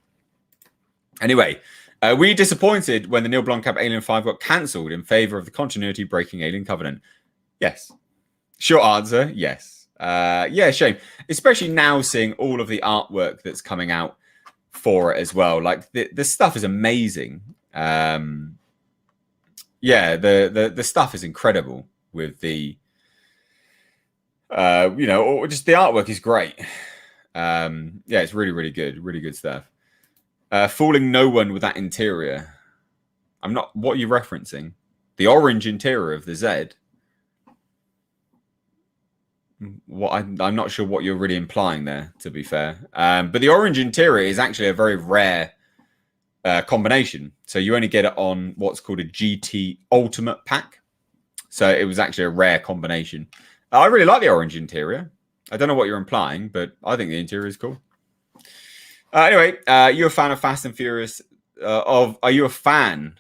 Speaker 1: Anyway. Were you disappointed when the Neil Blomkamp Alien 5 got cancelled in favour of the continuity-breaking Alien Covenant? Yes. Short answer, yes. Yeah, shame. Especially now seeing all of the artwork that's coming out for it as well. Like, the stuff is amazing. Yeah, the stuff is incredible with the... or just the artwork is great. Yeah, it's really, really good. Really good stuff. Fooling no one with that interior. I'm not... What are you referencing? The orange interior of the Z. What I'm not sure what you're really implying there, to be fair. But the orange interior is actually a very rare combination. So you only get it on what's called a GT Ultimate Pack. So it was actually a rare combination. I really like the orange interior. I don't know what you're implying, but I think the interior is cool. Anyway, you're a fan of Fast and Furious. Are you a fan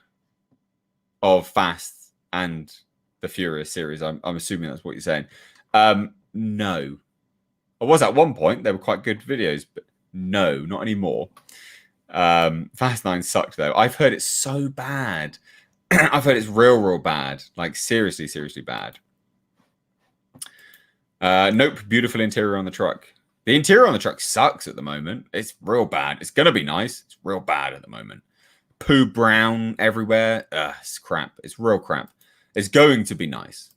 Speaker 1: of Fast and the Furious series? I'm assuming that's what you're saying. No. I was at one point. They were quite good videos, but no, not anymore. Fast 9 sucked, though. I've heard it's so bad. I've heard it's real bad. Like, seriously, seriously bad. Nope, beautiful interior on the truck. The interior on the truck sucks at the moment. It's real bad. It's going to be nice. It's real bad at the moment. Poo brown everywhere. It's crap. It's real crap. It's going to be nice.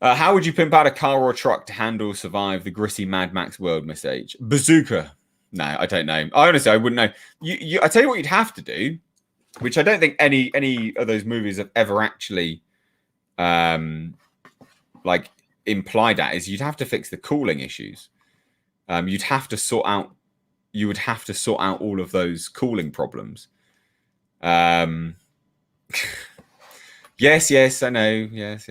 Speaker 1: How would you pimp out a car or a truck to handle survive the gritty Mad Max world, Miss H? Bazooka. No, I don't know. I wouldn't know. I tell you what you'd have to do, which I don't think any of those movies have ever actually like implied at, is you'd have to fix the cooling issues. You'd have to sort out. You would have to sort out all of those cooling problems. Yes, I know. Yes.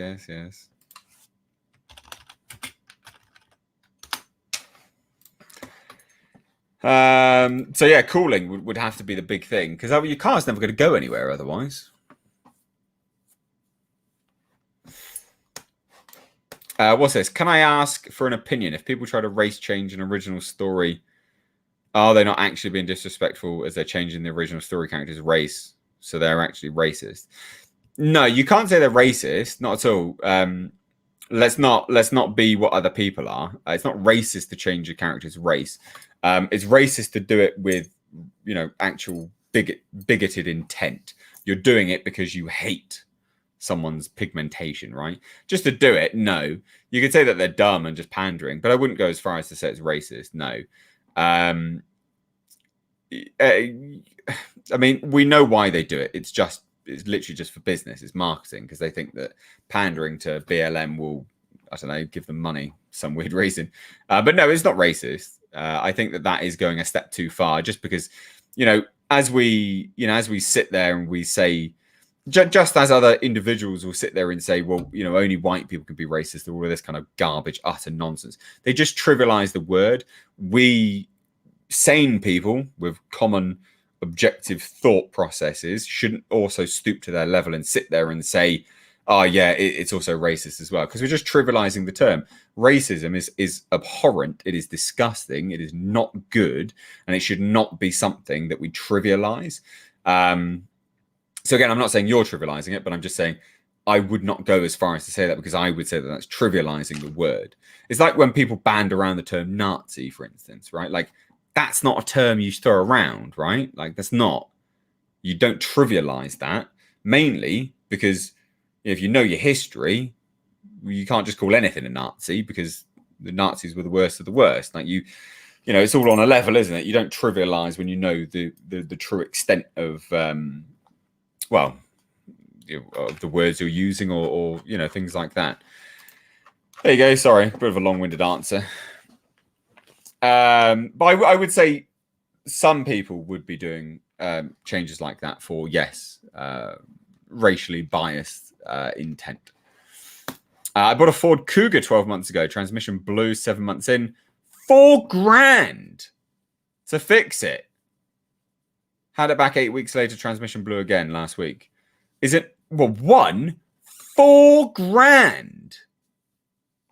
Speaker 1: So yeah, cooling would have to be the big thing, because your car's never going to go anywhere otherwise. What's this? Can I ask for an opinion? If people try to race change an original story, are they not actually being disrespectful as they're changing the original story character's race, so they're actually racist? No, you can't say they're racist. Not at all. Let's not be what other people are. It's not racist to change a character's race. It's racist to do it with, actual bigoted intent. You're doing it because you hate someone's pigmentation, right? Just to do it, no. You could say that they're dumb and just pandering, but I wouldn't go as far as to say it's racist. No. I mean, we know why they do it. It's literally just for business. It's marketing, because they think that pandering to BLM will, I don't know, give them money, some weird reason. But no, it's not racist. I think that is going a step too far, just because, as we sit there and we say, just as other individuals will sit there and say, well, only white people can be racist, all of this kind of garbage, utter nonsense. They just trivialize the word. We sane people with common objective thought processes shouldn't also stoop to their level and sit there and say, oh yeah, it's also racist as well, because we're just trivializing the term. Racism is abhorrent, it is disgusting, it is not good, and it should not be something that we trivialize. So again, I'm not saying you're trivializing it, but I'm just saying I would not go as far as to say that, because I would say that that's trivializing the word. It's like when people band around the term Nazi, for instance, right? Like, that's not a term you throw around, right? Like, that's not. You don't trivialize that, mainly because if you know your history, you can't just call anything a Nazi, because the Nazis were the worst of the worst. Like, it's all on a level, isn't it? You don't trivialize when you know the true extent of of the words you're using, or things like that. There you go. Sorry, a bit of a long-winded answer. But I would say some people would be doing changes like that for, yes, racially biased intent. I bought a Ford Cougar 12 months ago. Transmission blew 7 months in. $4,000 to fix it. Had it back 8 weeks later. Transmission blew again last week. Is it, $4,000?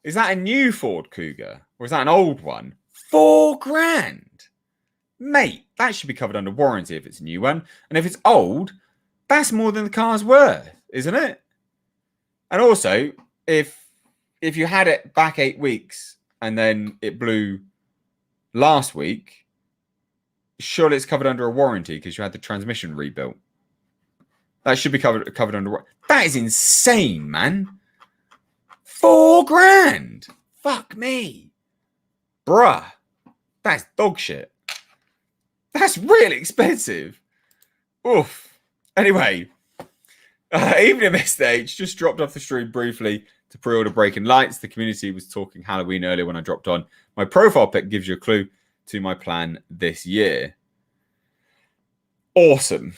Speaker 1: Is that a new Ford Cougar, or is that an old one? $4,000, mate. That should be covered under warranty if it's a new one, and if it's old, that's more than the car's worth, isn't it? And also, if you had it back 8 weeks and then it blew last week, surely it's covered under a warranty because you had the transmission rebuilt. That should be covered under. That is insane, man. $4,000. Fuck me, bruh. That's dog shit. That's really expensive. Oof. Anyway, even at this stage, just dropped off the stream briefly to pre-order Breaking Lights. The community was talking Halloween earlier when I dropped on. My profile pic gives you a clue to my plan this year. Awesome.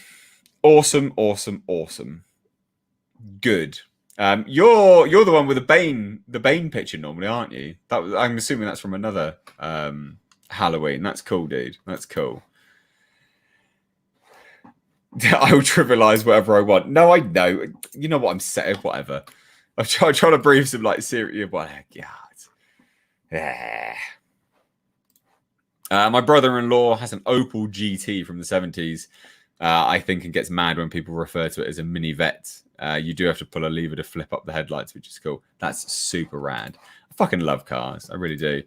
Speaker 1: Good. You're the one with the Bane picture normally, aren't you? I'm assuming that's from another Halloween. That's cool, dude. That's cool. I will trivialize whatever I want. No, I know. You know what I'm saying? Whatever. I'm trying to breathe some serious. What? God. Yeah. My brother-in-law has an Opel GT from the 70s. I think, and gets mad when people refer to it as a mini vet. You do have to pull a lever to flip up the headlights, which is cool. That's super rad. I fucking love cars. I really do.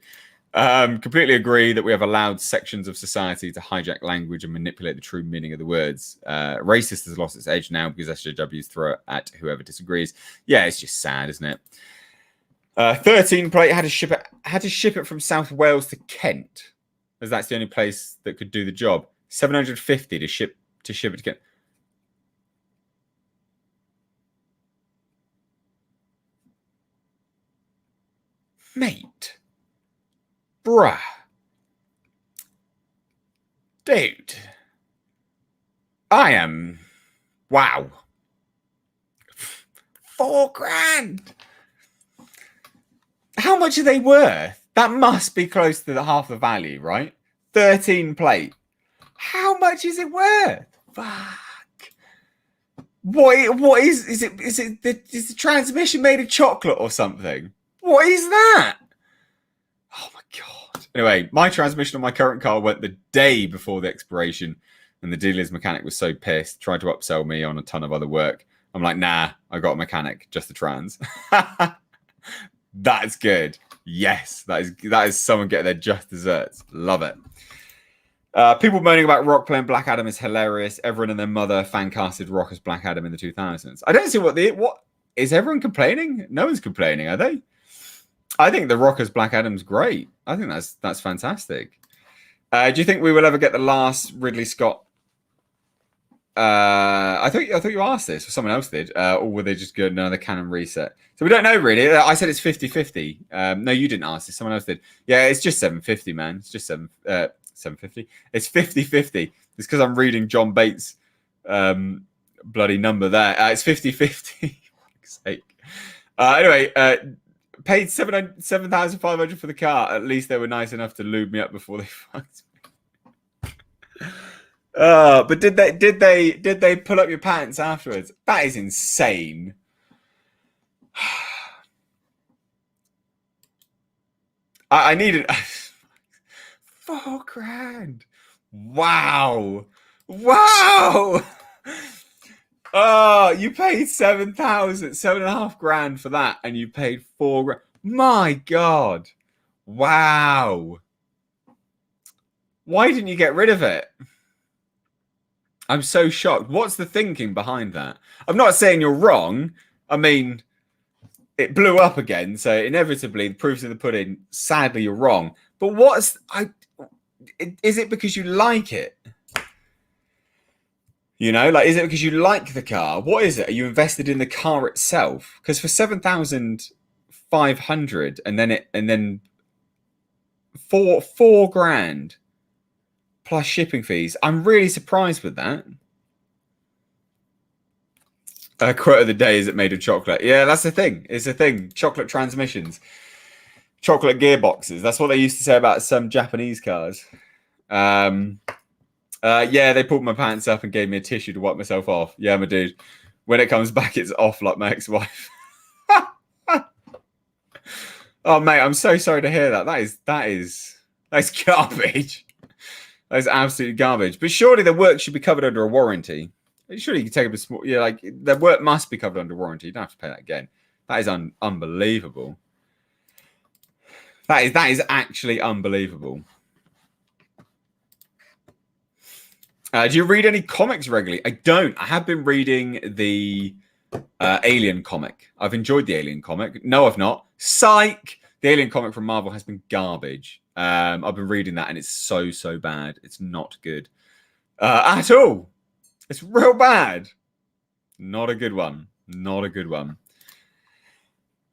Speaker 1: Completely agree that we have allowed sections of society to hijack language and manipulate the true meaning of the words. Racist has lost its edge now because SJWs throw it at whoever disagrees. Yeah, it's just sad, isn't it? 13 plate had to ship it from South Wales to Kent, as that's the only place that could do the job. 750 to ship it to Kent. Mate. Bruh. Dude. I am. Wow. $4,000. How much are they worth? That must be close to the half the value, right? 13 plate. How much is it worth? Fuck. What is it? Is the transmission made of chocolate or something? What is that? Oh my god. Anyway, my transmission on my current car went the day before the expiration, and the dealer's mechanic was so pissed, tried to upsell me on a ton of other work. I'm like, nah, I got a mechanic, just the trans. That's good. Yes, that is someone getting their just desserts. Love it. People moaning about Rock playing Black Adam is hilarious. Everyone and their mother fan casted Rock as Black Adam in the 2000s. I don't see what is everyone complaining? No one's complaining, are they? I think the Rock as Black Adam's great. I think that's fantastic. Do you think we will ever get the last Ridley Scott? I thought you asked this, or someone else did, or will they just go another canon reset? So we don't know really. I said it's 50-50. No, you didn't ask this. Someone else did. Yeah, it's just 750, man. It's just 750. It's 50-50. It's because I'm reading John Bates' bloody number there. It's 50-50. For sake. Anyway, paid $7,500 for the car. At least they were nice enough to lube me up before they fucked me. But did they pull up your pants afterwards? That is insane. I needed $4,000. Wow. Oh, you paid $7,500 for that, and you paid $4,000. My God. Wow. Why didn't you get rid of it? I'm so shocked. What's the thinking behind that? I'm not saying you're wrong. I mean, it blew up again, so inevitably the proof's in the pudding. Sadly, you're wrong. But is it because you like it? You know, like, is it because you like the car? What is it? Are you invested in the car itself? Because for $7,500 and then $4,000 plus shipping fees, I'm really surprised with that. Quote of the day is it made of chocolate? Yeah, that's the thing. It's a thing. Chocolate transmissions, chocolate gearboxes. That's what they used to say about some Japanese cars. Yeah, they pulled my pants up and gave me a tissue to wipe myself off. Yeah, my dude. When it comes back, it's off like my ex-wife. Oh, mate, I'm so sorry to hear that. That's garbage. That is absolutely garbage. But surely the work should be covered under a warranty. Surely you can take up a small... Yeah, like, the work must be covered under warranty. You don't have to pay that again. That is unbelievable. That is actually unbelievable. Do you read any comics regularly? I don't. I have been reading the Alien comic. I've enjoyed the Alien comic. No, I've not. Psych! The Alien comic from Marvel has been garbage. I've been reading that and it's so bad. It's not good at all. It's real bad. Not a good one. Not a good one.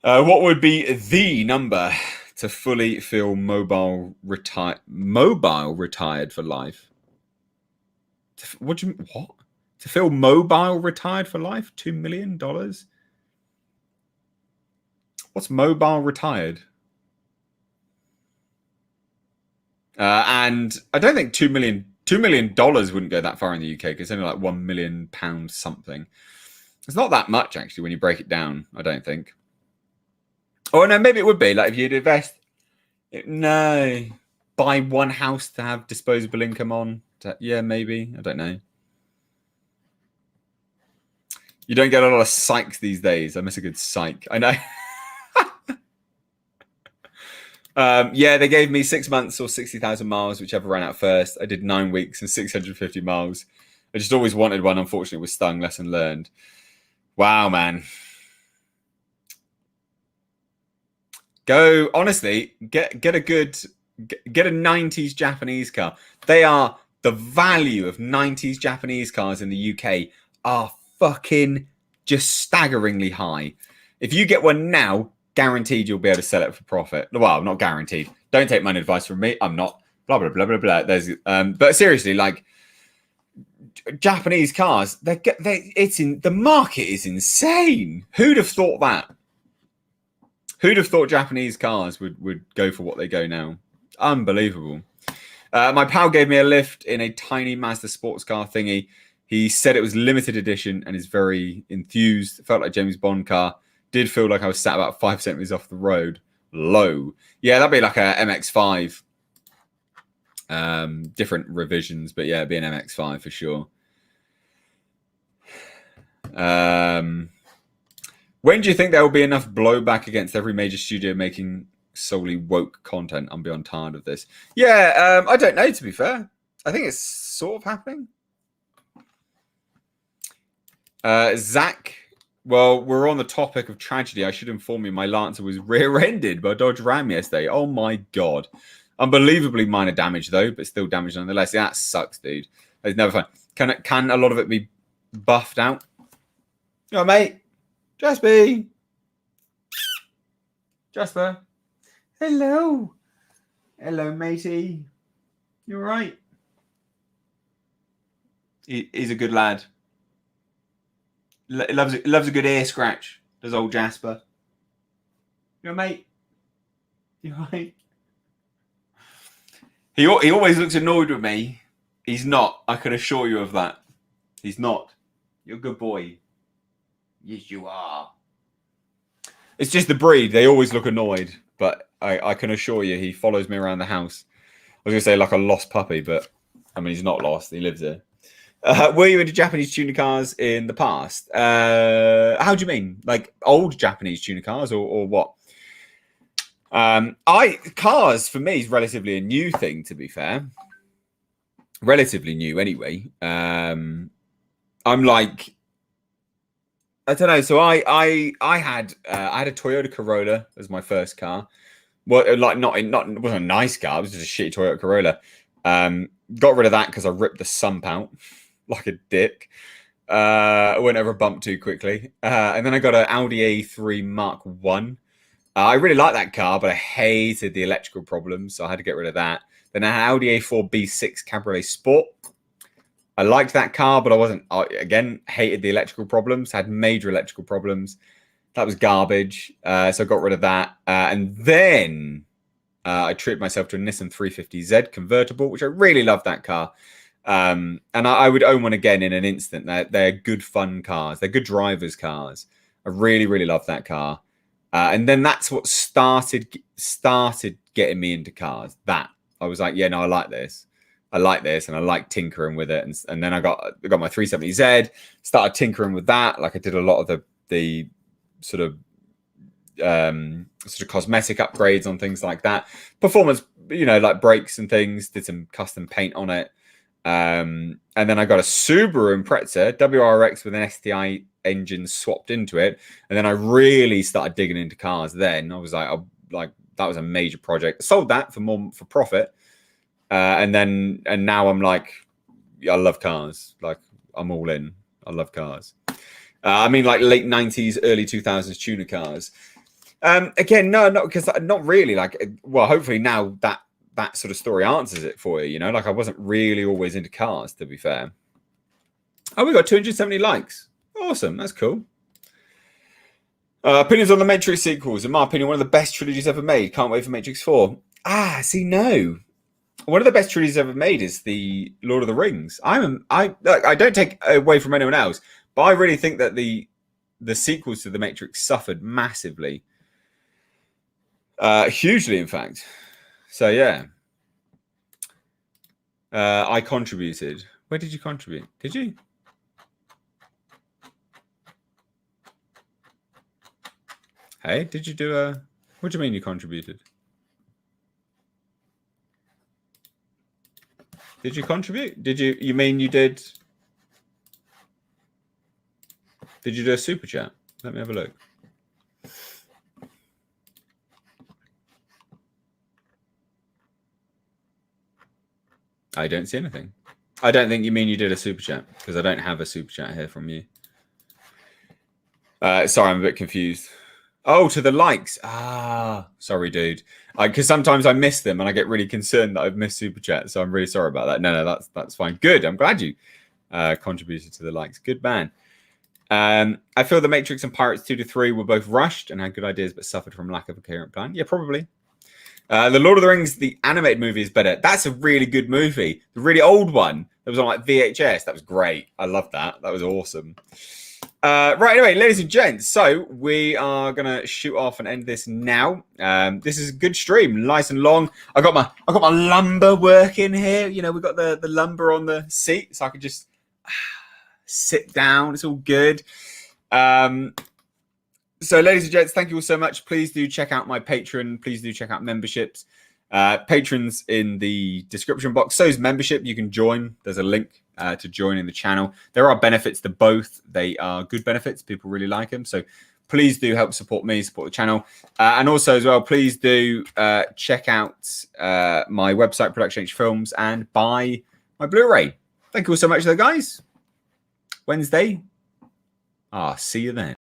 Speaker 1: What would be the number to fully feel mobile retired for life? What do you mean? What? To feel mobile retired for life? $2 million? What's mobile retired? And I don't think $2 million wouldn't go that far in the UK because it's only like £1 million something. It's not that much actually when you break it down. I don't think. Oh no, maybe it would be like if you'd invest. No, buy one house to have disposable income on. Yeah, maybe. I don't know. You don't get a lot of psychs these days. I miss a good psych. I know. Yeah, they gave me 6 months or 60,000 miles, whichever ran out first. I did 9 weeks and 650 miles. I just always wanted one. Unfortunately, was stung. Lesson learned. Wow, man. Go honestly, get a good get a 90s Japanese car. They are the value of 90s Japanese cars in the UK are fucking just staggeringly high. If you get one now, guaranteed you'll be able to sell it for profit. Well, not guaranteed. Don't take money advice from me. I'm not. Blah blah blah blah blah. There's but seriously, like Japanese cars, it's in the market is insane. Who'd have thought that? Who'd have thought Japanese cars would go for what they go now? Unbelievable. My pal gave me a lift in a tiny Mazda sports car thingy. He said it was limited edition and is very enthused. It felt like James Bond car. Did feel like I was sat about 5 centimeters off the road. Low. Yeah, that'd be like a MX-5. Different revisions, but yeah, it'd be an MX-5 for sure. When do you think there will be enough blowback against every major studio making solely woke content? I'm beyond tired of this. Yeah, I don't know, to be fair. I think it's sort of happening. Zach, well, we're on the topic of tragedy. I should inform you my Lancer was rear-ended by a Dodge Ram yesterday. Oh my God. Unbelievably minor damage, though, but still damage nonetheless. Yeah, that sucks, dude. It's never fun. Can a lot of it be buffed out? You know, mate. Jasper. Hello. Hello, matey. You all right? He's a good lad. Loves a good ear scratch. Does old Jasper? You know, mate? You all right? He always looks annoyed with me. He's not. I can assure you of that. He's not. You're a good boy. Yes, you are. It's just the breed. They always look annoyed, but I can assure you he follows me around the house. I was going to say like a lost puppy, but I mean, he's not lost. He lives there. Were you into Japanese tuner cars in the past? How do you mean? Like old Japanese tuner cars or what? Cars for me is relatively a new thing, to be fair. Relatively new anyway. I'm like, I don't know. So I had a Toyota Corolla as my first car. Well, like it wasn't a nice car. It was just a shitty Toyota Corolla. Got rid of that because I ripped the sump out like a dick. I went over a bump too quickly. And then I got an Audi A3 Mark 1. I really liked that car, but I hated the electrical problems, so I had to get rid of that. Then I had Audi A4 B6 Cabriolet Sport. I liked that car, but I hated the electrical problems, had major electrical problems. That was garbage, so I got rid of that. And then I treated myself to a Nissan 350Z convertible, which I really loved that car. And I would own one again in an instant. They're good fun cars. They're good drivers' cars. I really, really love that car. And then that's what started getting me into cars. That I was like, yeah, no, I like this, and I like tinkering with it. And then I got my 370Z, started tinkering with that. Like I did a lot of the sort of cosmetic upgrades on things like that. Performance, like brakes and things. Did some custom paint on it. And then I got a Subaru Impreza WRX with an STI engine swapped into it, and then I really started digging into cars. Then I was like, that was a major project. I sold that for profit, and now I'm like, I love cars. Like I'm all in. I love cars. I mean, like late 90s, early 2000s tuner cars. Again, no, because not really. Like, well, hopefully now that sort of story answers it for you. Like I wasn't really always into cars, to be fair. Oh, we got 270 likes. Awesome. That's cool. Opinions on the Matrix sequels. In my opinion, one of the best trilogies ever made. Can't wait for Matrix 4. See, no. One of the best trilogies ever made is the Lord of the Rings. I don't take away from anyone else, but I really think that the sequels to the Matrix suffered massively. Hugely, in fact. So, yeah. I contributed. Where did you contribute? Did you? Hey, did you do a... What do you mean you contributed? Did you contribute? You mean you did... Did you do a super chat? Let me have a look. I don't see anything. I don't think you mean you did a super chat, because I don't have a super chat here from you. Sorry, I'm a bit confused. Oh, to the likes. Ah, sorry, dude. Because sometimes I miss them and I get really concerned that I've missed super chat. So I'm really sorry about that. No, that's fine. Good. I'm glad you contributed to the likes. Good man. I feel The Matrix and Pirates 2 to 3 were both rushed and had good ideas, but suffered from lack of a coherent plan. Yeah, probably. The Lord of the Rings, the animated movie, is better. That's a really good movie. The really old one that was on like VHS. That was great. I loved that. That was awesome. Right, anyway, ladies and gents, so we are gonna shoot off and end this now. This is a good stream, nice and long. I got my lumber working here. You know, we've got the lumber on the seat, so I can just sit down. It's all good. So, ladies and gents, thank you all so much. Please do check out my Patreon. Please do check out memberships. Patrons in the description box. So is membership. You can join. There's a link to join in the channel. There are benefits to both. They are good benefits. People really like them. So please do help support me, support the channel. And also as well, please do check out my website, Production H Films, and buy my Blu-ray. Thank you all so much, though, guys. Wednesday. See you then.